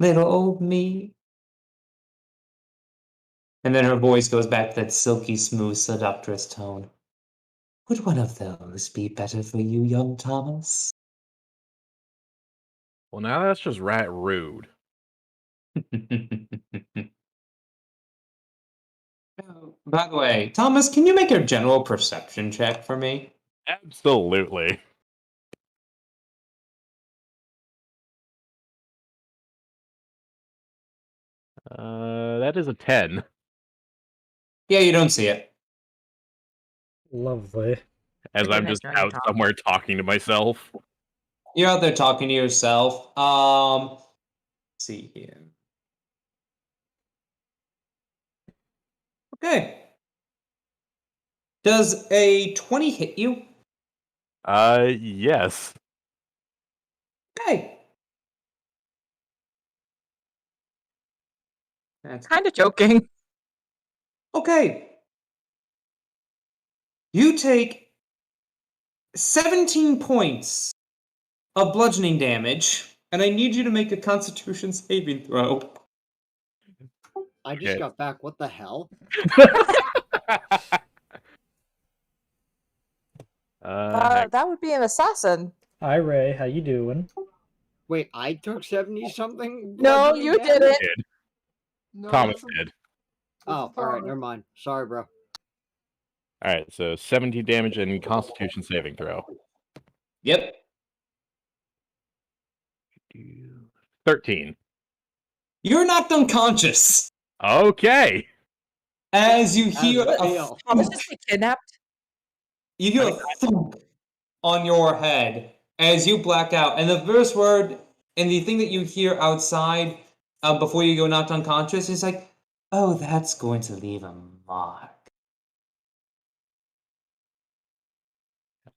Little old me. And then her voice goes back to that silky, smooth, seductress tone. Would one of those be better for you, young Thomas? Well, now that's just rat rude. By the way, Thomas, can you make a general perception check for me? Absolutely. That is a 10. Yeah, you don't see it. Lovely. As I'm just out somewhere talking to myself. You're out there talking to yourself. Let's see here. Okay. Does a 20 hit you? Yes. Okay. That's kind of joking. Okay. You take 17 points of bludgeoning damage, and I need you to make a Constitution saving throw. I just got back. What the hell? That would be an assassin. Hi, Ray. How you doing? Wait, I took 70 something? No, you didn't. No, Thomas did. Oh, alright, never mind. Sorry, bro. Alright, so 17 damage and Constitution saving throw. Yep. 13. You're knocked unconscious. Okay. As you hear Thomas just get kidnapped. You hear a thump on your head as you black out. And the first word and the thing that you hear outside before you go knocked unconscious is like, oh, that's going to leave a mark.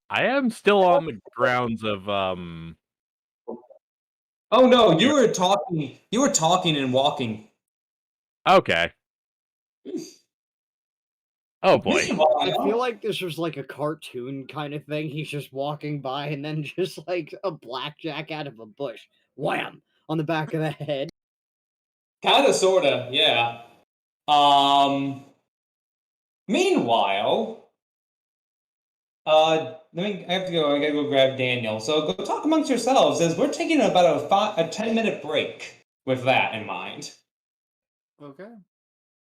I am still on the grounds of Oh no, you were talking and walking. Okay. Oh boy. I feel like this was like a cartoon kind of thing. He's just walking by and then just like a blackjack out of a bush. Wham! On the back of the head. Kinda, sorta, yeah. Meanwhile, I gotta go grab Daniel. So go talk amongst yourselves as we're taking about a 10-minute break with that in mind. Okay.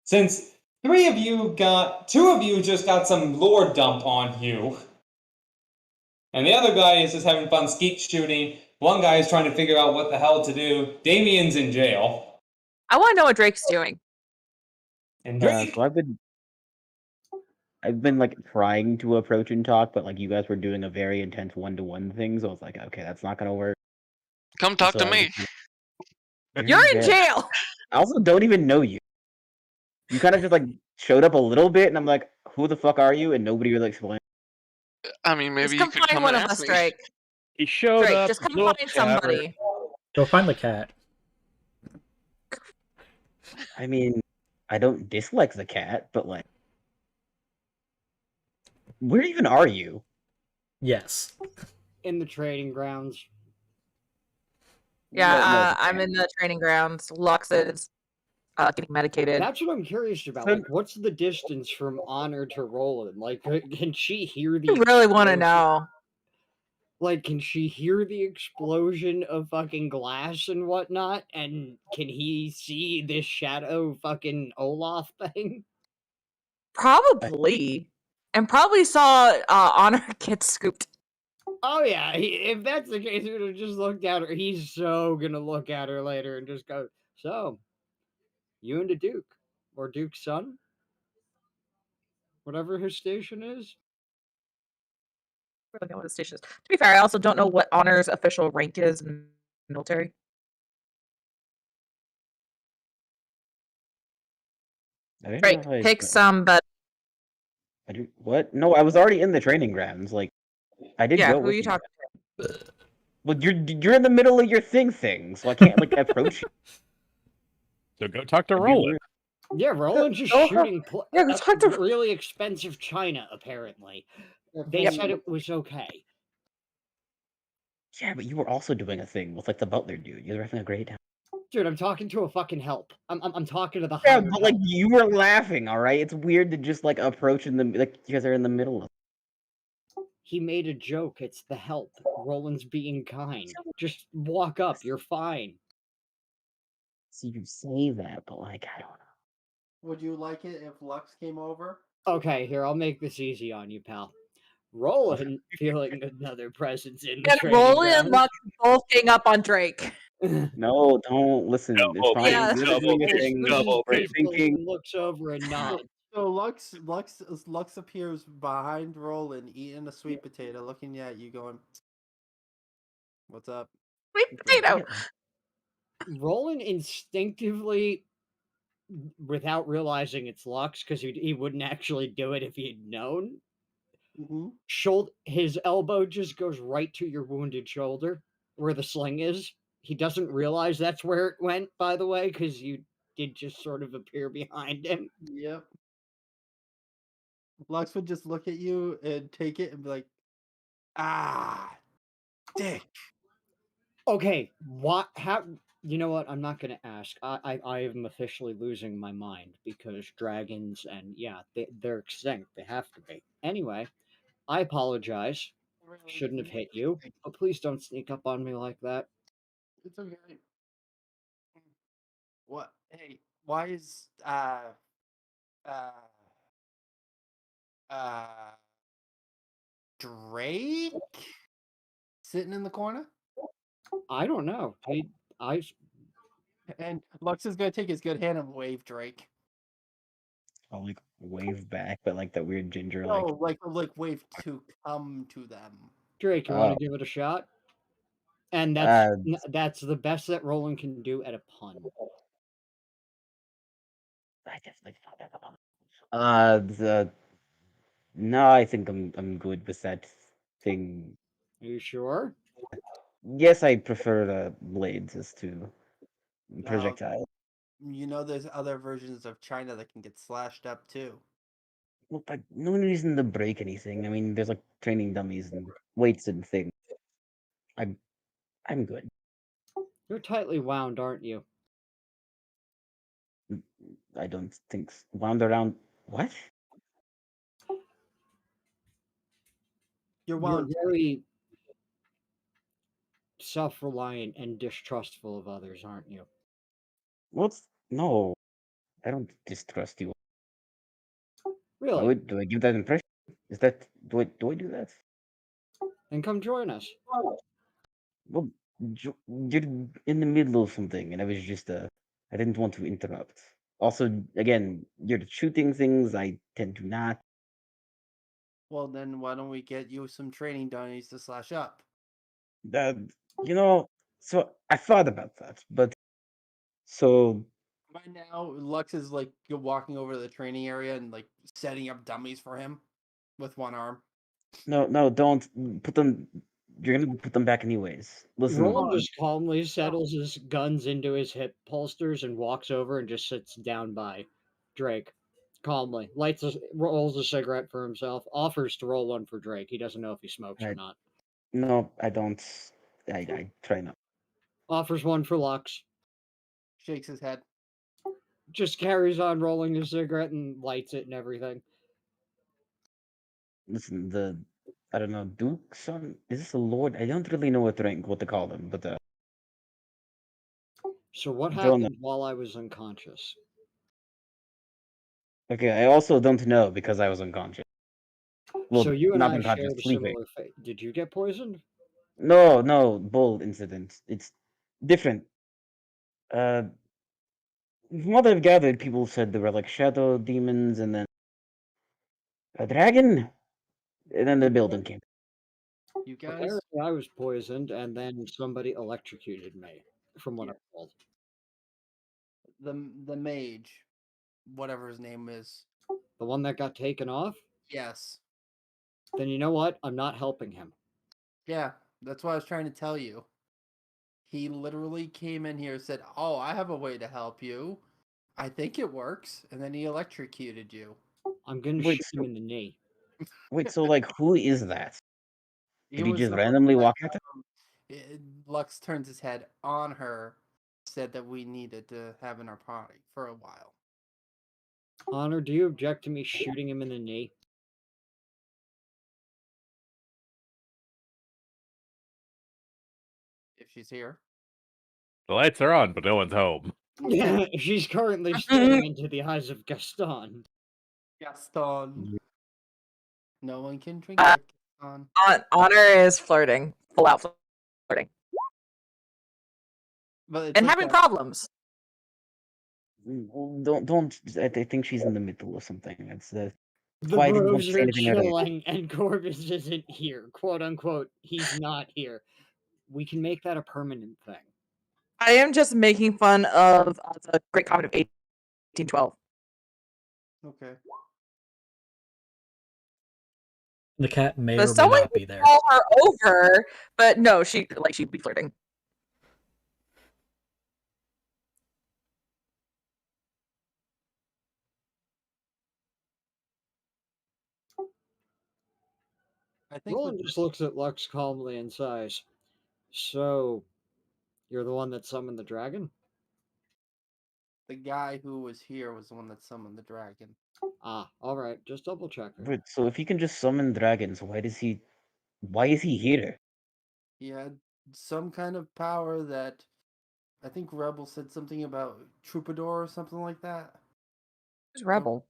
Since two of you just got some lore dump on you. And the other guy is just having fun skeet shooting. One guy is trying to figure out what the hell to do. Damien's in jail. I want to know what Drake's doing. And Drake, So I've been like trying to approach and talk, but like you guys were doing a very intense one-to-one thing, so I was like, okay, that's not gonna work. Come talk to me. You're in jail. I also don't even know you. You kind of just like showed up a little bit, and I'm like, who the fuck are you? And nobody really explained. I mean, maybe Just you come could find come one and of ask us, me. Drake. He showed Drake, up. just come blew up find the cavern. somebody. Go find the cat. I mean, I don't dislike the cat, but like, where even are you? Yes. In the trading grounds. Yeah, I'm in the training grounds. Lux is getting medicated. That's what I'm curious about. Like, what's the distance from Honor to Roland? Like, can she hear the? I really want to explosion? know. Like, can she hear the explosion of fucking glass and whatnot? And can he see this shadow fucking Olaf thing? Probably. And probably saw Honor get scooped. Oh yeah, if that's the case, he would have just looked at her. He's so gonna look at her later and just go, so, you and the Duke? Or Duke's son? Whatever his station is? I don't know what his station is. To be fair, I also don't know what Honor's official rank is in the military. Drake, pick somebody. I do what? No, I was already in the training grounds. Like, I did Yeah, go who with are you you. talking to? Well, you're in the middle of your thing, so I can't like approach you. So go talk to That'd be Roland. weird. Yeah, Roland's just go- shooting yeah, go talk to- really expensive china, apparently. They Yep. said it was okay. Yeah, but you were also doing a thing with like the butler dude. You were having a great time. Dude, I'm talking to a fucking help. I'm talking to the Yeah, hired but like help. you were laughing, all right. It's weird to just like approach in the like you guys are in the middle of. He made a joke. It's the help. Roland's being kind. Just walk up. You're fine. See, you say that, but like I don't know. Would you like it if Lux came over? Okay, here, I'll make this easy on you, pal. Roland feeling another presence in the And training Roland and ground. Lux both gang up on Drake. No, don't listen. It's Double fine. Yeah. You're doing your thing. double We're team. thinking. Looks over and nods. So Lux appears behind Roland, eating a sweet potato, looking at you, going, "What's up?" Sweet potato. Roland instinctively, without realizing it's Lux, because he wouldn't actually do it if he had known, his elbow just goes right to your wounded shoulder, where the sling is. He doesn't realize that's where it went, by the way, because you did just sort of appear behind him. Yep. Lux would just look at you and take it and be like, "Ah, dick." Okay, what? How? You know what? I'm not gonna ask. I am officially losing my mind because dragons and yeah, they're extinct. They have to be. Anyway, I apologize. Shouldn't have hit you, but please don't sneak up on me like that. It's okay. What? Hey, why is uh Drake sitting in the corner? I don't know. And Lux is gonna take his good hand and wave Drake. I'll like wave back, but like that weird ginger No, like. like wave to come to them. Drake, you want to give it a shot? And that's the best that Roland can do at a pun. I definitely thought that about. No, I think I'm good with that thing. Are you sure? Yes, I prefer blades as to Now, projectile. you know, there's other versions of China that can get slashed up too. Well, but no reason to break anything. I mean, there's like training dummies and weights and things. I'm good. You're tightly wound, aren't you? I don't think wound around. What? You're You're wound. very self-reliant and distrustful of others, aren't you? What's no? I don't distrust you. Really? Do I give that impression? Is that do I do that? Then come join us. Well, you're in the middle of something, and I was just I didn't want to interrupt. Also, again, you're shooting things. I tend to not. Well, then why don't we get you some training dummies to slash up? You know, so I thought about that, but so By now, Lux is like you're walking over to the training area and like setting up dummies for him with one arm. no, don't put them. You're gonna put them back anyways. Listen, Roland just calmly settles his guns into his hip holsters and walks over and just sits down by Drake. Calmly. Rolls a cigarette for himself, offers to roll one for Drake. He doesn't know if he smokes or not. no, I don't. I try not. Offers one for Lux. Shakes his head. Just carries on rolling his cigarette and lights it and everything. Listen, I don't know, Duke son. Is this a lord? I don't really know what to call them, but So what Jonah. happened while I was unconscious? Okay, I also don't know because I was unconscious. Well, So you and not I unconscious, shared a sleeping. similar fate. Did you get poisoned? No, bull incident. It's different. From what I've gathered, people said there were like shadow demons and then a dragon, and then the building came. You guys, Apparently I was poisoned and then somebody electrocuted me, from what I'm told. the mage, whatever his name is. The one that got taken off? Yes. Then you know what? I'm not helping him. Yeah. That's what I was trying to tell you. He literally came in here and said, "Oh, I have a way to help you. I think it works," and then he electrocuted you. I'm gonna Wait, shoot him in the knee. Wait, so like, who is that? He Did he was just the one randomly that walk out? Lux turns his head on her, said that we needed to have in our party for a while. Honor, do you object to me shooting him in the knee? If she's here. The lights are on, but no one's home. She's currently staring into the eyes of Gaston. Gaston. No one can drink Uh, with Gaston. Honor is flirting, full out flirting, But it's and like having that. problems. Don't. I think she's in the middle of something. That's The why I didn't want bros to say are anything earlier. chilling, and Corvus isn't here. "Quote unquote," he's not here. We can make that a permanent thing. I am just making fun of the Great Comet of 1812. Okay. The cat may But or may someone not be could there. call her over, but no, she'd be flirting. I think Roland with just looks at Lux calmly and sighs. "So, you're the one that summoned the dragon?" the guy who was here was the one that summoned the dragon. Ah, alright, just double checking. But so if he can just summon dragons, why is he here? He had some kind of power that I think Rebel said something about Troubadour or something like that. Who's Rebel?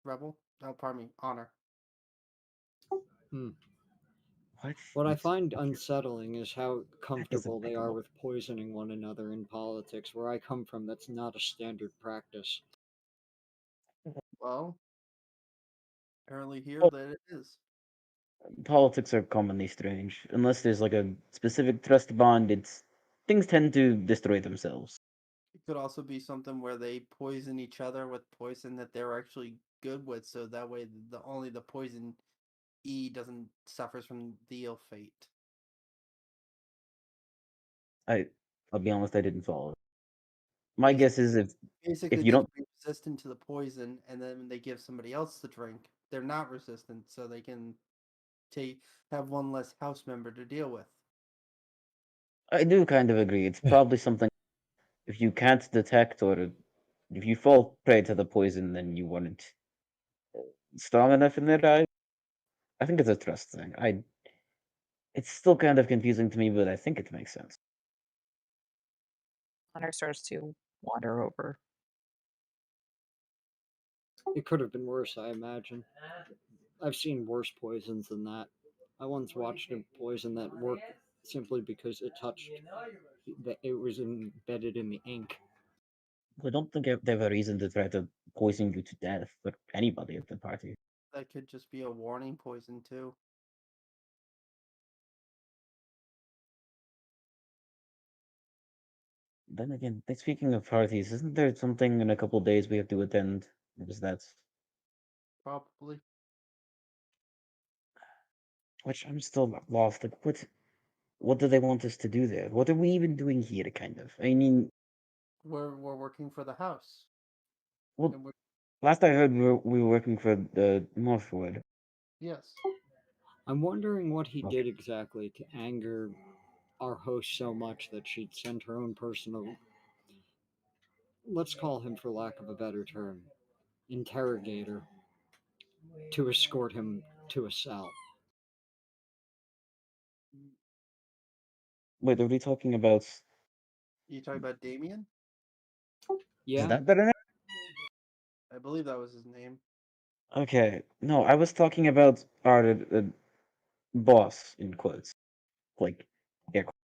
Rebel? Oh, pardon me. Honor. What I What's- find unsettling is how comfortable make they a are lot- with poisoning one another in politics. Where I come from, that's not a standard practice. Well, apparently here Well- that it is. Politics are commonly strange. Unless there's like a specific trust bond, things tend to destroy themselves. It could also be something where they poison each other with poison that they're actually good with, so that way only the poison doesn't suffers from the ill fate. I'll be honest, I didn't follow. My guess is Basically, you they don't can be resistant to the poison, and then when they give somebody else the drink, they're not resistant, so they can have one less house member to deal with. I do kind of agree. It's probably something if you can't detect or if you fall prey to the poison, then you weren't strong enough in their eyes. I think it's a trust thing. It's still kind of confusing to me, but I think it makes sense. Honor starts to wander over. It could have been worse, I imagine. I've seen worse poisons than that. I once watched a poison that worked simply because it was embedded in the ink. I don't think they have a reason to try to poison you to death, or anybody at the party. That could just be a warning poison too. Then again, speaking of parties, isn't there something in a couple days we have to attend? Is that Probably. which I'm still lost. Like, what do they want us to do there? What are we even doing here? Kind of. I mean, We're working for the house. well, And last I heard, we were working for the Northwood. yes. I'm wondering what he did exactly to anger our host so much that she'd send her own personal, let's call him for lack of a better term, interrogator, to escort him to a cell. Wait, are we talking about? You talking about Damien? Yeah? Is that better name? I believe that was his name. Okay, no, I was talking about our boss in quotes, like air quotes.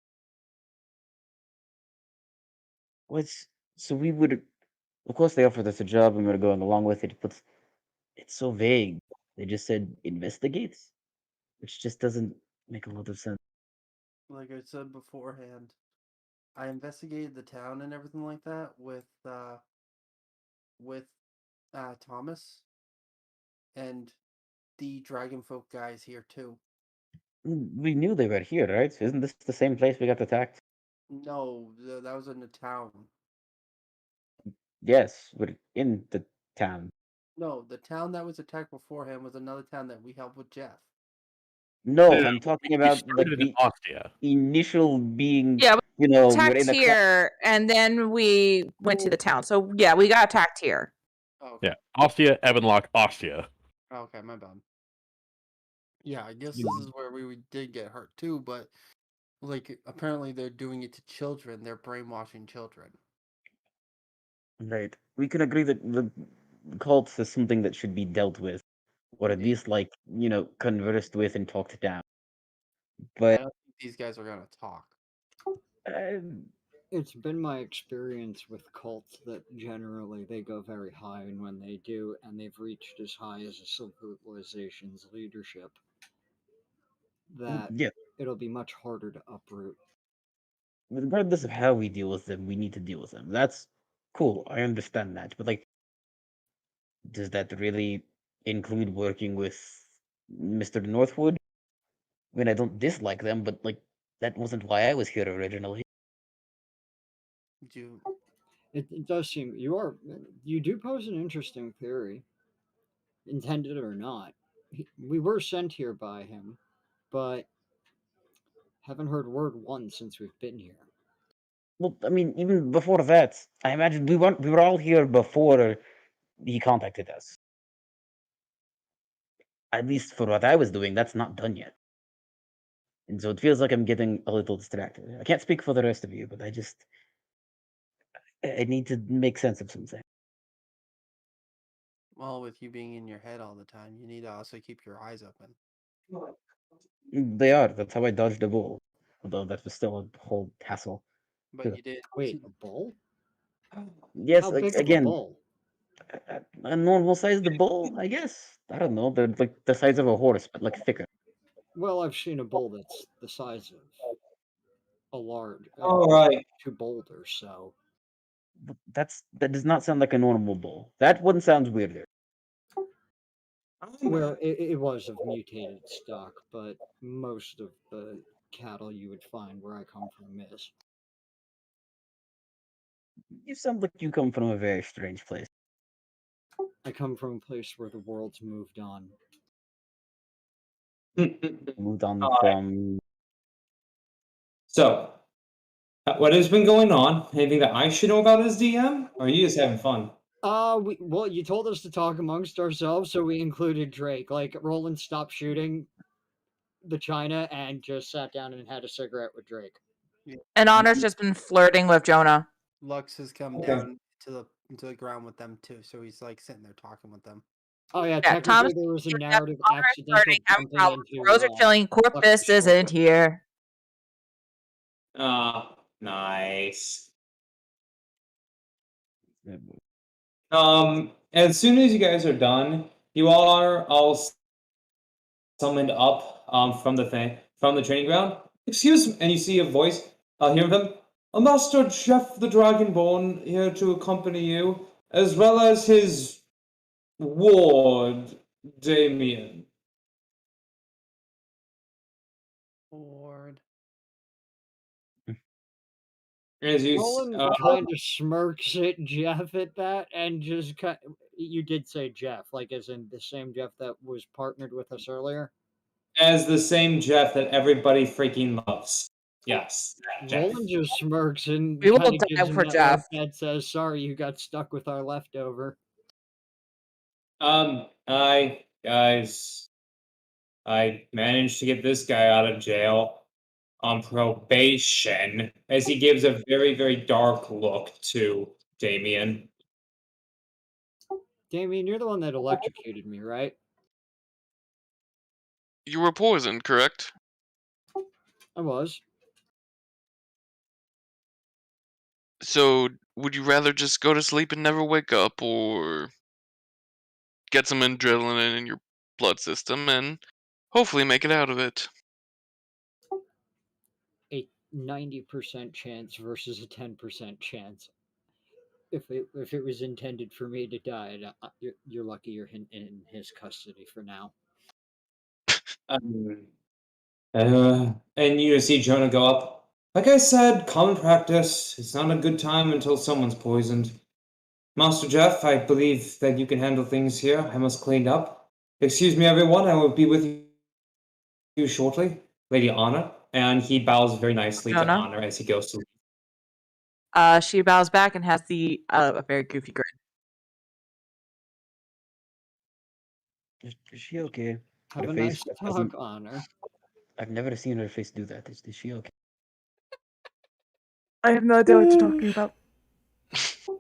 What's so we would, of course, they offered us a job and we were going along with it, but it's so vague. They just said investigate, which just doesn't make a lot of sense. Like I said beforehand, I investigated the town and everything like that with Thomas and the Dragon Folk guys here too. We knew they were here, right? Isn't this the same place we got attacked? No, that was in the town. Yes, we're in the town. No, the town that was attacked beforehand was another town that we helped with Jeff. No, No, I'm talking we about started like in the Ostia. initial being. Yeah, You know, we were attacked in the here, and then we went to the town. So yeah, we got attacked here. Oh, okay. Yeah, Ostia, Evanlock, Ostia. Okay, my bad. Yeah, I guess this is where we did get hurt too, but like apparently they're doing it to children. They're brainwashing children. Right. We can agree that the cult is something that should be dealt with, or at Yeah. least like conversed with and talked down. I But don't think these guys are gonna talk. It's been my experience with cults that generally they go very high, and when they do, and they've reached as high as a civilization's leadership, that yeah, it'll be much harder to uproot. regardless of how we deal with them, we need to deal with them. That's cool. I understand that. But like, does that really include working with Mr. Northwood? I mean, I don't dislike them, but like, that wasn't why I was here originally. Do It does seem you do pose an interesting theory, intended or not. We were sent here by him, but haven't heard word once since we've been here. Well, I mean, even before that, I imagine we were all here before he contacted us. At least for what I was doing, that's not done yet. And so it feels like I'm getting a little distracted. I can't speak for the rest of you, but I need to make sense of something. well, with you being in your head all the time, you need to also keep your eyes open. They are. That's how I dodged a bull. Although that was still a whole hassle. But you did. Wait, a bull? Yes, How like, big of a again, bull? a normal sized bull, I guess. I don't know. They're like the size of a horse, but like thicker. Well, I've seen a bull that's the size of a large, All right. 2 boulders. So That does not sound like a normal bull. That one sounds weirder. well, it was of mutated stock, but most of the cattle you would find where I come from is. You sound like you come from a very strange place. I come from a place where the world's moved on. Moved on All right. from. So, what has been going on? Anything that I should know about as DM? Or are you just having fun? Well, you told us to talk amongst ourselves, so we included Drake. Like, Roland stopped shooting the China and just sat down and had a cigarette with Drake. And Honor's just been flirting with Jonah. Lux has come Okay. down into the ground with them too, so he's like sitting there talking with them. Oh yeah, Yeah, technically Tom's there was a shooting up, narrative Honor's accidental flirting, having bumping problems. into. Rose are chilling. Corpus Lux's isn't shoulder. here. Nice. As soon as you guys are done, you all are all summoned up from the training ground. Excuse me, and you see a voice hear them. Master Jeff the Dragonborn here to accompany you, as well as his ward, Damien. Lord. As you Roland kind of smirks at Jeff at that, and just you did say Jeff, like as in the same Jeff that was partnered with us earlier. as the same Jeff that everybody freaking loves. Yes, that Jeff. Roland just smirks and We will kind of die gives him for that Jeff. look that says, "Sorry, you got stuck with our leftover." I managed to get this guy out of jail on probation, as he gives a very, very dark look to Damien. Damien, you're the one that electrocuted me, right? You were poisoned, correct? I was. So, would you rather just go to sleep and never wake up, or get some adrenaline in your blood system and hopefully make it out of it? A 90% chance versus a 10% chance. If it was intended for me to die, you're lucky you're in his custody for now. And you see Jonah go up. Like I said, common practice. It's not a good time until someone's poisoned. Master Jeff, I believe that you can handle things here. I must clean up. Excuse me, everyone. I will be with you shortly, Lady Anna. And he bows very nicely to Jonah? Anna as he goes to. She bows back and has a very goofy grin. Is she okay? Have Her a face nice just talk, doesn't. Honor. I've never seen her face do that. Is she okay? I have no idea what you're talking about.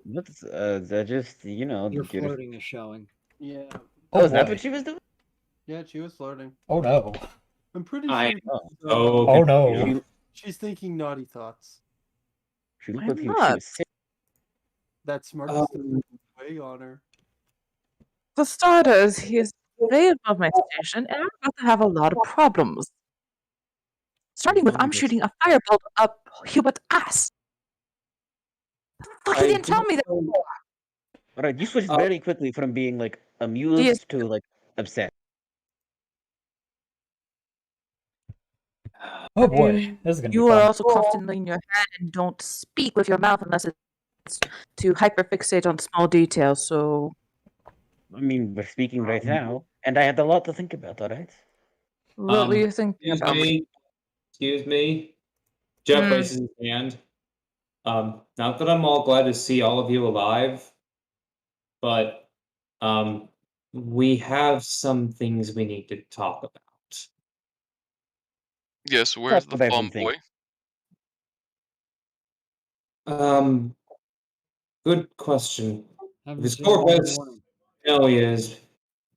That's that just Your you're- flirting is showing. Yeah. Oh, is that boy. what she was doing? Yeah, she was flirting. Oh no. I'm pretty I sure. Oh. she's, Oh no. She, She's thinking naughty thoughts. she looked I'm like she not. was sick. That smartest Um, way on her. For starters, he is way above my station, and I'm about to have a lot of problems. Starting with, I'm shooting a firebolt up Hubert's ass. Fuck, he I didn't tell me that. Alright, you switched Oh. very quickly from being like amused to like upset. Oh boy. This is gonna be You are fun. also constantly in your head and don't speak with your mouth unless it's to hyperfixate on small details, so... I mean, we're speaking right now, and I had a lot to think about. All right. What were you thinking Excuse about? me. Excuse me. Jeff Hmm. raises his hand. Not that I'm all glad to see all of you alive, but we have some things we need to talk about. Yes, where's the what I've been fun boy? thinking. Good question. Haven't If it's seen him all Corpus, morning. no, he is.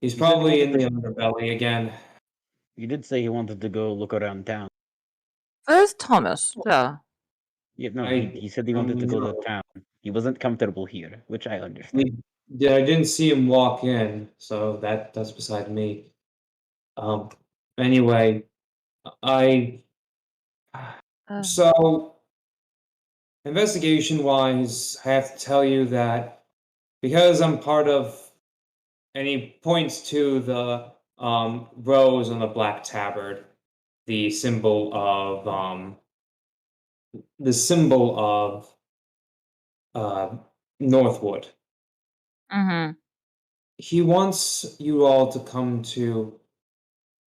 He's He said he probably in wanted the underbelly again. He did say he wanted to go look around town. Where's Thomas? Yeah. Yeah, no, I he said he wanted to go to no. town. He wasn't comfortable here, which I understand. Yeah, I didn't see him walk in, so that's beside me. Anyway, I so investigation wise, I have to tell you that because I'm part of, and he points to the rose on the black tabard, the symbol of Northwood. Mm-hmm. He wants you all to come to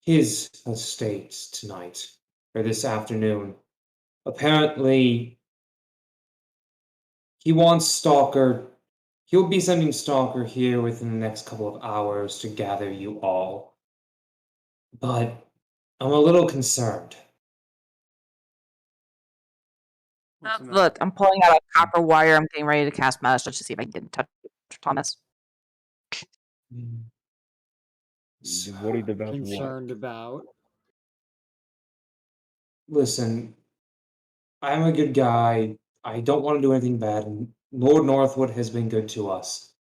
his estate tonight, or this afternoon. Apparently, he wants Stalker. He'll be sending Stalker here within the next couple of hours to gather you all. But I'm a little concerned. Look, I'm pulling out a copper wire. I'm getting ready to cast Magic to see if I can get in touch with Thomas. You're worried about what? Concerned about. Listen, I'm a good guy. I don't want to do anything bad, and Lord Northwood has been good to us.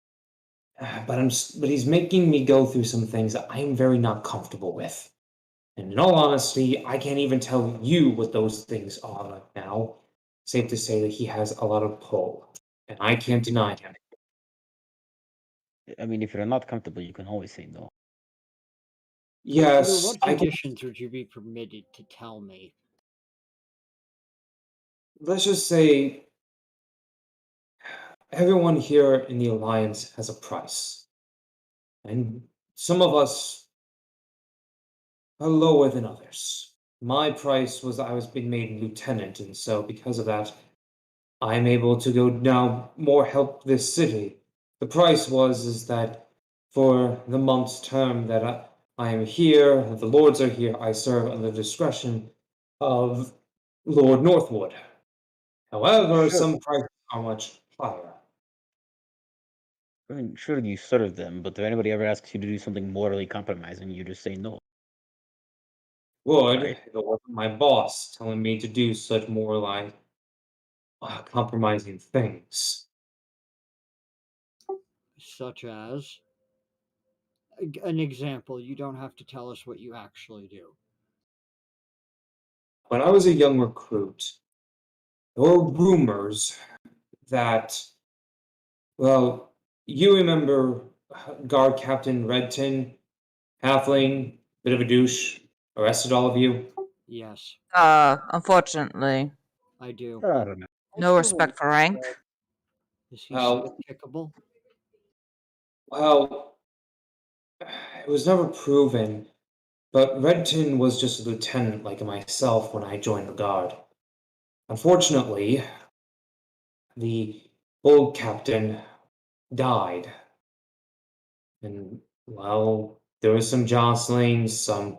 But he's making me go through some things that I am very not comfortable with. And in all honesty, I can't even tell you what those things are right now. Safe to say that he has a lot of pull, and I can't deny him. I mean, if you're not comfortable, you can always say no. Yes, Under what I can. conditions would you be permitted to tell me? Let's just say everyone here in the Alliance has a price. And some of us are lower than others. My price was I was being made lieutenant, and so because of that, I'm able to go now more help this city. The price is that for the month's term that I am here, that the lords are here, I serve under the discretion of Lord Northwood. However, Sure. some prices are much higher. I mean, sure, you serve them, but if anybody ever asks you to do something morally compromising, you just say no. Would Right. if it wasn't my boss telling me to do such more like compromising things. Such as? An example. You don't have to tell us what you actually do. When I was a young recruit, there were rumors that, well, you remember Guard Captain Redton, halfling, bit of a douche, arrested all of you? Yes, Unfortunately, I do. I don't know. no respect for rank. Is he Well- still kickable? Well, it was never proven, but Redton was just a lieutenant like myself when I joined the Guard. Unfortunately, the old captain died. And, well, there was some jostling, some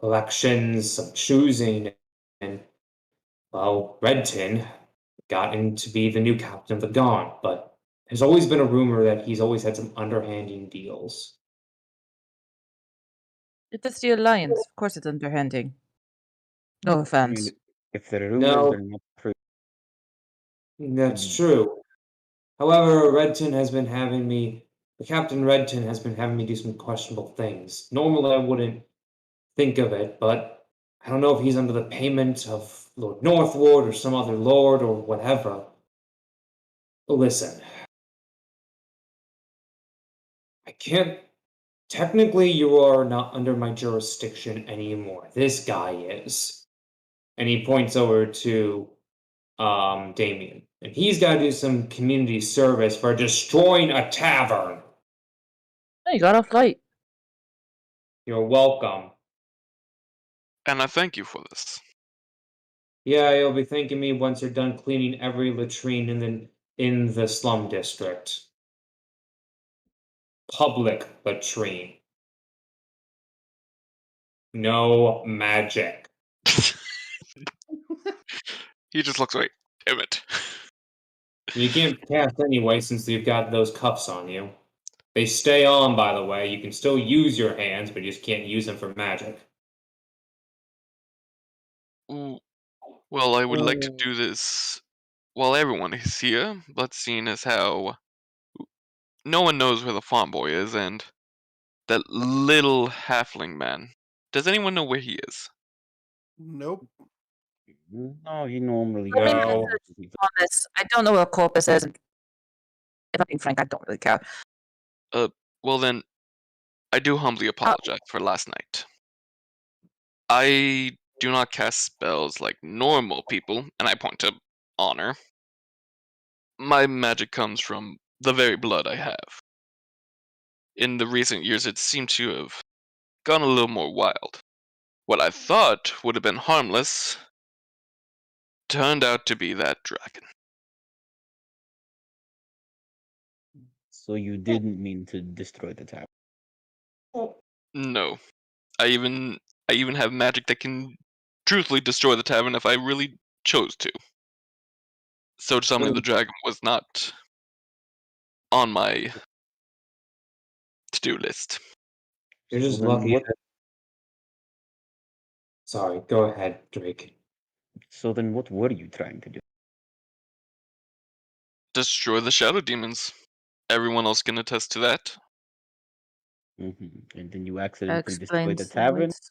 elections, some choosing, and, well, Redton got in to be the new captain of the Guard, but there's always been a rumor that he's always had some underhanding deals. It is the Alliance. Of course it's underhanding. No I mean, offense. if they're rumors, No. they're not true. That's true. However, Captain Redton has been having me do some questionable things. Normally, I wouldn't think of it, but I don't know if he's under the payment of Lord Northward or some other lord or whatever. But listen, I can't. Technically, you are not under my jurisdiction anymore. This guy is. And he points over to Damien. And he's got to do some community service for destroying a tavern. Oh, you got off light. You're welcome. And I thank you for this. Yeah, you'll be thanking me once you're done cleaning every latrine in the slum district. Public latrine. No magic. He just looks away. Damn it. You can't cast anyway since you've got those cuffs on you. They stay on, by the way. You can still use your hands, but you just can't use them for magic. Ooh. Well, I would like to do this while everyone is here, but seeing as how no one knows where the farm boy is and that little halfling man. Does anyone know where he is? Nope. No, he normally. I mean, No. honest, I don't know where Corpus is. If I'm being frank, I don't really care. Well then, I do humbly apologize for last night. I do not cast spells like normal people, and I point to honor. My magic comes from the very blood I have. In the recent years, it seemed to have gone a little more wild. What I thought would have been harmless turned out to be that dragon. So you didn't mean to destroy the tavern. No. I even have magic that can truthfully destroy the tavern if I really chose to. So summoning the dragon was not on my to-do list. You're just So then lucky. what- Sorry, go ahead, Drake. So then what were you trying to do? Destroy the shadow demons. Everyone else can attest to that. And then you accidentally destroyed the Explains tavern? what's-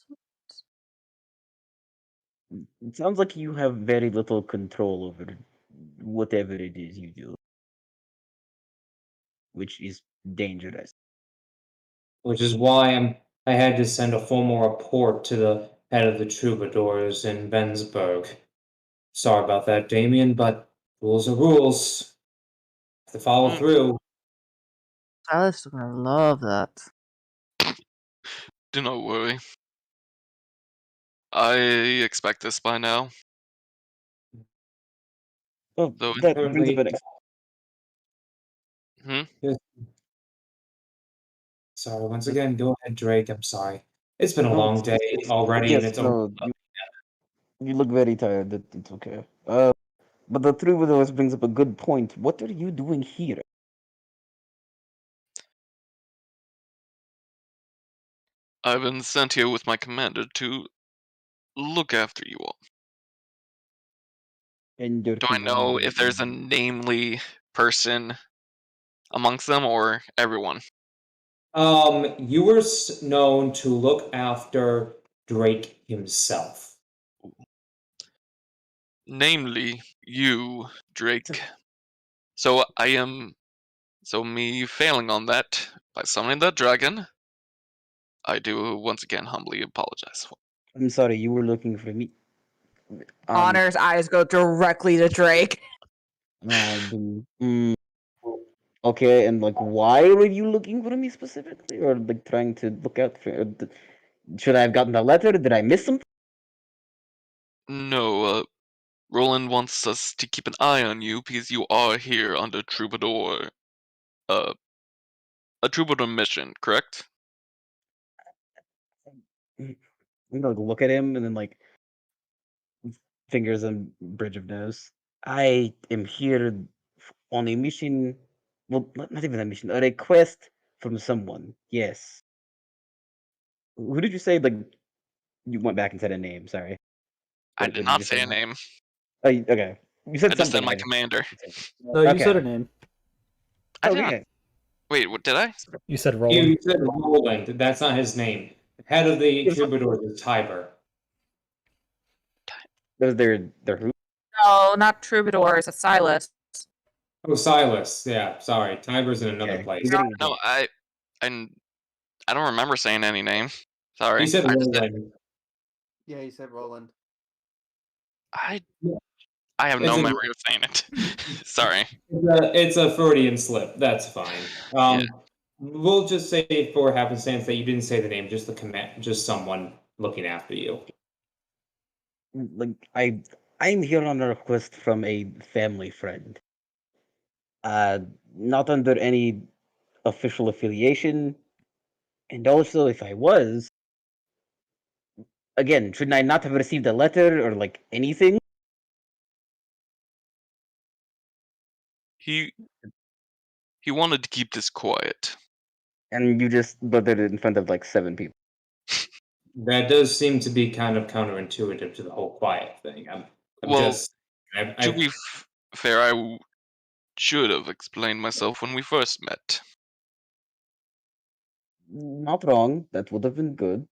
It sounds like you have very little control over whatever it is you do, which is dangerous. Which is why I had to send a formal report to the head of the troubadours in Bensburg. Sorry about that, Damien, but rules are rules. Have to follow Mm. through. Alice is gonna love that. Do not worry. I expect this by now. Well, Though that brings up Apparently- an Sorry, once again, go ahead, Drake. I'm sorry. It's been a No, long it's- day already, yes, and it's no, you look very tired. It's okay. But the troubadours brings up a good point. What are you doing here? I've been sent here with my commander to look after you all. And your Do I know commander if there's a namely person amongst them or everyone? You were known to look after Drake himself. Namely, you, Drake. So me failing on that by summoning that dragon, I do once again humbly apologize for. I'm sorry, you were looking for me. Honor's eyes go directly to Drake. Okay, and like, why were you looking for me specifically, or like trying to look out for? Should I have gotten the letter? Did I miss something? No, Roland wants us to keep an eye on you because you are here under Troubadour. A Troubadour mission, correct? I'm gonna look at him and then like fingers on bridge of nose. I am here on a mission. Well, not even a mission. A request from someone. Yes. Who did you say? Like, you went back and said a name. Sorry. I What did did you not just say a now? name. Oh, okay. You I said just said something. my I just- commander. No, you said Okay. a name. I did Okay. not. Wait, what did I? You said Roland. You said Roland. That's not his name. Head of the troubadour is Tiber. Those their who? No, not troubadours. It's Silas. Oh, Silas. Yeah, sorry. Tiber's in another Okay. place. You're getting No, I don't remember saying any name. Sorry. You said I just said, Roland. Yeah, he said Roland. I Yeah. have It's no a- memory of saying it. Sorry. It's a Freudian slip. That's fine. Yeah. We'll just say for happenstance that you didn't say the name, just the command, just someone looking after you. like I'm here on a request from a family friend. Not under any official affiliation, and also if I was, again, shouldn't I not have received a letter or like anything? He wanted to keep this quiet. And you just buttered it in front of like 7 people. That does seem to be kind of counterintuitive to the whole quiet thing. I'm Well, just. To be fair, I should have explained myself when we first met. Not wrong. That would have been good.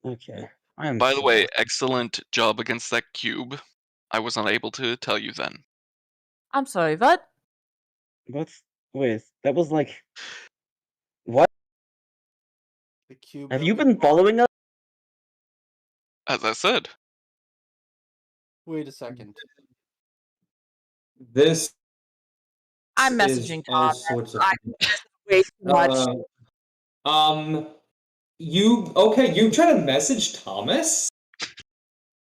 Okay. I am By the way, sorry. excellent job against that cube. I was unable to tell you then. I'm sorry, what? Wait, that was like what? The cube. Have that you we been fought- following us? As I said. Wait a second. This. I'm is messaging all Tom. sorts of. Way too much. You okay? You trying to message Thomas?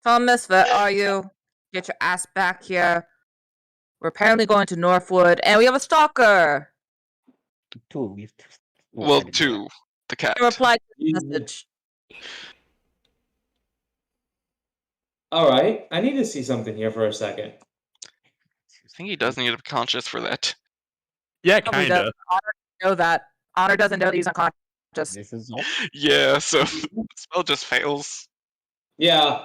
Thomas, where are you? Get your ass back here. We're apparently going to Northwood, and we have a stalker. Two. We have two. Well, two. The cat. He replied to the message. All right, I need to see something here for a second. I think he does need to be conscious for that. Yeah, Probably kinda. does. Honor doesn't know that. Honor doesn't know that he's unconscious. This is all. Yeah, so the spell just fails. Yeah,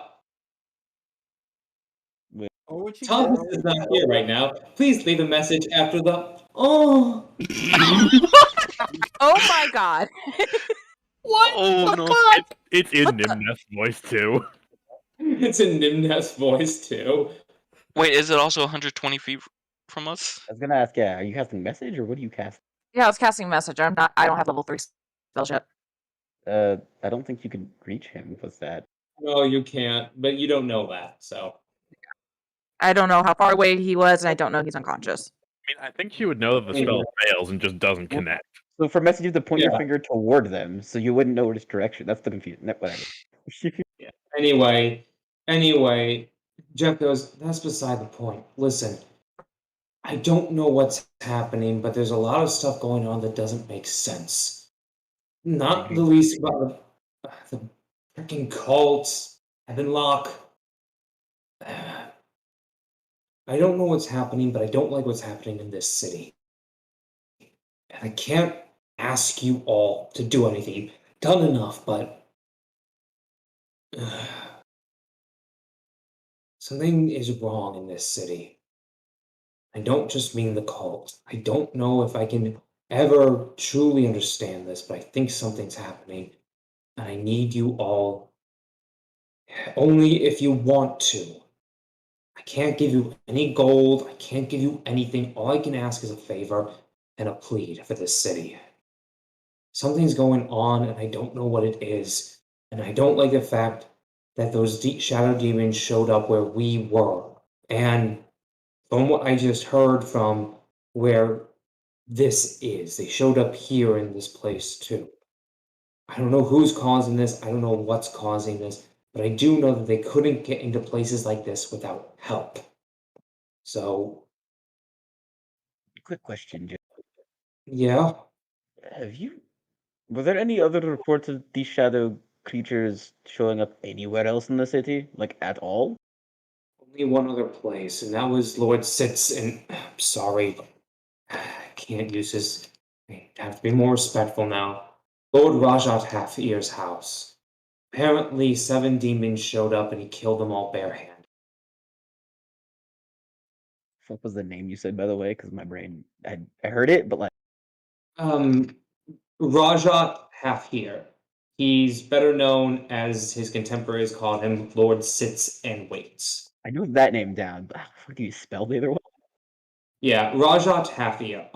Or what you Thomas get? is not here right now. Please leave a message after the. Oh. Oh my god. What? Oh the no. fuck? It's in What the- Nimneth's voice too. It's in Nimneth's voice too. Wait, is it also 120 feet from us? I was gonna ask, yeah, are you casting message or what do you cast? Yeah, I was casting a message. I don't have level 3 spells yet. I don't think you could reach him with that. No, you can't, but you don't know that, so. I don't know how far away he was, and I don't know he's unconscious. I mean, I think you would know that the spell fails and just doesn't connect. So for messages to point your Yeah. finger toward them, so you wouldn't know which direction. That's the confusion. Whatever. Anyway, Jeff goes, that's beside the point. Listen, I don't know what's happening, but there's a lot of stuff going on that doesn't make sense. Not the least about the freaking cults, Heavenlock. I don't know what's happening, but I don't like what's happening in this city. And I can't ask you all to do anything. You've done enough, but something is wrong in this city. I don't just mean the cult. I don't know if I can ever truly understand this, but I think something's happening. And I need you all only if you want to. I can't give you any gold. I can't give you anything. All I can ask is a favor and a plead for this city. Something's going on, and I don't know what it is. And I don't like the fact that those shadow demons showed up where we were. And from what I just heard from where this is, they showed up here in this place too. I don't know who's causing this, I don't know what's causing this, but I do know that they couldn't get into places like this without help. So, Quick question, Jim. yeah. Were there any other reports of these shadow creatures showing up anywhere else in the city? Like, at all? Only one other place, and that was Lord Sitz, and sorry, I can't use this. I have to be more respectful now. Lord Rajat Half-Ear's house. Apparently, 7 demons showed up and he killed them all barehanded. What was the name you said, by the way? Because my brain, I heard it, but like, Rajat Half-Ear. He's better known as his contemporaries called him Lord Sits and Waits. I knew that name down, but how do you spell the other one? Yeah, Rajat Half-Ear.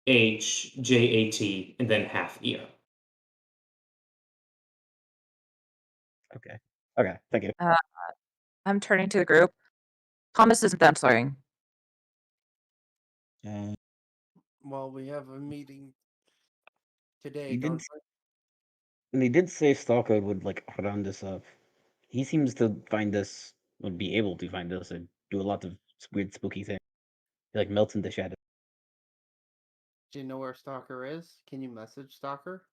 R-H-J-A-T, and then Half-Ear. Okay. Okay, thank you. I'm turning to the group. Thomas isn't done swearing. Well, we have a meeting today, You don't did, we? and they did say Stalker would like round us up. He seems to find us, would be able to find us, and do a lot of weird, spooky things. He like melts into shadow. Do you know where Stalker is? Can you message Stalker?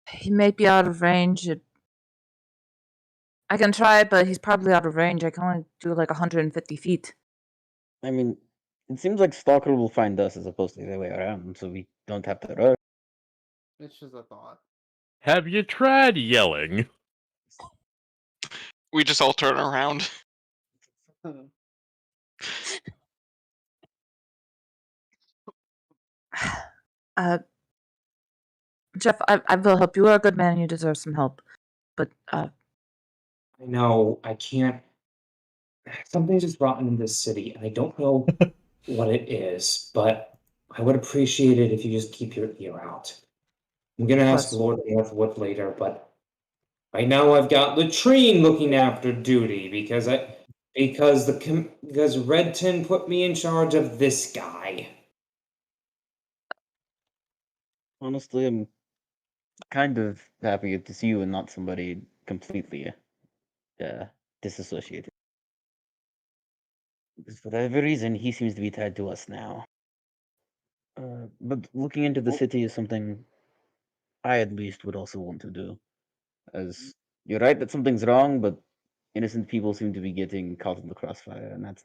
He may be out of range. I can try, but he's probably out of range. I can only do like 150 feet. I mean, it seems like Stalker will find us as opposed to the other way around, so we don't have to rush. It's just a thought. Have you tried yelling? We just all turn around. Jeff, I will help you. You are a good man. You deserve some help. But I know, I can't. Something's just rotten in this city, and I don't know what it is, but I would appreciate it if you just keep your ear out. I'm gonna ask Lord Northwood later, but right now I've got Latrine looking after duty because Redton put me in charge of this guy. Honestly, I'm kind of happy to see you and not somebody completely disassociated. Because for whatever reason, he seems to be tied to us now. But looking into the city is something I at least would also want to do. As you're right that something's wrong, but innocent people seem to be getting caught in the crossfire, and that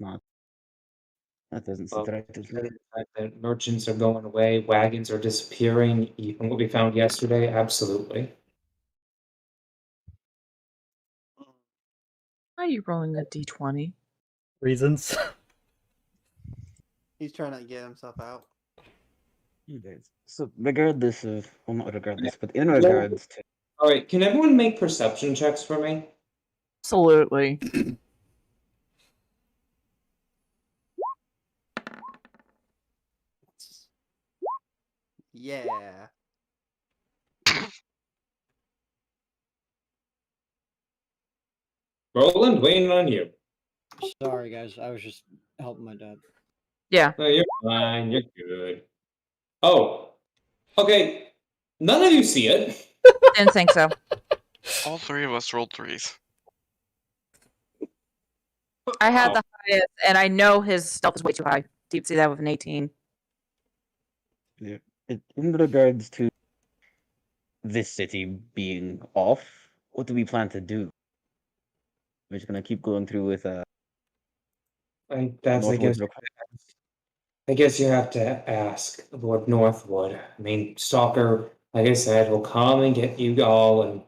doesn't sit right with me. The fact that merchants are going away, wagons are disappearing, even what we found yesterday, absolutely. why are you rolling a d20? Reasons. He's trying to get himself out. So regardless of, well, not regardless, but in regards to, All right, can everyone make perception checks for me? Absolutely. Yeah. Roland, waiting on you. Sorry, guys. I was just helping my dad. Yeah. No, you're fine. You're good. Oh, okay. None of you see it. Didn't think so. All 3 of us rolled 3s. I had the highest, and I know his stealth is way too high. Deep see that with an 18. in regards to this city being off, what do we plan to do? We're just gonna keep going through with I guess you have to ask Lord Northwood. I mean, Stalker, like I said, will come and get you all, and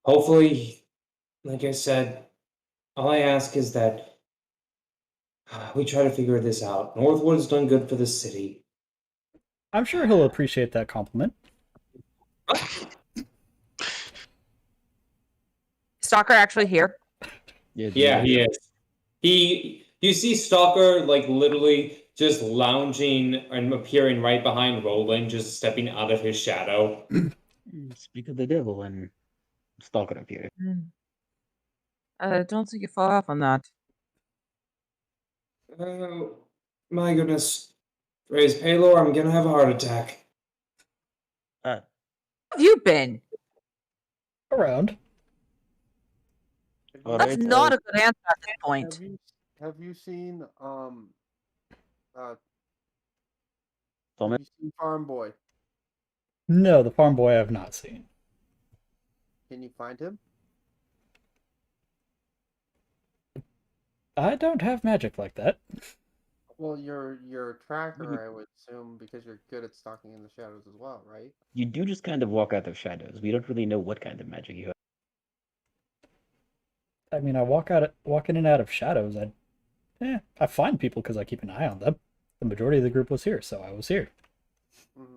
hopefully, like I said, all I ask is that we try to figure this out. Northwood has done good for the city. I'm sure he'll appreciate that compliment. Stalker actually here? Yeah, he is. You see Stalker, like, literally just lounging and appearing right behind Roland, just stepping out of his shadow. speak of the devil, and Stalker appeared. I don't think you're far off on that. Oh, my goodness. Praise Paylor, I'm gonna have a heart attack. Where have you been? Around. That's not a good answer at this point. Have you seen Thomas? have you seen Farm Boy? No, the farm boy I have not seen. Can you find him? I don't have magic like that. Well, you're a tracker, I would assume, because you're good at stalking in the shadows as well, right? You do just kind of walk out of shadows. We don't really know what kind of magic you have. I mean, I walk in and out of shadows. I find people because I keep an eye on them. The majority of the group was here, so I was here. Mm-hmm.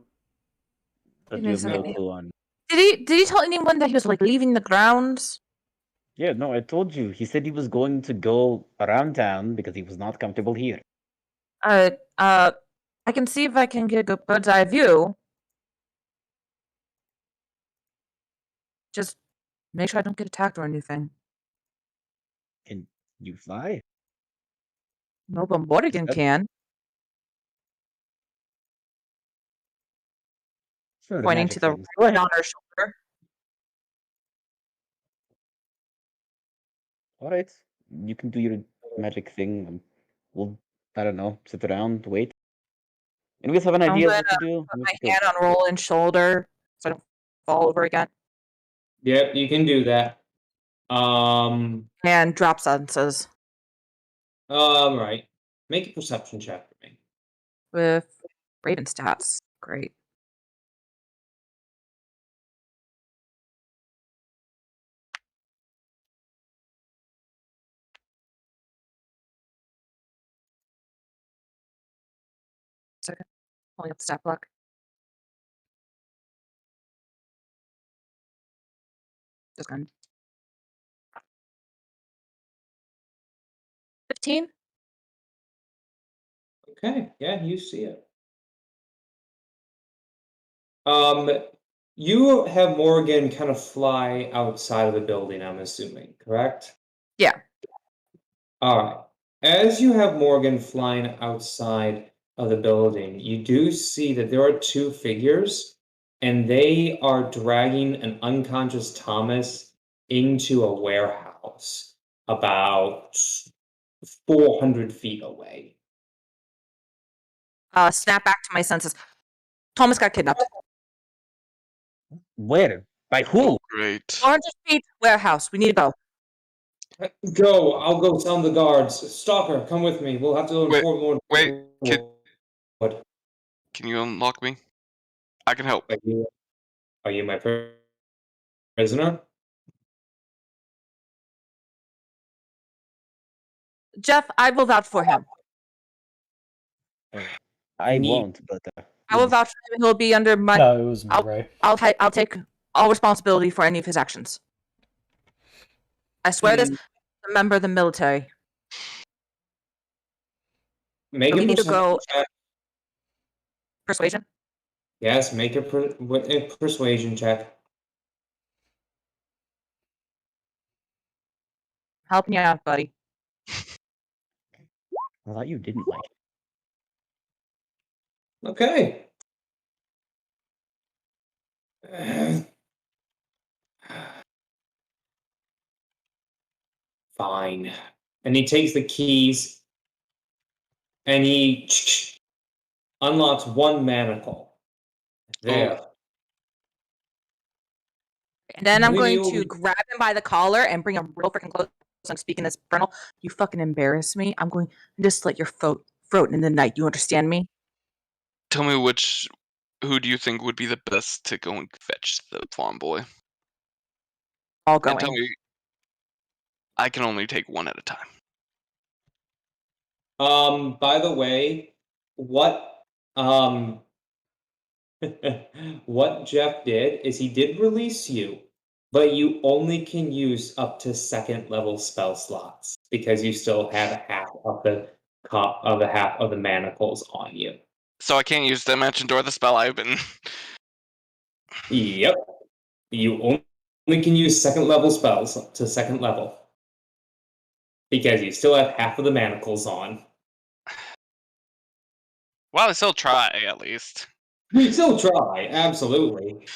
But Give you me a have no second. clue on. Did he tell anyone that he was like leaving the grounds? Yeah, no, I told you. He said he was going to go around town because he was not comfortable here. I can see if I can get a good bird's eye view. Just make sure I don't get attacked or anything. Can you fly? No, but Morrigan that- can. It's not a Pointing magic to the thing. right on her shoulder. All right, you can do your magic thing. We'll, I don't know, sit around, wait. And we have an I'm idea of gonna what to do. put Let's my go. hand on Roland's shoulder so I don't fall over again. Yep, you can do that. And drop senses Right. Make a perception check for me. with Raven stats. Great. Second, pulling up the stat block. Just gone. 15. Okay, yeah, you see it. You have Morgan kind of fly outside of the building, I'm assuming, correct? Yeah. All right. As you have Morgan flying outside of the building, you do see that there are two figures, and they are dragging an unconscious Thomas into a warehouse about 400 feet away. Snap back to my senses. Thomas got kidnapped. Where? By who? Great. 400 feet warehouse. We need to go. Go. I'll go sound the guards. Stalker, come with me. We'll have to Wait, inform more. wait, What? Can you unlock me? I can help. Are you my prisoner? Jeff, I will vouch for him. I Neat. won't, but I will vouch for him. He'll be under my. No, it was me, Ray. I'll take all responsibility for any of his actions. I swear this. A member of the military. Make We a need to go. perception check. Persuasion. Yes, make a persuasion check. Helping you out, buddy. I thought you didn't like it. Okay. Fine. And he takes the keys and he unlocks one manacle. There. And then I'm Maybe going to you'll- grab him by the collar and bring him real freaking close. I'm speaking this infernal. You fucking embarrass me. I'm going to just let your floating in the night. You understand me? Tell me who do you think would be the best to go and fetch the farm boy? All And tell going. me, I can only take one at a time. By the way, what what Jeff did is he did release you, but you only can use up to second level spell slots because you still have half of the half of the manacles on you. So I can't use Dimension Door, the spell I've been. Yep. You only can use second level spells to second level. Because you still have half of the manacles on. Well, I still try, at least. You still try, absolutely.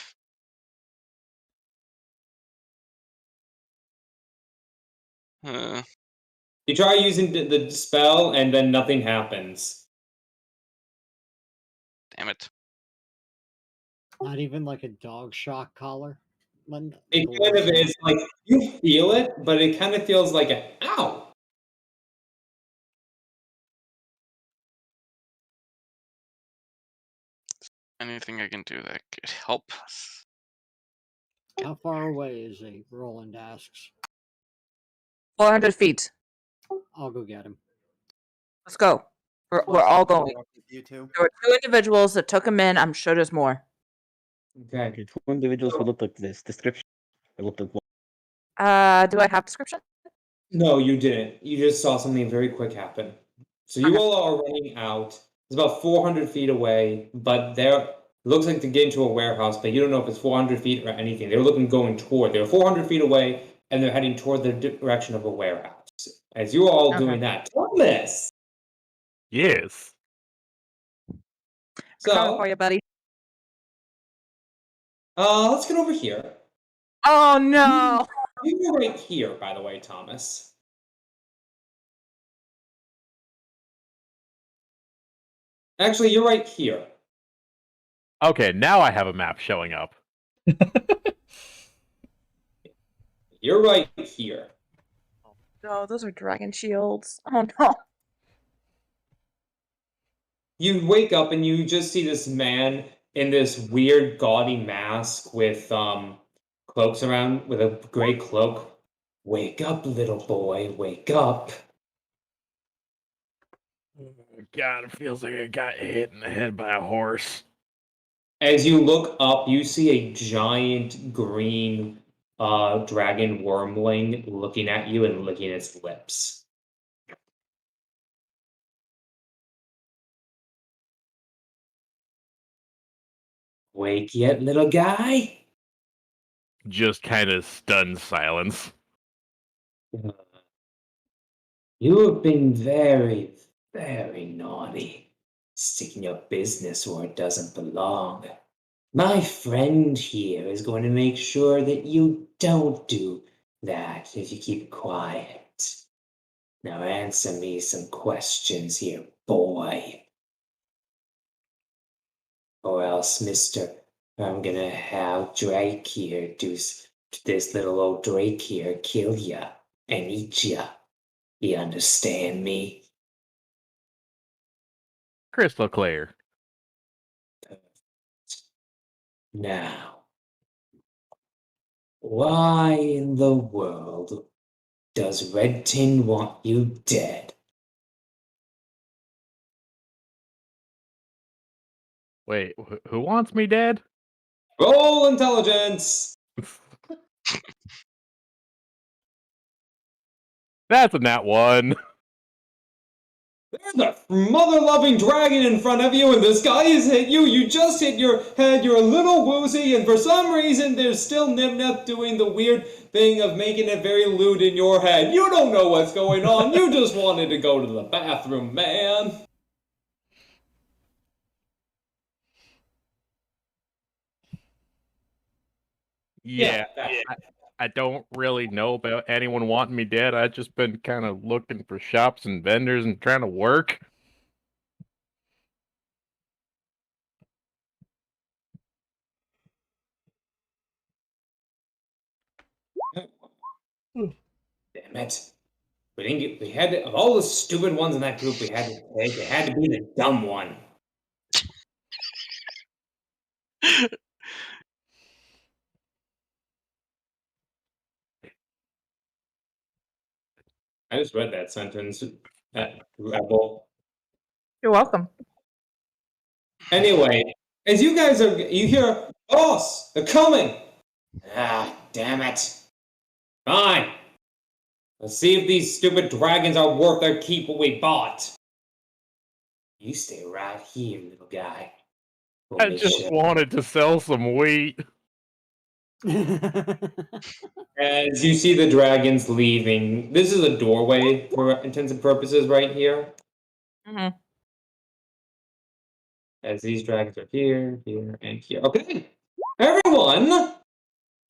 You try using the spell, and then nothing happens. Damn it. Not even like a dog shock collar. It kind of is like you feel it, but it kind of feels like a ow. Anything I can do that could help us? How far away is he? Roland asks. 400 feet. I'll go get him. Let's go. We're all going. You two. There were 2 individuals that took him in. I'm sure there's more. Okay. 2 individuals who looked like this. Description. They looked like one. Do I have description? No, you didn't. You just saw something very quick happen. So you Okay. all are running out. It's about 400 feet away, but it looks like to get into a warehouse, but you don't know if it's 400 feet or anything. They were going toward. They were 400 feet away, and they're heading toward the direction of a warehouse. As you are all doing that, Thomas. Yes. Coming for So, you, buddy. let's get over here. Oh no! You're right here, by the way, Thomas. Actually, you're right here. Okay, now I have a map showing up. You're right here. No, those are dragon shields. Oh no! You wake up and you just see this man in this weird gaudy mask with cloaks around, with a gray cloak. Wake up, little boy, wake up. God, it feels like I got hit in the head by a horse. As you look up, you see a giant green dragon wormling looking at you and licking its lips. Wake yet, little guy? Just kind of stunned silence. You have been very, very naughty, sticking your business where it doesn't belong. My friend here is going to make sure that you don't do that if you keep quiet. Now answer me some questions here, boy. Or else, mister, I'm gonna have Drake here this little old Drake here kill ya and eat ya. You understand me? Crystal clear. Now, why in the world does Red Tin want you dead? Wait, who wants me dead? Roll intelligence! That's a nat 1. There's a mother-loving dragon in front of you, and this guy has hit you. You just hit your head. You're a little woozy, and for some reason, there's still Nip doing the weird thing of making it very lewd in your head. You don't know what's going on. You just wanted to go to the bathroom, man. Yeah. I don't really know about anyone wanting me dead. I've just been kind of looking for shops and vendors and trying to work. Damn it. We had to, of all the stupid ones in that group we had to take, it had to be the dumb one. I just read that sentence. Rebel. You're welcome. Anyway, as you hear, boss, they're coming. Ah, damn it. Fine. Let's see if these stupid dragons are worth their keep what we bought. You stay right here, little guy. I just wanted to sell some wheat. As you see the dragons leaving, this is a doorway for intents and purposes right here. Mhm. As these dragons are here, here, and here. Okay, everyone,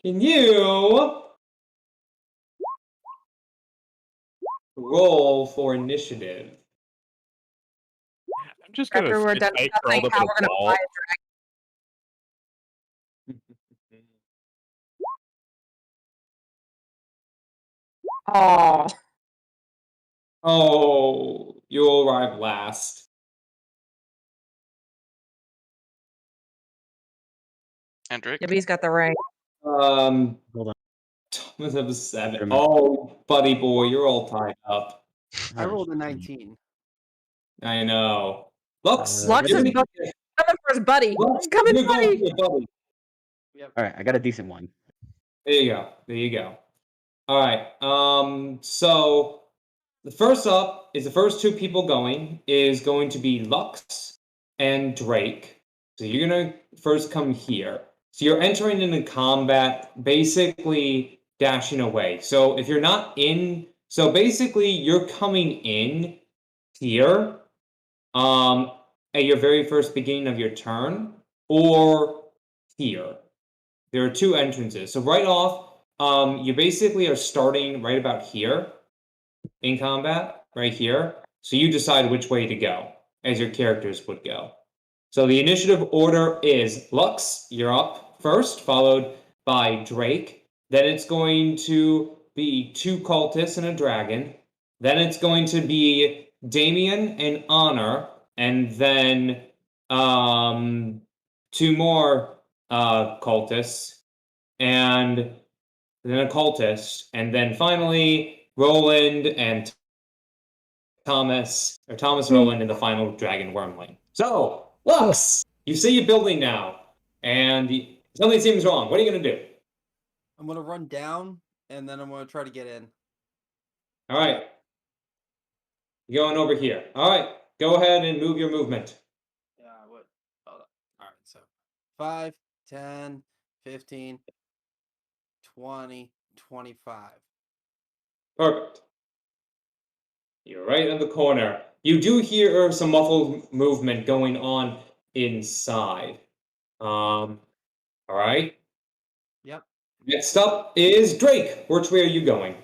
can you roll for initiative? I'm just gonna After we're sit done tight, discussing curled up how in we're a gonna ball. fly a dragon. Oh, you'll arrive last. Hendrik. Yeah, but he's got the ring. Hold on. Thomas have a 7. Remember- Oh, buddy boy, you're all tied up. I rolled a 19. I know. Lux, Lux you're is gonna- coming for his buddy. Lux, He's coming, you're going buddy. for your buddy. Yep. All right, I got a decent one. There you go. There you go. All right. So the first up is the first two people going is going to be Lux and Drake. So you're gonna first come here. So you're entering into combat, basically dashing away. So if you're not in, so basically you're coming in here, at your very first beginning of your turn, or here. There are two entrances. So right off, you basically are starting right about here in combat, right here. So you decide which way to go, as your characters would go. So the initiative order is Lux, you're up first, followed by Drake. Then it's going to be two cultists and a dragon. Then it's going to be Damien and Honor, and then two more cultists, and then a cultist, and then finally Roland and Thomas Roland and the final dragon wormling. So, Lux, you see your building now, and something seems wrong. What are you gonna do? I'm gonna run down and then I'm gonna try to get in. All right, you're going over here. All right, go ahead and move your movement. Yeah, I would. Hold on. All right, so 5, 10, 15, 20, 25. Perfect. You're right in the corner. You do hear some muffled movement going on inside. All right. Yep. Next up is Drake. Which way are you going?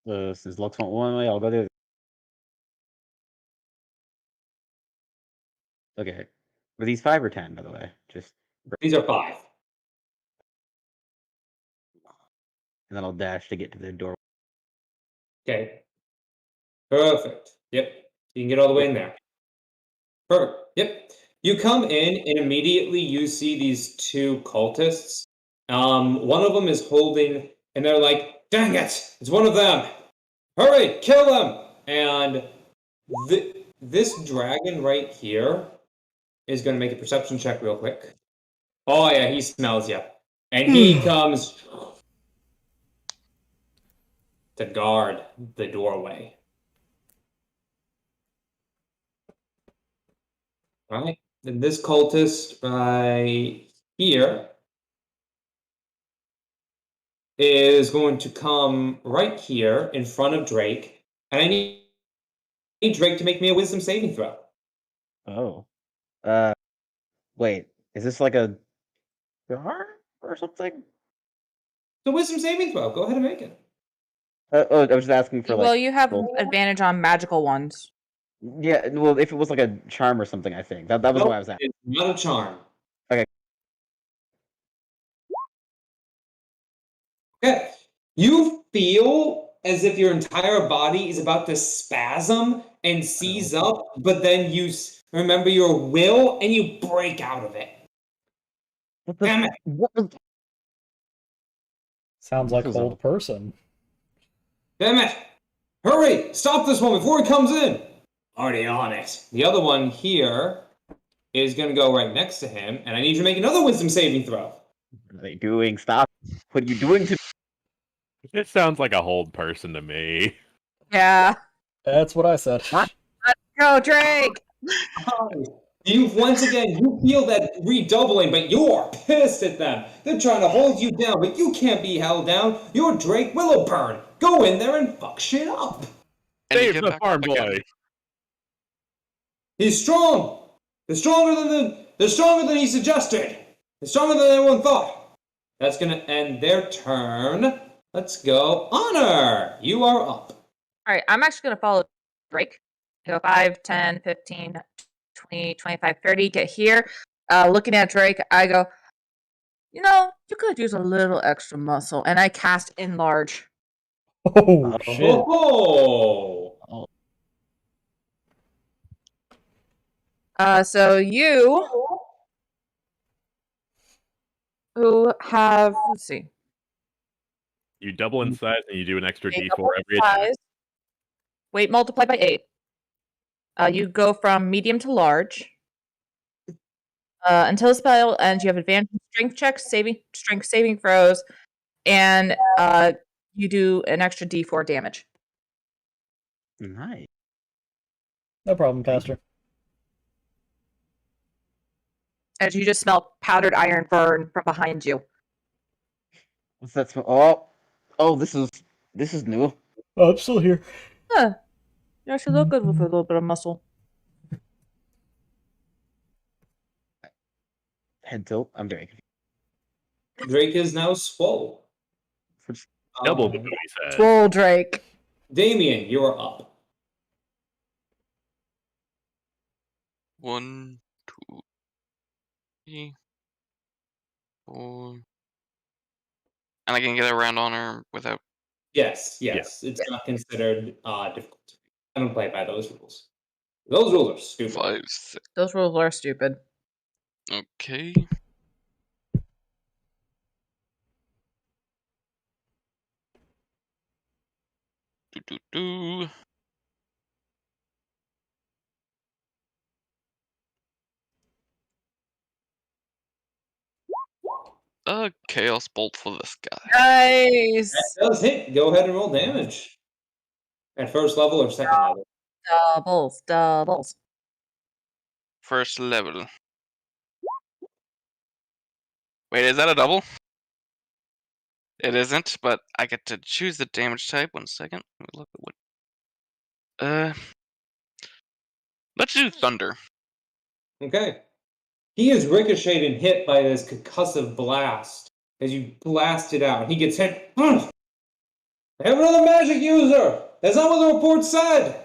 Since Lux went one way, I'll go the other. Okay. Were these 5 or 10, by the way? Just These are 5. and then I'll dash to get to the door. Okay. Perfect. Yep. You can get all the way in there. Perfect. Yep. You come in and immediately you see these two cultists. One of them is holding, and they're like, "Dang it! It's one of them! Hurry, kill them!" And this dragon right here is going to make a perception check real quick. Oh yeah, he smells you, and he comes to guard the doorway. All right, then this cultist right here is going to come right here in front of Drake, and I need Drake to make me a wisdom saving throw. Oh. Wait. Is this like a jar or something? The wisdom saving throw. Go ahead and make it. Oh, I was just asking for like. Well, you have well, advantage on magical ones. yeah, well, if it was like a charm or something, I think that was Nope, why I was asking. it's not a charm. Okay. Okay. You feel as if your entire body is about to spasm and seize up, but then you remember your will and you break out of it. What the? Damn it. What was? Sounds like This is old a- person. Damn it! Hurry! Stop this one before he comes in! Already on it. The other one here is going to go right next to him, and I need you to make another wisdom saving throw. What are they doing? Stop! What are you doing to? It sounds like a hold person to me. Yeah. That's what I said. What? Go, Drake. Once again, you feel that redoubling, but you are pissed at them. They're trying to hold you down, but you can't be held down. You're Drake Willowburn. Go in there and fuck shit up. And you Save get the back farm up again. boy. He's strong. They're stronger than he suggested. They're stronger than anyone thought. That's gonna end their turn. Let's go. Honor, you are up. All right, I'm actually going to follow Drake. Go 5, 10, 15, 20, 25, 30. Get here. Looking at Drake, I go, you could use a little extra muscle. And I cast Enlarge. Oh, shit. Oh. So you who have, let's see. You double in size and you do an extra Weight D4 double every attack. size. Weight multiplied by 8. You go from medium to large. Until the spell ends, you have advantage on strength checks, strength saving throws, and you do an extra D4 damage. Nice. No problem, Pastor. As you just smell powdered iron burn from behind you. What's that smell? Oh, this is new. Oh, I'm still here. Huh. You actually look good with a little bit of muscle. Head tilt. I'm very confused. Drake is now swole. Double Um, booty size. Swole Drake. Damien, you are up. 1, 2, 3, 4. And I can get around honor without. Yes. It's not considered difficult. I don't play by those rules. Those rules are stupid. 5, 6. Those rules are stupid. Okay. Do. Chaos bolt for this guy. Nice. That does hit. Go ahead and roll damage. At first level or second level? Doubles. First level. Wait, is that a double? It isn't, but I get to choose the damage type. 1 second. Let me look at what. Let's do thunder. Okay. He is ricocheted and hit by this concussive blast as you blast it out. He gets hit. I have another magic user. That's not what the report said.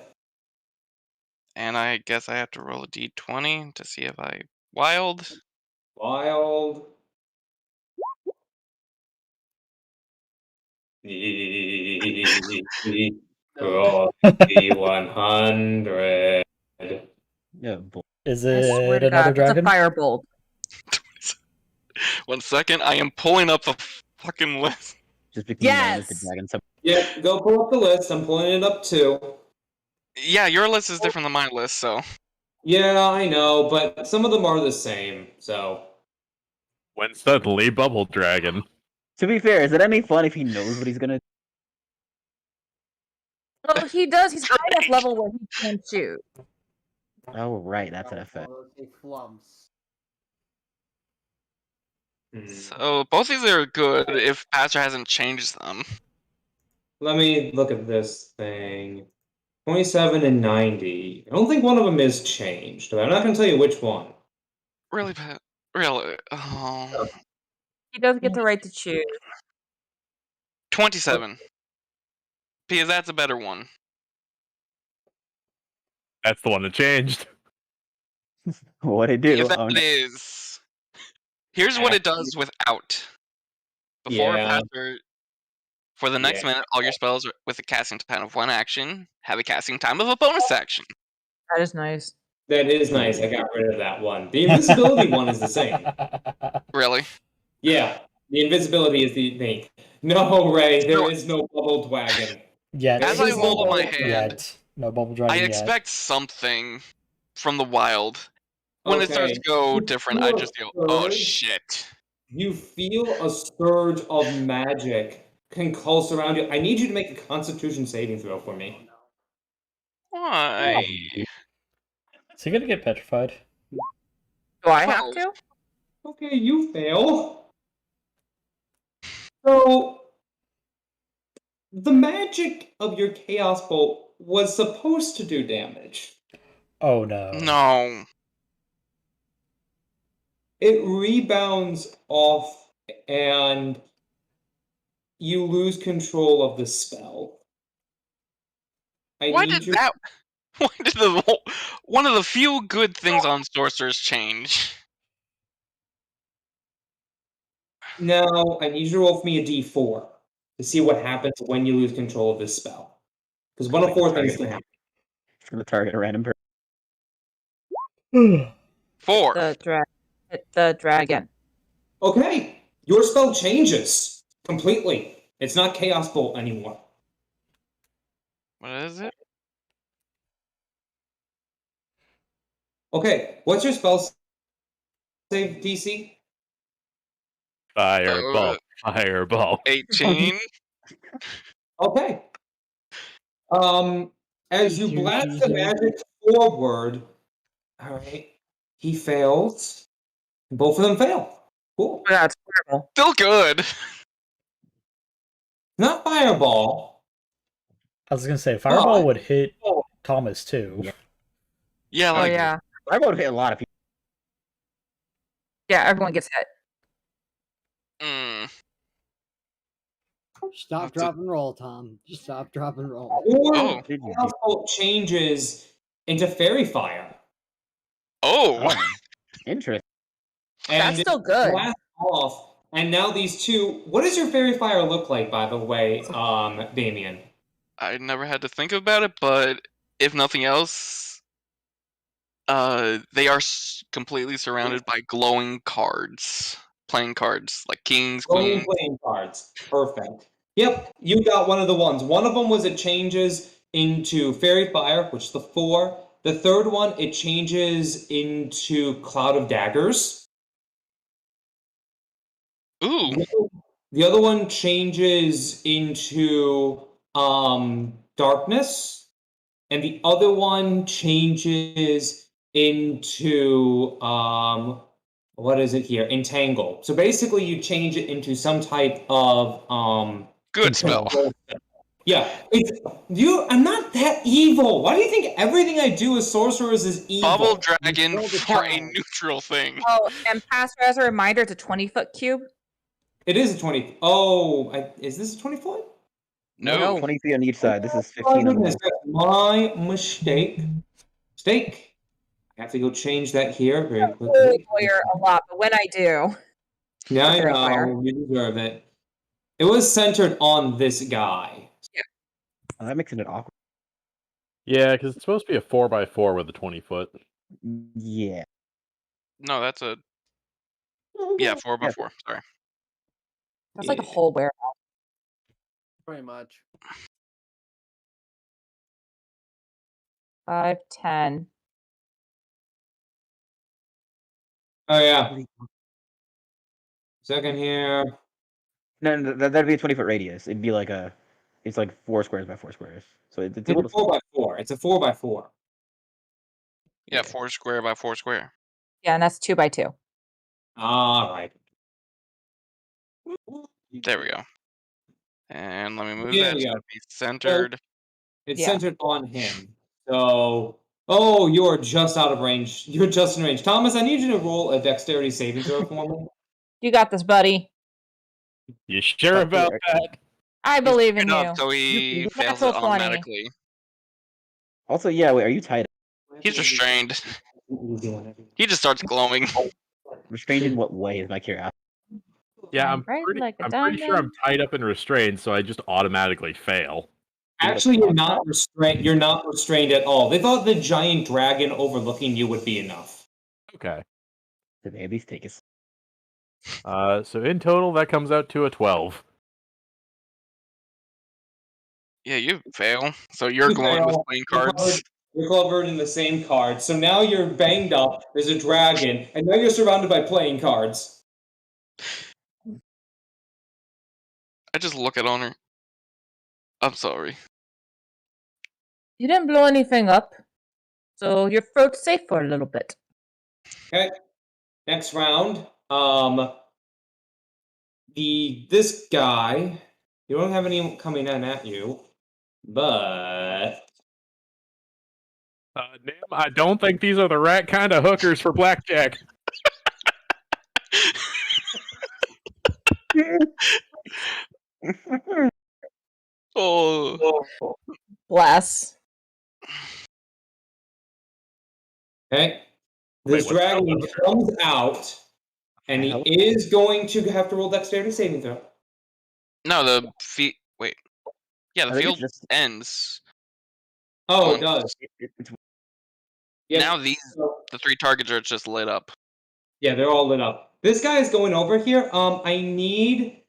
And I guess I have to roll a d20 to see if I wild. Wild. Roll D100. Yeah. Bull. Is I swear it to another God, it's a dragon? firebolt. 1 second. I am pulling up the fucking list. Just because known as the Yes. dragon. Yep, go pull up the list. I'm pulling it up too. Yeah, your list is different than my list, so. Yeah, I know, but some of them are the same, so. When suddenly Bubble Dragon. To be fair, is it any fun if he knows what he's gonna? Well, he does. He's high enough level where he can shoot. Oh right, that's an effect. They flumps. So both these are good if Pastor hasn't changed them. Let me look at this thing. 27 and 90. I don't think one of them is changed, but I'm not going to tell you which one. Really, Pat? Really? Oh. He does get the right to choose. 27. Because that's a better one. That's the one that changed. What it do? If that Oh, no. is. Here's what it does without. Before Yeah. Pastor. For the next minute, all your spells are with a casting time of 1 action have a casting time of a bonus action. That is nice. That is nice. I got rid of that one. The invisibility one is the same. Really? Yeah. The invisibility is the thing. No, Ray, there is no bubble wagon. Yet. As I hold up my hand, Yet. No bubble dragon I yet. expect something from the wild. When it starts to go different, I just go, oh shit. You feel a surge of magic convulse around you. I need you to make a Constitution saving throw for me. Why? Is he gonna get petrified? Do I have 12. to? Okay, you fail. So, the magic of your Chaos Bolt was supposed to do damage. Oh no. No. It rebounds off and you lose control of the spell. Why did that? Why did one of the few good things on sorcerers change? Now, I need you to roll for me a d4 to see what happens when you lose control of this spell. Because one of four things can happen. It's going to target a random person. 4. The dragon. Okay, your spell changes completely. It's not Chaos Bolt anymore. What is it? Okay, what's your spell save DC? Fireball. Fireball. 18. Okay. As you blast the magic forward, all right, he fails. Both of them fail. Cool. Yeah, it's horrible. Still good. Not fireball. I was gonna say fireball But- would hit Thomas too. Yeah. Yeah, Oh like yeah. I would hit a lot of people. Yeah, everyone gets hit. Stop, That's drop, and roll, Tom. Just stop, drop, and roll. Or Oh. Chaos Bolt changes into fairy fire. Oh. Interesting. And That's still good. blast off. And now these two. What does your fairy fire look like, by the way, Damien? I never had to think about it, but if nothing else, they are completely surrounded by glowing cards, playing cards like kings, Glowing queens. playing cards. Perfect. Yep, you got one of the ones. One of them was it changes into fairy fire, which is the 4. The third one, it changes into cloud of daggers. Ooh. The other one changes into darkness, and the other one changes into what is it here? Entangle. So basically, you change it into some type of Good spell. Yeah, I'm not that evil. Why do you think everything I do as sorcerers is evil? Bubble dragon Control the for a crowd. neutral thing. Oh, and Pastor, as a reminder, it's a 20-foot cube. It is a 20. Oh, is this a 20 foot? No. 23 on each side. This is Oh 15 on the goodness, that's my mistake. Mistake. I have to go change that here very Oh, quickly. lawyer a lot, but when I do, Yeah, I Fairy know. fire. You deserve it. It was centered on this guy. that makes it awkward. Yeah, because it's supposed to be a 4x4 with a 20-foot. Yeah. No, that's a 4x4. Sorry. that's like a whole warehouse. Pretty much. 5, 10. Oh yeah. Second here. No, that'd be a 20-foot radius. It'd be like it's like 4 squares by 4 squares. So it's a It's a little 4x4. It's a 4x4. Yeah, 4 square by 4 square. Yeah, and that's 2 by 2. All right. There we go. And let me move There that we to go. be centered. It's Yeah. centered on him. So, you're just out of range. You're just in range. Thomas, I need you to roll a dexterity saving throw for me. You got this, buddy. You sure about that? I believe in Straight you. up, so he fails it Natural 20. automatically. Also, yeah, wait, are you tied up? He's restrained. He just starts glowing. Restrained in what way is my curiosity? Yeah, I'm Right, pretty, like a I'm pretty sure I'm diamond. tied up and restrained, so I just automatically fail. Actually, you're not restrained. You're not restrained at all. They thought the giant dragon overlooking you would be enough. Okay. Did they at least take us? So in total, that comes out to a 12. Yeah, you fail. So you're You glowing with fail. playing You're cards. You're covered in the same card. So now you're banged up. There's a dragon, and now you're surrounded by playing cards. I just look at Honor. I'm sorry. You didn't blow anything up, so your throat's safe for a little bit. Okay. next round, this guy, you don't have anyone coming in at you, but Nim, I don't think these are the right kind of hookers for blackjack. Oh, Bless. okay, Wait, this what's dragon the hooker? comes out, and he is going to have to roll dexterity saving throw. no, the feet. Wait. Yeah, the I think field it's just ends. Oh, it once- does. it's Yep. Now the 3 targets are just lit up. Yeah, they're all lit up. This guy is going over here. I need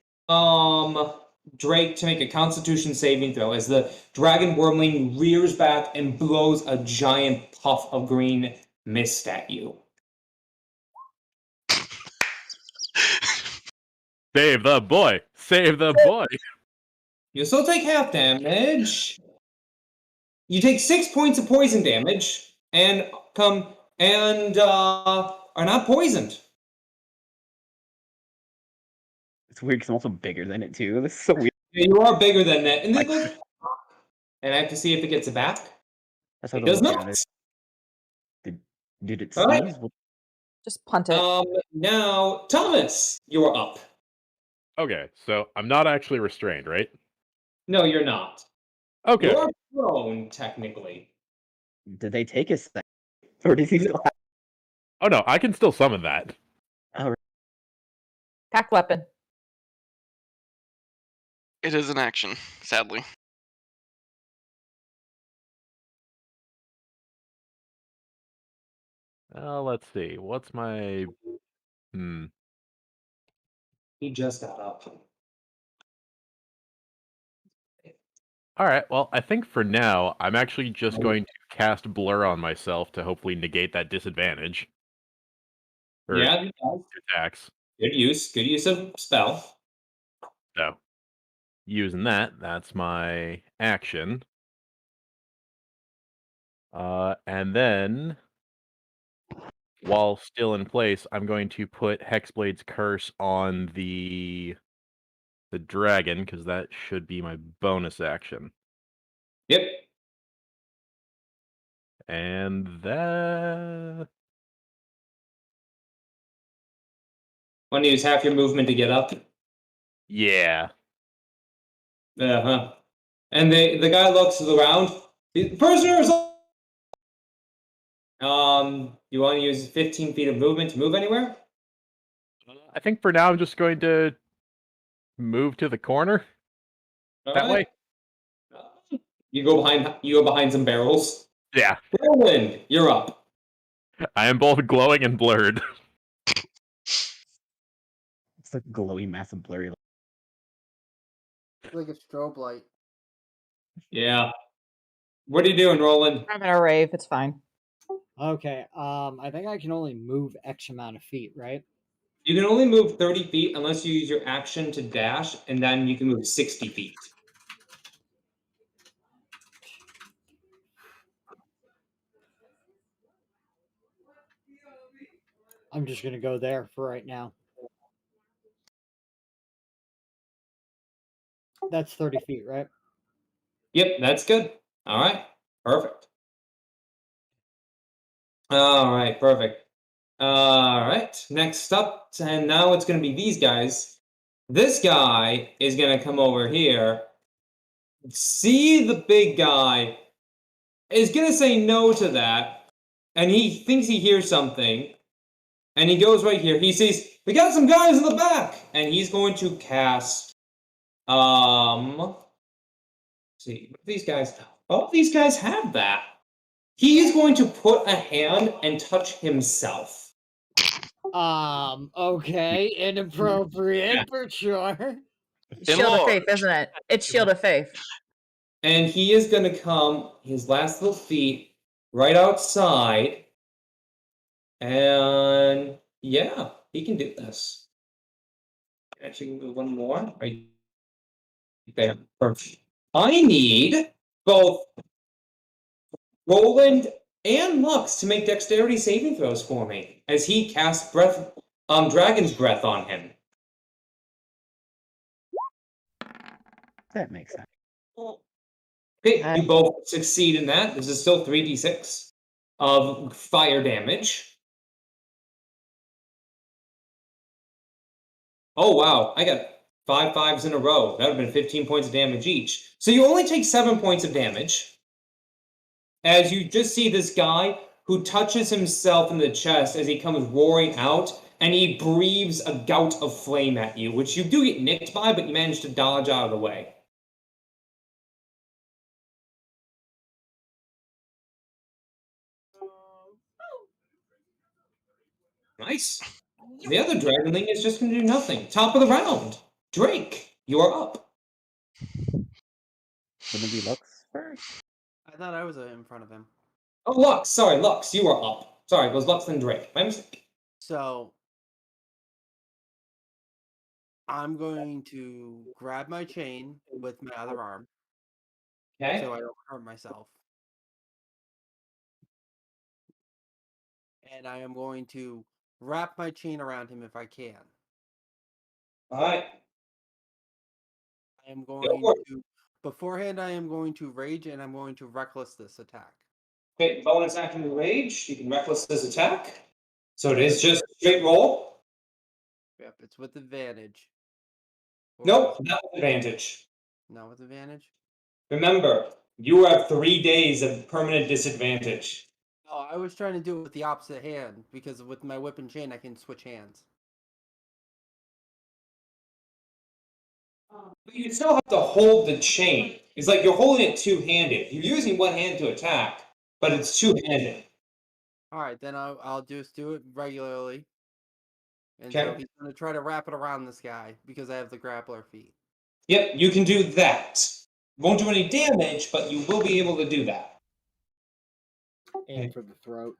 Drake to make a Constitution saving throw as the dragon wormling rears back and blows a giant puff of green mist at you. Save the boy! Save the boy! You still take half damage. You take 6 points of poison damage and are not poisoned. it's weird because I'm also bigger than it too. This is so weird. You are bigger than that, and they go. And I have to see if it gets it back. That's how It to does look not. at it. Did it All right. sneeze? What- Just punt it. Now, Thomas, you're up. Okay, so I'm not actually restrained, right? No, you're not. Okay. You're prone, technically. Did they take his thing? Or does he still have Oh no, I can still summon that. Pack weapon. It is an action, sadly. Let's see. What's my... He just got up. Alright, well, I think for now, I'm actually just going to cast Blur on myself to hopefully negate that disadvantage. Or Yeah, he does. attacks. Good use. Good use of spell. So, using that, that's my action. And then, while still in place, I'm going to put Hexblade's Curse on the dragon, because that should be my bonus action. Yep. And that... Want to use half your movement to get up? Yeah. Uh-huh. And the guy looks around. Prisoners! You want to use 15 feet of movement to move anywhere? I think for now I'm just going to move to the corner. All That right. You go behind some barrels. Yeah. Roland, you're up. I am both glowing and blurred. It's like glowy, massive, blurry. Like a strobe light. Yeah. What are you doing, Roland? I'm in a rave. It's fine. Okay. I think I can only move X amount of feet, right? You can only move 30 feet unless you use your action to dash, and then you can move 60 feet. I'm just gonna go there for right now. That's 30 feet, right? Yep, that's good. All right, perfect. All right, perfect. All right, next up, and now it's going to be these guys. This guy is going to come over here. See the big guy is going to say no to that, and he thinks he hears something, and he goes right here. He sees, we got some guys in the back, and he's going to cast, let's see, these guys, oh, these guys have that. He is going to put a hand and touch himself. Okay, inappropriate for sure. Shield of Faith, isn't it? It's Shield of Faith. And he is going to come his last little feet right outside. And yeah, he can do this. Actually, move one more. Right there. Perfect. I need both Roland and Lux to make dexterity saving throws for me as he casts dragon's breath on him. That makes sense. Okay, you both succeed in that. This is still 3d6 of fire damage. Oh wow, I got 5 5s in a row. That would have been 15 points of damage each. So you only take 7 points of damage. As you just see this guy who touches himself in the chest as he comes roaring out, and he breathes a gout of flame at you, which you do get nicked by, but you manage to dodge out of the way. Nice. The other dragonling is just going to do nothing. Top of the round. Drake, you are up. Wouldn't it be Lux first? I thought I was in front of him. Oh, Lux. Sorry, Lux, you are up. Sorry, it was Lux then Drake. My mistake. So I'm going to grab my chain with my other arm Okay. so I don't hurt myself. And I am going to wrap my chain around him if I can. All right. I am Go going for it. to beforehand I am going to rage and I'm going to reckless this attack. Okay, bonus action to rage. You can reckless this attack. So it is just straight roll. Yep, it's with advantage. Or Nope, is it not with advantage. not with advantage? Remember, you have 3 days of permanent disadvantage. Oh, I was trying to do it with the opposite hand because with my whip and chain I can switch hands. But you still have to hold the chain. It's like you're holding it two-handed. You're using one hand to attack, but it's two-handed. All right, then I'll just do it regularly. And so Okay. he's going to try to wrap it around this guy because I have the grappler feet. Yep, you can do that. Won't do any damage, but you will be able to do that. Aim for the throat.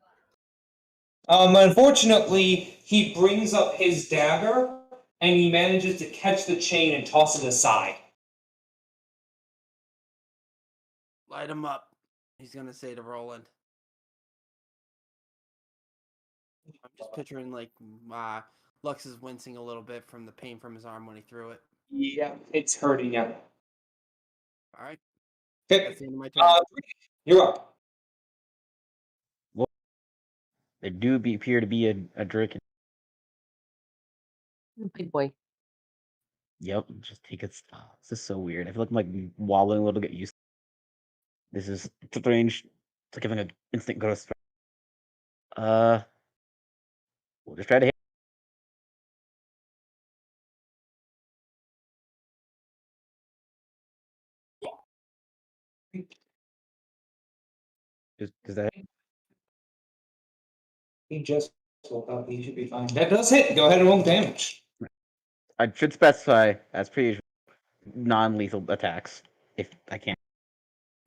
Unfortunately, he brings up his dagger, and he manages to catch the chain and toss it aside. Light him up, he's going to say to Roland. I'm just picturing like Lux is wincing a little bit from the pain from his arm when he threw it. Yeah, it's hurting you. All right. Okay, That's the end of my turn. you're up. Well, there do appear to be a Drake. Big boy. Yep, just take it. Oh, this is so weird. I feel like I'm like wallowing a little bit used. This is strange. It's like having an instant growth strike. We'll just try to hit. Does that? He just woke up. He should be fine. That does hit. Go ahead and roll damage. I should specify as per usual, non-lethal attacks if I can.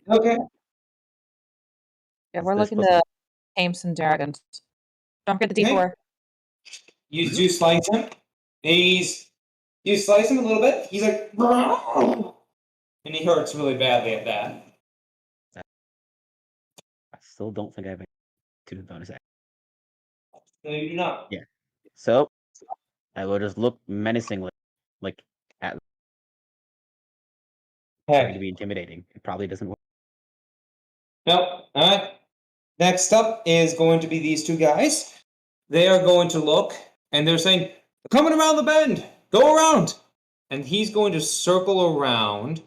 Okay. Yeah, Is we're this looking supposed to tame some dragons. Don't forget the Okay. D4. You slice him. You slice him a little bit. He's like, and he hurts really badly at that. I still don't think I have to do bonus action. No, you do not. Yeah. So I will just look menacingly, like at trying to Okay. be intimidating. It probably doesn't work. Nope. All right. Next up is going to be these two guys. They are going to look, and they're saying, coming around the bend. Go around. And he's going to circle around,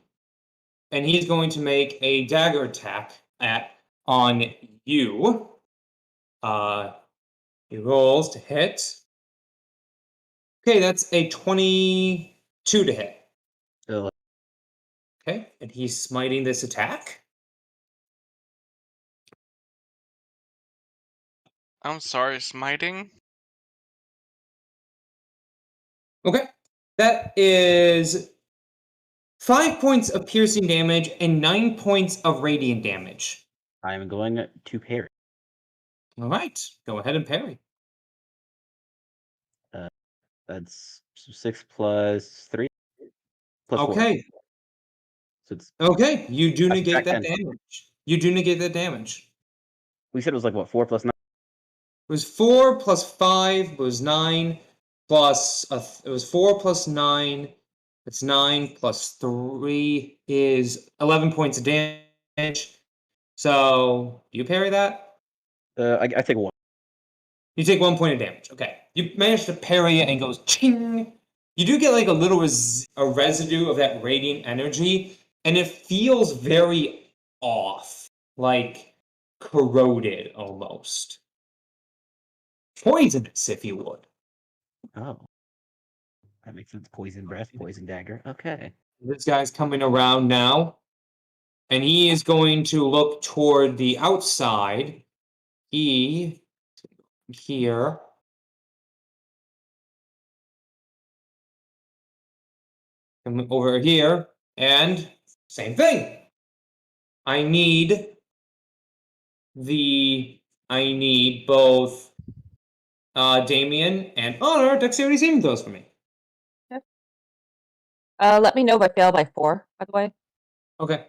and he's going to make a dagger attack on you. He rolls to hit. Okay, that's a 22 to hit. Ugh. Okay, and he's smiting this attack. I'm sorry, smiting? Okay, that is 5 points of piercing damage and 9 points of radiant damage. I'm going to parry. All right, go ahead and parry. That's 6 plus 3 plus 4. Okay, So it's okay, you do I negate subtract that 10. damage. You do negate that damage. We said it was like what 4 plus 9. It was 4 plus 5 was 9 plus it was 4 plus 9. It's 9 plus 3 is 11 points of damage. So do you parry that? I take 1. You take 1 point of damage. Okay. You manage to parry it and it goes ching. You do get like a little a residue of that radiant energy, and it feels very off, like corroded almost. Poisonous, if you would. Oh. That makes sense. Poison breath, poison dagger. Okay. This guy's coming around now, and he is going to look toward the outside. Here. Come over here, and same thing. I need both Damien and Honor dexterity saving throws for me. Let me know if I fail by 4, by the way. Okay.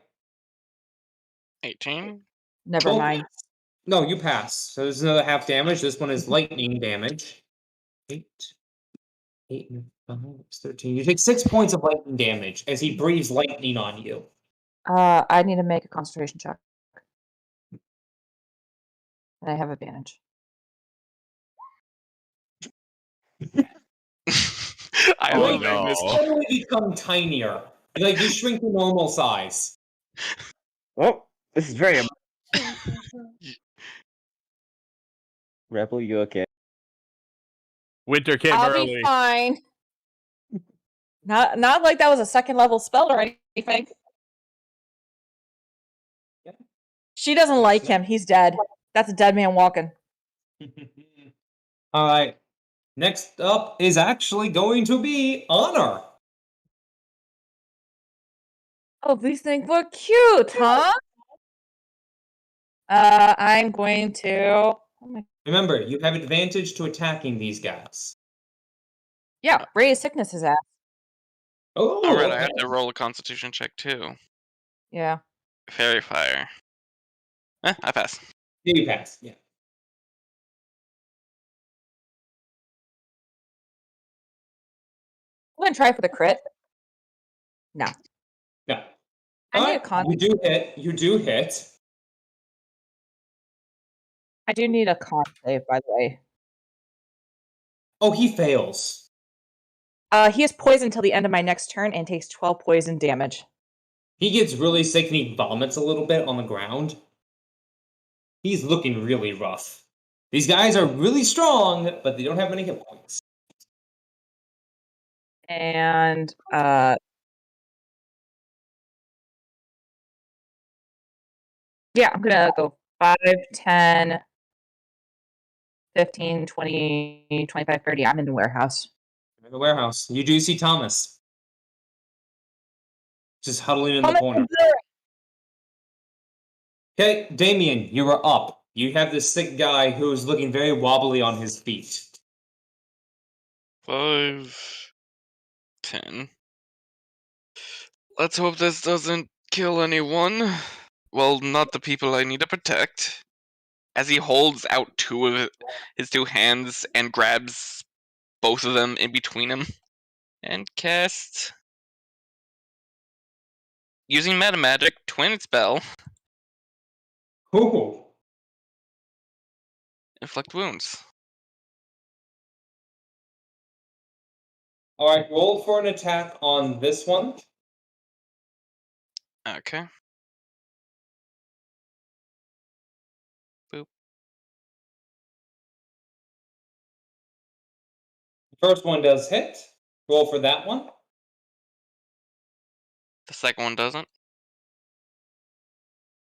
18. Never Both mind. pass. No, you pass. So there's another half damage. This one is lightning damage. 8 and 5 is 13. You take 6 points of lightning damage as he breathes lightning on you. I need to make a concentration check. And I have advantage. I Oh, love no. this. Suddenly become tinier. Like you shrink to normal size. Oh, this is very. Rebel, you okay? Winter came I'll early. be fine. Not like that was a second level spell or anything. She doesn't like him. He's dead. That's a dead man walking. All right. Next up is actually going to be Honor. Oh, these things look cute, huh? I'm going to. Oh my... Remember, you have advantage to attacking these guys. Yeah, raise sickness his ass. Oh, Alright, I okay. have to roll a constitution check too. Yeah. Fairy fire. I pass. Yeah, you pass. Yeah. I'm gonna try for the crit. No. No. I need a con. You do hit. You do hit. I do need a con save, by the way. Oh, he fails. He is poisoned until the end of my next turn and takes 12 poison damage. He gets really sick and he vomits a little bit on the ground. He's looking really rough. These guys are really strong, but they don't have many hit points. And yeah, I'm gonna go 5, 10, 15, 20, 25, 30. I'm in the warehouse. In the warehouse. You do see Thomas. Just huddling in the corner. Okay, Damien, you are up. You have this sick guy who's looking very wobbly on his feet. 5, 10. Let's hope this doesn't kill anyone. Well, not the people I need to protect. As he holds out his two hands and grabs both of them in between him. And cast... Using meta magic, twin spell. Ooh. Inflict wounds. Alright, roll for an attack on this one. Okay. Boop. The first one does hit. Roll for that one. The second one doesn't.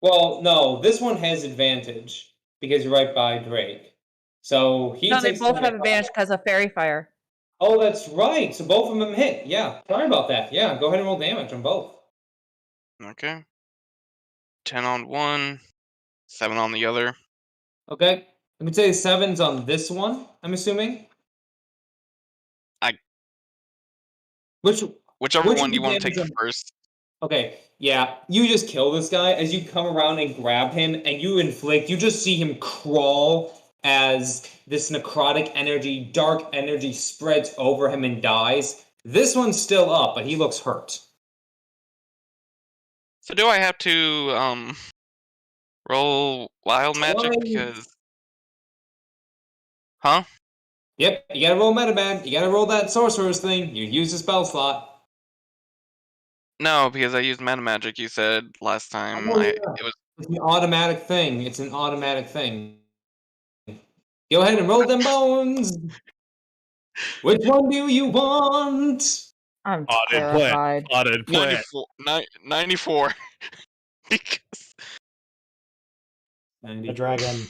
Well, no, this one has advantage because you're right by Drake. So he No, they takes both have 25. advantage because of fairy fire. Oh, that's right. So both of them hit. Yeah. Sorry about that. Yeah, go ahead and roll damage on both. Okay. 10 on one, 7 on the other. Okay. Let me say 7's on this one, I'm assuming. Whichever Whichever Which one of do you the want to take damage on- first? Okay, yeah, you just kill this guy as you come around and grab him, and you just see him crawl as this necrotic energy, dark energy spreads over him and dies. This one's still up, but he looks hurt. So do I have to roll wild magic because? Huh? Yep, you gotta roll Metaman. You gotta roll that sorcerer's thing. You use the spell slot. No, because I used meta magic. You said last time. It was. It's an automatic thing. It's an automatic thing. Go ahead and roll them bones. Which one do you want? I'm Potted plant. terrified. Potted plant. 94. Because. The dragon.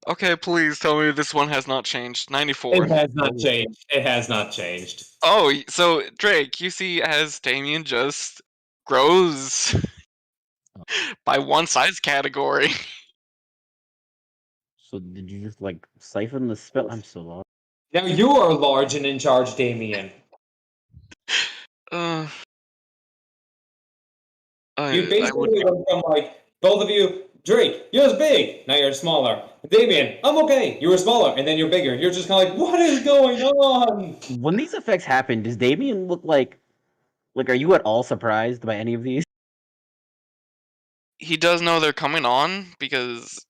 Okay, please tell me this one has not changed. 94. It has not changed. It has not changed. Oh, so Drake, you see as Damien just grows by one size category. So did you just like siphon the spell? I'm so lost. Now you are large and in charge, Damien. Uh, You basically went from like both of you, Drake, you're big, now you're smaller. Damien, I'm okay, you were smaller, and then you're bigger. You're just kind of like, what is going on? When these effects happen, does Damien look like are you at all surprised by any of these? he does know they're coming on because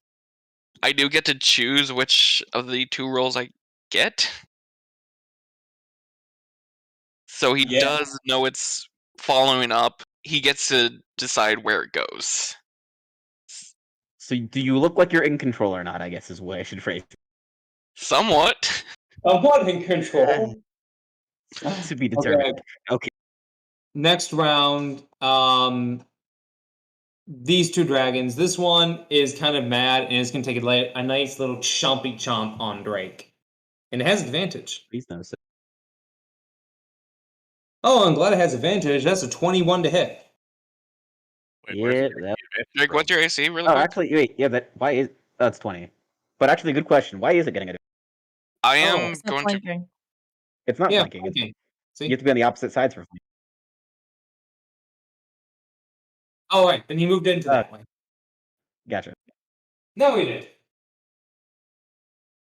I do get to choose which of the two roles I get. So he does know it's following up. He gets to decide where it goes. So do you look like you're in control or not, I guess is the way I should phrase it. Somewhat. Somewhat in control. To be determined. Okay. Next round, these two dragons. This one is kind of mad and it's going to take a nice little chompy chomp on Drake. And it has advantage. Please no. So. Oh, I'm glad it has advantage. That's a 21 to hit. Yeah, that... Drake, what's your AC really Oh, quick? actually, wait, yeah, why is... that's 20. But actually, good question. Why is it getting a... I am going to... It's not flanking. Okay. You have to be on the opposite sides for flanking. Oh, right. Then he moved into that one. Gotcha. No, he did.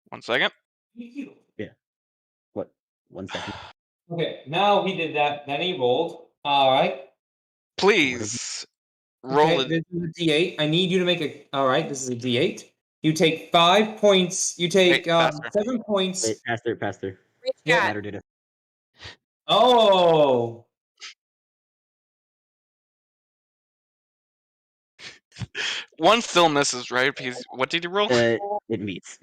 1 second. Yeah. What? 1 second. Okay, now he did that. Then he rolled. All right. Please roll it. This is a D8. I need you to make a. All right, this is a D8. You take 5 points. You take 7 points. Wait, pass through. Yeah. Matter data. Oh. One still misses, right? Because what did he roll? It meets.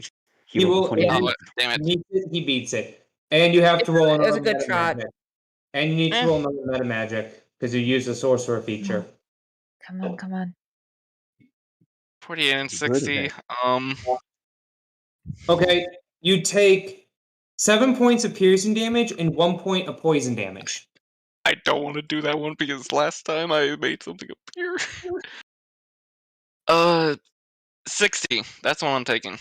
He will. Oh, damn it. He beats it. And you have to roll another. It was a good shot. Magic. And you need to roll another meta magic because you use the sorcerer feature. Come on, come on. 48 and 60. Okay, you take 7 points of piercing damage and 1 point of poison damage. I don't want to do that one because last time I made something appear. 60. That's what I'm taking.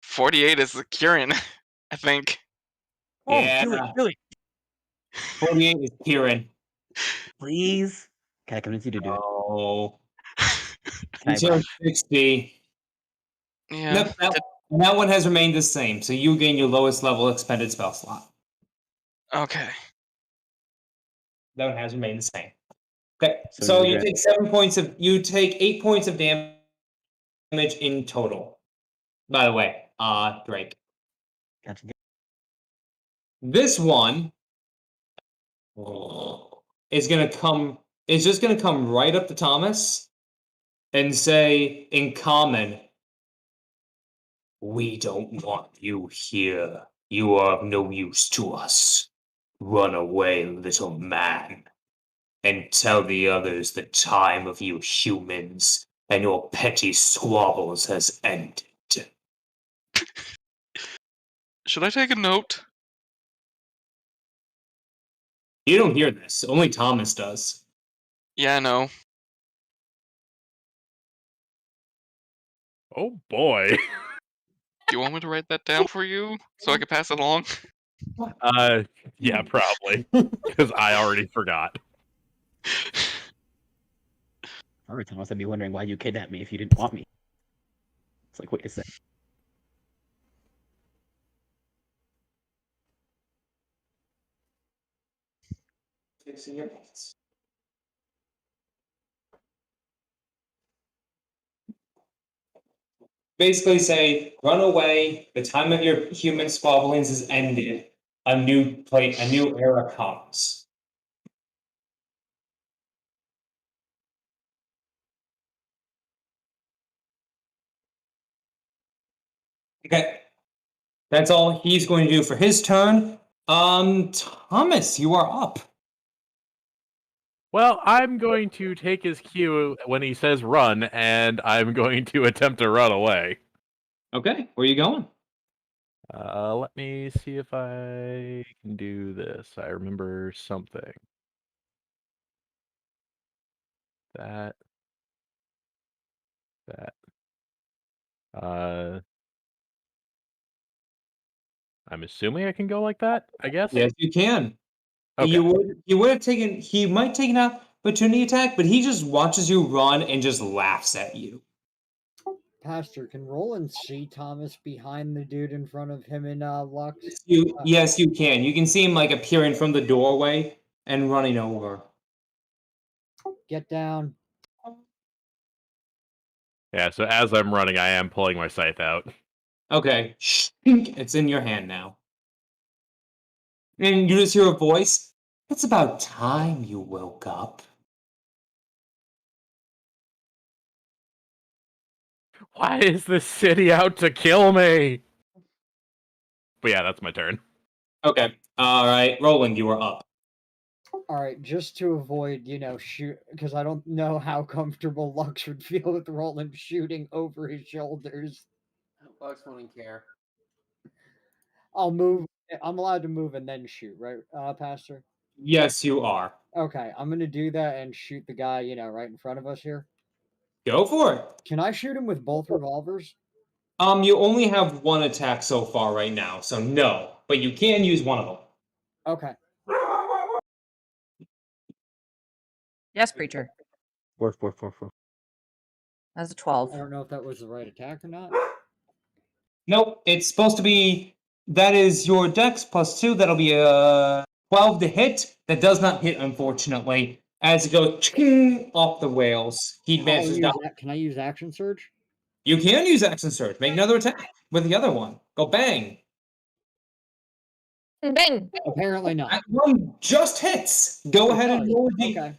48 is the curing, I think. Oh, Yeah. do it. 48 is Kieran. Please. Can I convince you to do it? Oh. Can Until 60. Yeah. Nope, that one has remained the same, so you gain your lowest level expended spell slot. Okay. That one has remained the same. Okay, So so you you take 8 points of damage in total. By the way, Drake. Gotcha. This one is just gonna come right up to Thomas and say in common, "We don't want you here. You are of no use to us. Run away, little man, and tell the others the time of you humans and your petty squabbles has ended." Should I take a note? You don't hear this. Only Thomas does. Yeah, I know. Oh boy. Do you want me to write that down for you so I can pass it along? Yeah, probably. Because I already forgot. Every time I'd be wondering why you kidnapped me if you didn't want me. It's like, wait a second. Fixing your pants. Basically say, run away, the time of your human squabblings is ended. A new era comes. Okay. That's all he's going to do for his turn. Thomas, you are up. Well, I'm going to take his cue when he says run, and I'm going to attempt to run away. Okay, where are you going? Let me see if I can do this. I remember something. That. I'm assuming I can go like that, I guess? Yes, you can. Okay. You would have taken, he might take an opportunity attack, but he just watches you run and just laughs at you. Pastor, can Roland see Thomas behind the dude in front of him in Lux? Yes, you can. You can see him like appearing from the doorway and running over. Get down. Yeah, so as I'm running, I am pulling my scythe out. Okay. It's in your hand now. And you just hear a voice. It's about time you woke up. Why is this city out to kill me? But yeah, that's my turn. Okay. All right. Roland, you are up. All right, just to avoid, shoot, because I don't know how comfortable Lux would feel with Roland shooting over his shoulders. Lux wouldn't care. I'll move. I'm allowed to move and then shoot, right, Pastor? Yes, you are. Okay, I'm gonna do that and shoot the guy, right in front of us here. Go for it. Can I shoot him with both revolvers? You only have one attack so far right now, so no. But you can use one of them. Okay. Yes, preacher. 4. That's a 12. I don't know if that was the right attack or not. Nope, it's supposed to be. That is your dex plus 2. That'll be a 12 to hit. That does not hit, unfortunately. As it goes off the rails, he advances down. Can I use action surge? You can use action surge. Make another attack with the other one. Go bang. Bang. Apparently not. That one just hits. Go ahead and roll a Okay.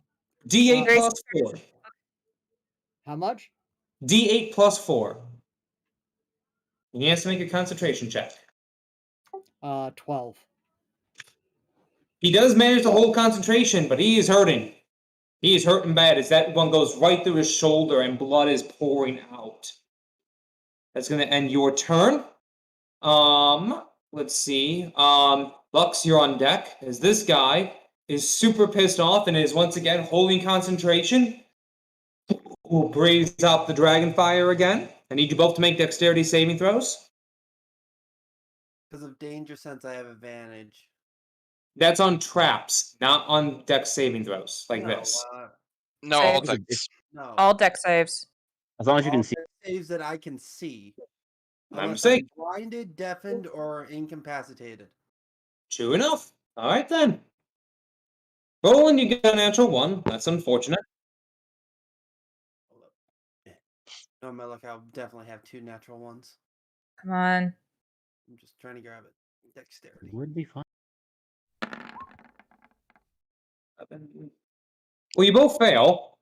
D8 plus 4. How much? D8 plus 4. He has to make a concentration check. 12. He does manage to hold concentration, but he is hurting. He is hurting bad as that one goes right through his shoulder and blood is pouring out. That's going to end your turn. Let's see. Lux, you're on deck as this guy is super pissed off and is once again holding concentration. We'll breathe out the dragon fire again. I need you both to make dexterity saving throws. Because of danger sense, I have advantage. That's on traps, not on dex saving throws like this. No, all Saves. decks. No. All deck saves. As long as you All can see. saves that I can see. My Unless mistake. I'm blinded, deafened, or incapacitated. True enough. All right then. Roland, you get a natural 1. That's unfortunate. No, my luck, I'll definitely have 2 natural ones. Come on. I'm just trying to grab it. Dexterity. Would be fine. Well, you both fail.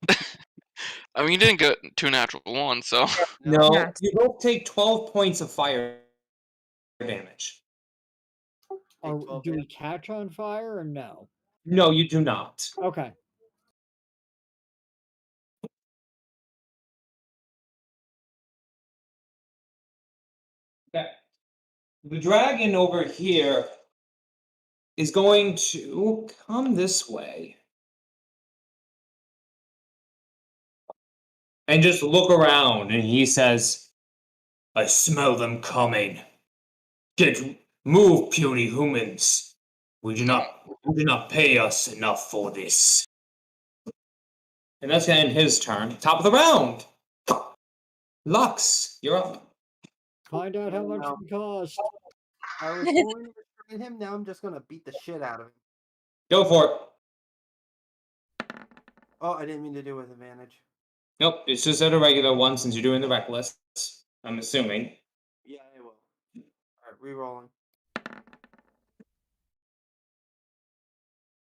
I mean, you didn't get 2 natural ones, so. No, Yeah. you both take 12 points of fire damage. Do we catch on fire or no? No, you do not. Okay. Okay. The dragon over here is going to come this way and just look around, and he says, I smell them coming. Get Move, puny humans. You do not pay us enough for this. And that's gonna end his turn. Top of the round. Lux, you're up. Find out how much No. it cost. I was going to restrain him. Now I'm just gonna beat the shit out of him. Go for it. Oh, I didn't mean to do with advantage. Nope, it's just at a regular one since you're doing the reckless. I'm assuming. Yeah, I will. All right, re-rolling.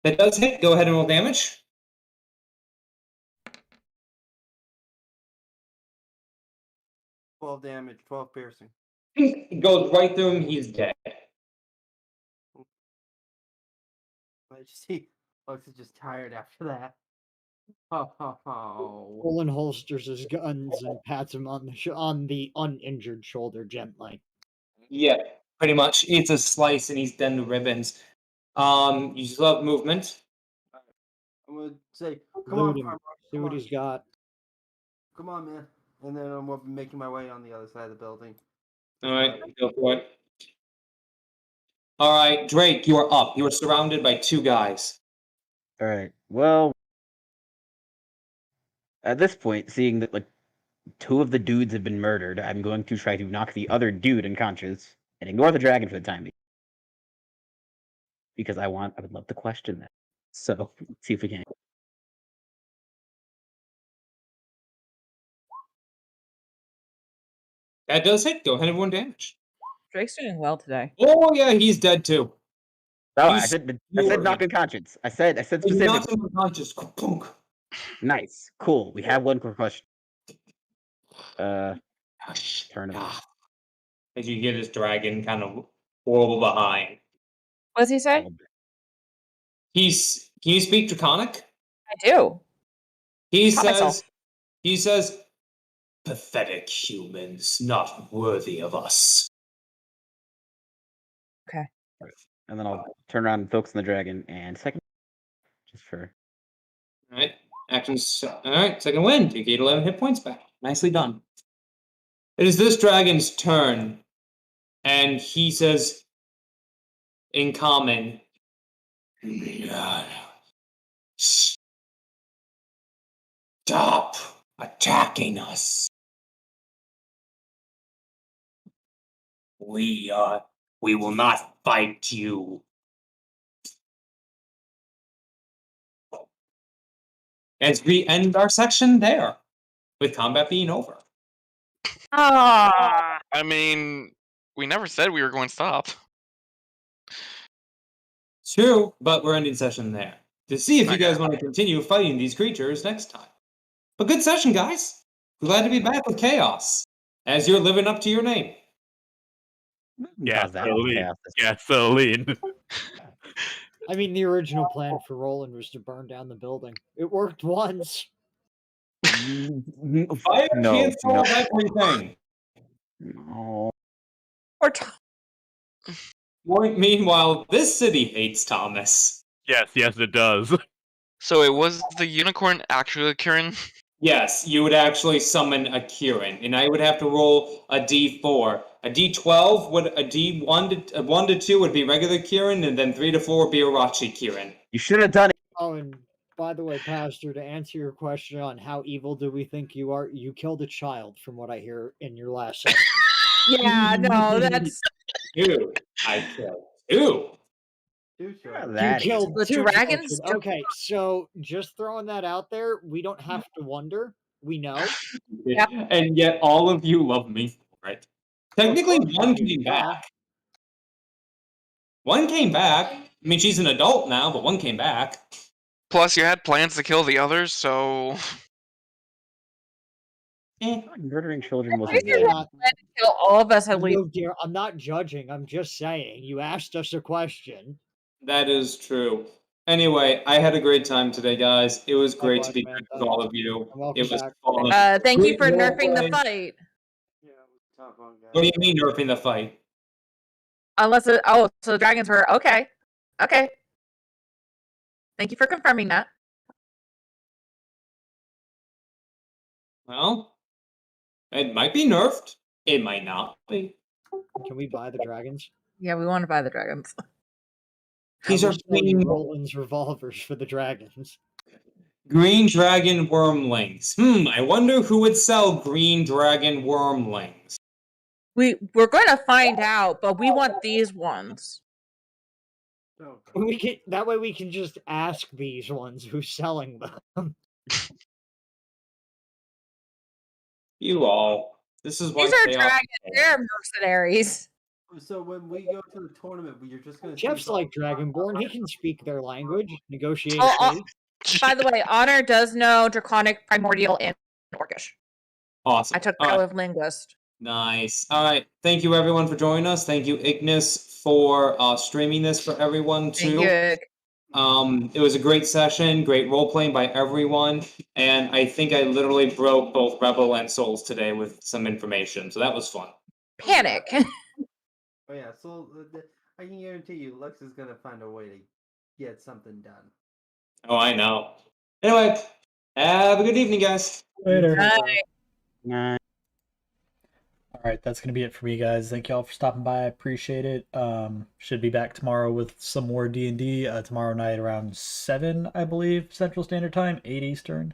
That does hit. Go ahead and roll damage. 12 damage, 12 piercing. It goes right through him. He's dead. I just see Lux is just tired after that. Oh. Roland holsters his guns and pats him on the uninjured shoulder gently. Yeah, pretty much. It's a slice and he's done the ribbons. You still have movement. I'm gonna say, come Loot on, him. Farmer, See come what on. he's got. Come on, man. And then I'm making my way on the other side of the building. All right, go for it. All right, Drake, you are up. You are surrounded by two guys. All right. Well, at this point, seeing that like two of the dudes have been murdered, I'm going to try to knock the other dude unconscious and ignore the dragon for the time being. Because I would love to question that. So, let's see if we can. That does hit. Go ahead and 1 damage. Drake's doing well today. Oh yeah, he's dead too. Oh, You I said skewer knock him. unconscious. I said You specific. knocked him unconscious. Punk. Nice. Cool. We have one quick question. Turn it off. As you get his dragon kind of horrible behind. What does he say? Can you speak Draconic? I do. He Taught myself. says, pathetic humans, not worthy of us. Okay. And then I'll turn around and focus on the dragon and second. Just for. Alright. Actions. Alright, second wind. You get 11 hit points back. Nicely done. It is this dragon's turn. And he says, in common, stop attacking us. We will not fight you. As we end our section there, with combat being over. Ah. I mean, we never said we were going to stop. True, but we're ending session there. To see if you Okay. guys want to continue fighting these creatures next time. But good session, guys. Glad to be back with Chaos. As you're living up to your name. Gasoline. Gasoline. I mean, the original plan for Roland was to burn down the building. It worked once. Fire No, cancel everything. No. Or Meanwhile, this city hates Thomas. Yes, it does. So it was the unicorn actually a Kieran? Yes, you would actually summon a Kieran, and I would have to roll a D4. A D12 would a D1 to 1 to 2 would be regular Kieran, and then 3 to 4 would be Irachi Kieran. You should have done it. Oh, and by the way, Pastor, to answer your question on how evil do we think you are, you killed a child, from what I hear in your last session. yeah, no, that's Dude, I killed two. You That killed The two dragons children. Okay, so just throwing that out there, we don't have to wonder. We know. Yep. And yet all of you love me for it. Technically, one came back. One came back. I mean, she's an adult now, but one came back. Plus, you had plans to kill the others, so. Murdering children I think wasn't you're good. gonna plan to kill all of us at least. No, dear, I'm not judging. I'm just saying. You asked us a question. That is true. Anyway, I had a great time today, guys. It was great to be Likewise, man. back with all of you. Welcome It was back. fun. Thank you Great for nerfing the roleplay. fight. Yeah, it was a tough one, guys. What do you mean nerfing the fight? Unless so the dragons were okay. Okay. Thank you for confirming that. Well, it might be nerfed. It might not be. Can we buy the dragons? Yeah, we want to buy the dragons. These I are will sell you green, Roland's revolvers for the dragons. green dragon wormlings. I wonder who would sell green dragon wormlings. We're going to find out, but we want these ones. Oh, We can, that way we can just ask these ones who's selling them. You all. This is why These are chaos- dragons. They're mercenaries. so when we go to the tournament, you're just going to. Jeff's like Dragonborn. He can speak their language, negotiate Oh, a fee. By the way, Honor does know Draconic, Primordial, and Orcish. Awesome. I took All that right. with Linguist. Nice. All right. Thank you, everyone, for joining us. Thank you, Ignis, for streaming this for everyone, too. Thank you, Ig. It was a great session, great role playing by everyone, and I think I literally broke both Rebel and Souls today with some information, so that was fun. Panic. Oh yeah, so I can guarantee you, Lex is gonna find a way to get something done. Oh, I know. Anyway, have a good evening, guys. Later. Bye. Nah. All right, that's gonna be it for me, guys. Thank y'all for stopping by. I appreciate it. Should be back tomorrow with some more D&D. Tomorrow night around 7, I believe, Central Standard Time, 8 Eastern.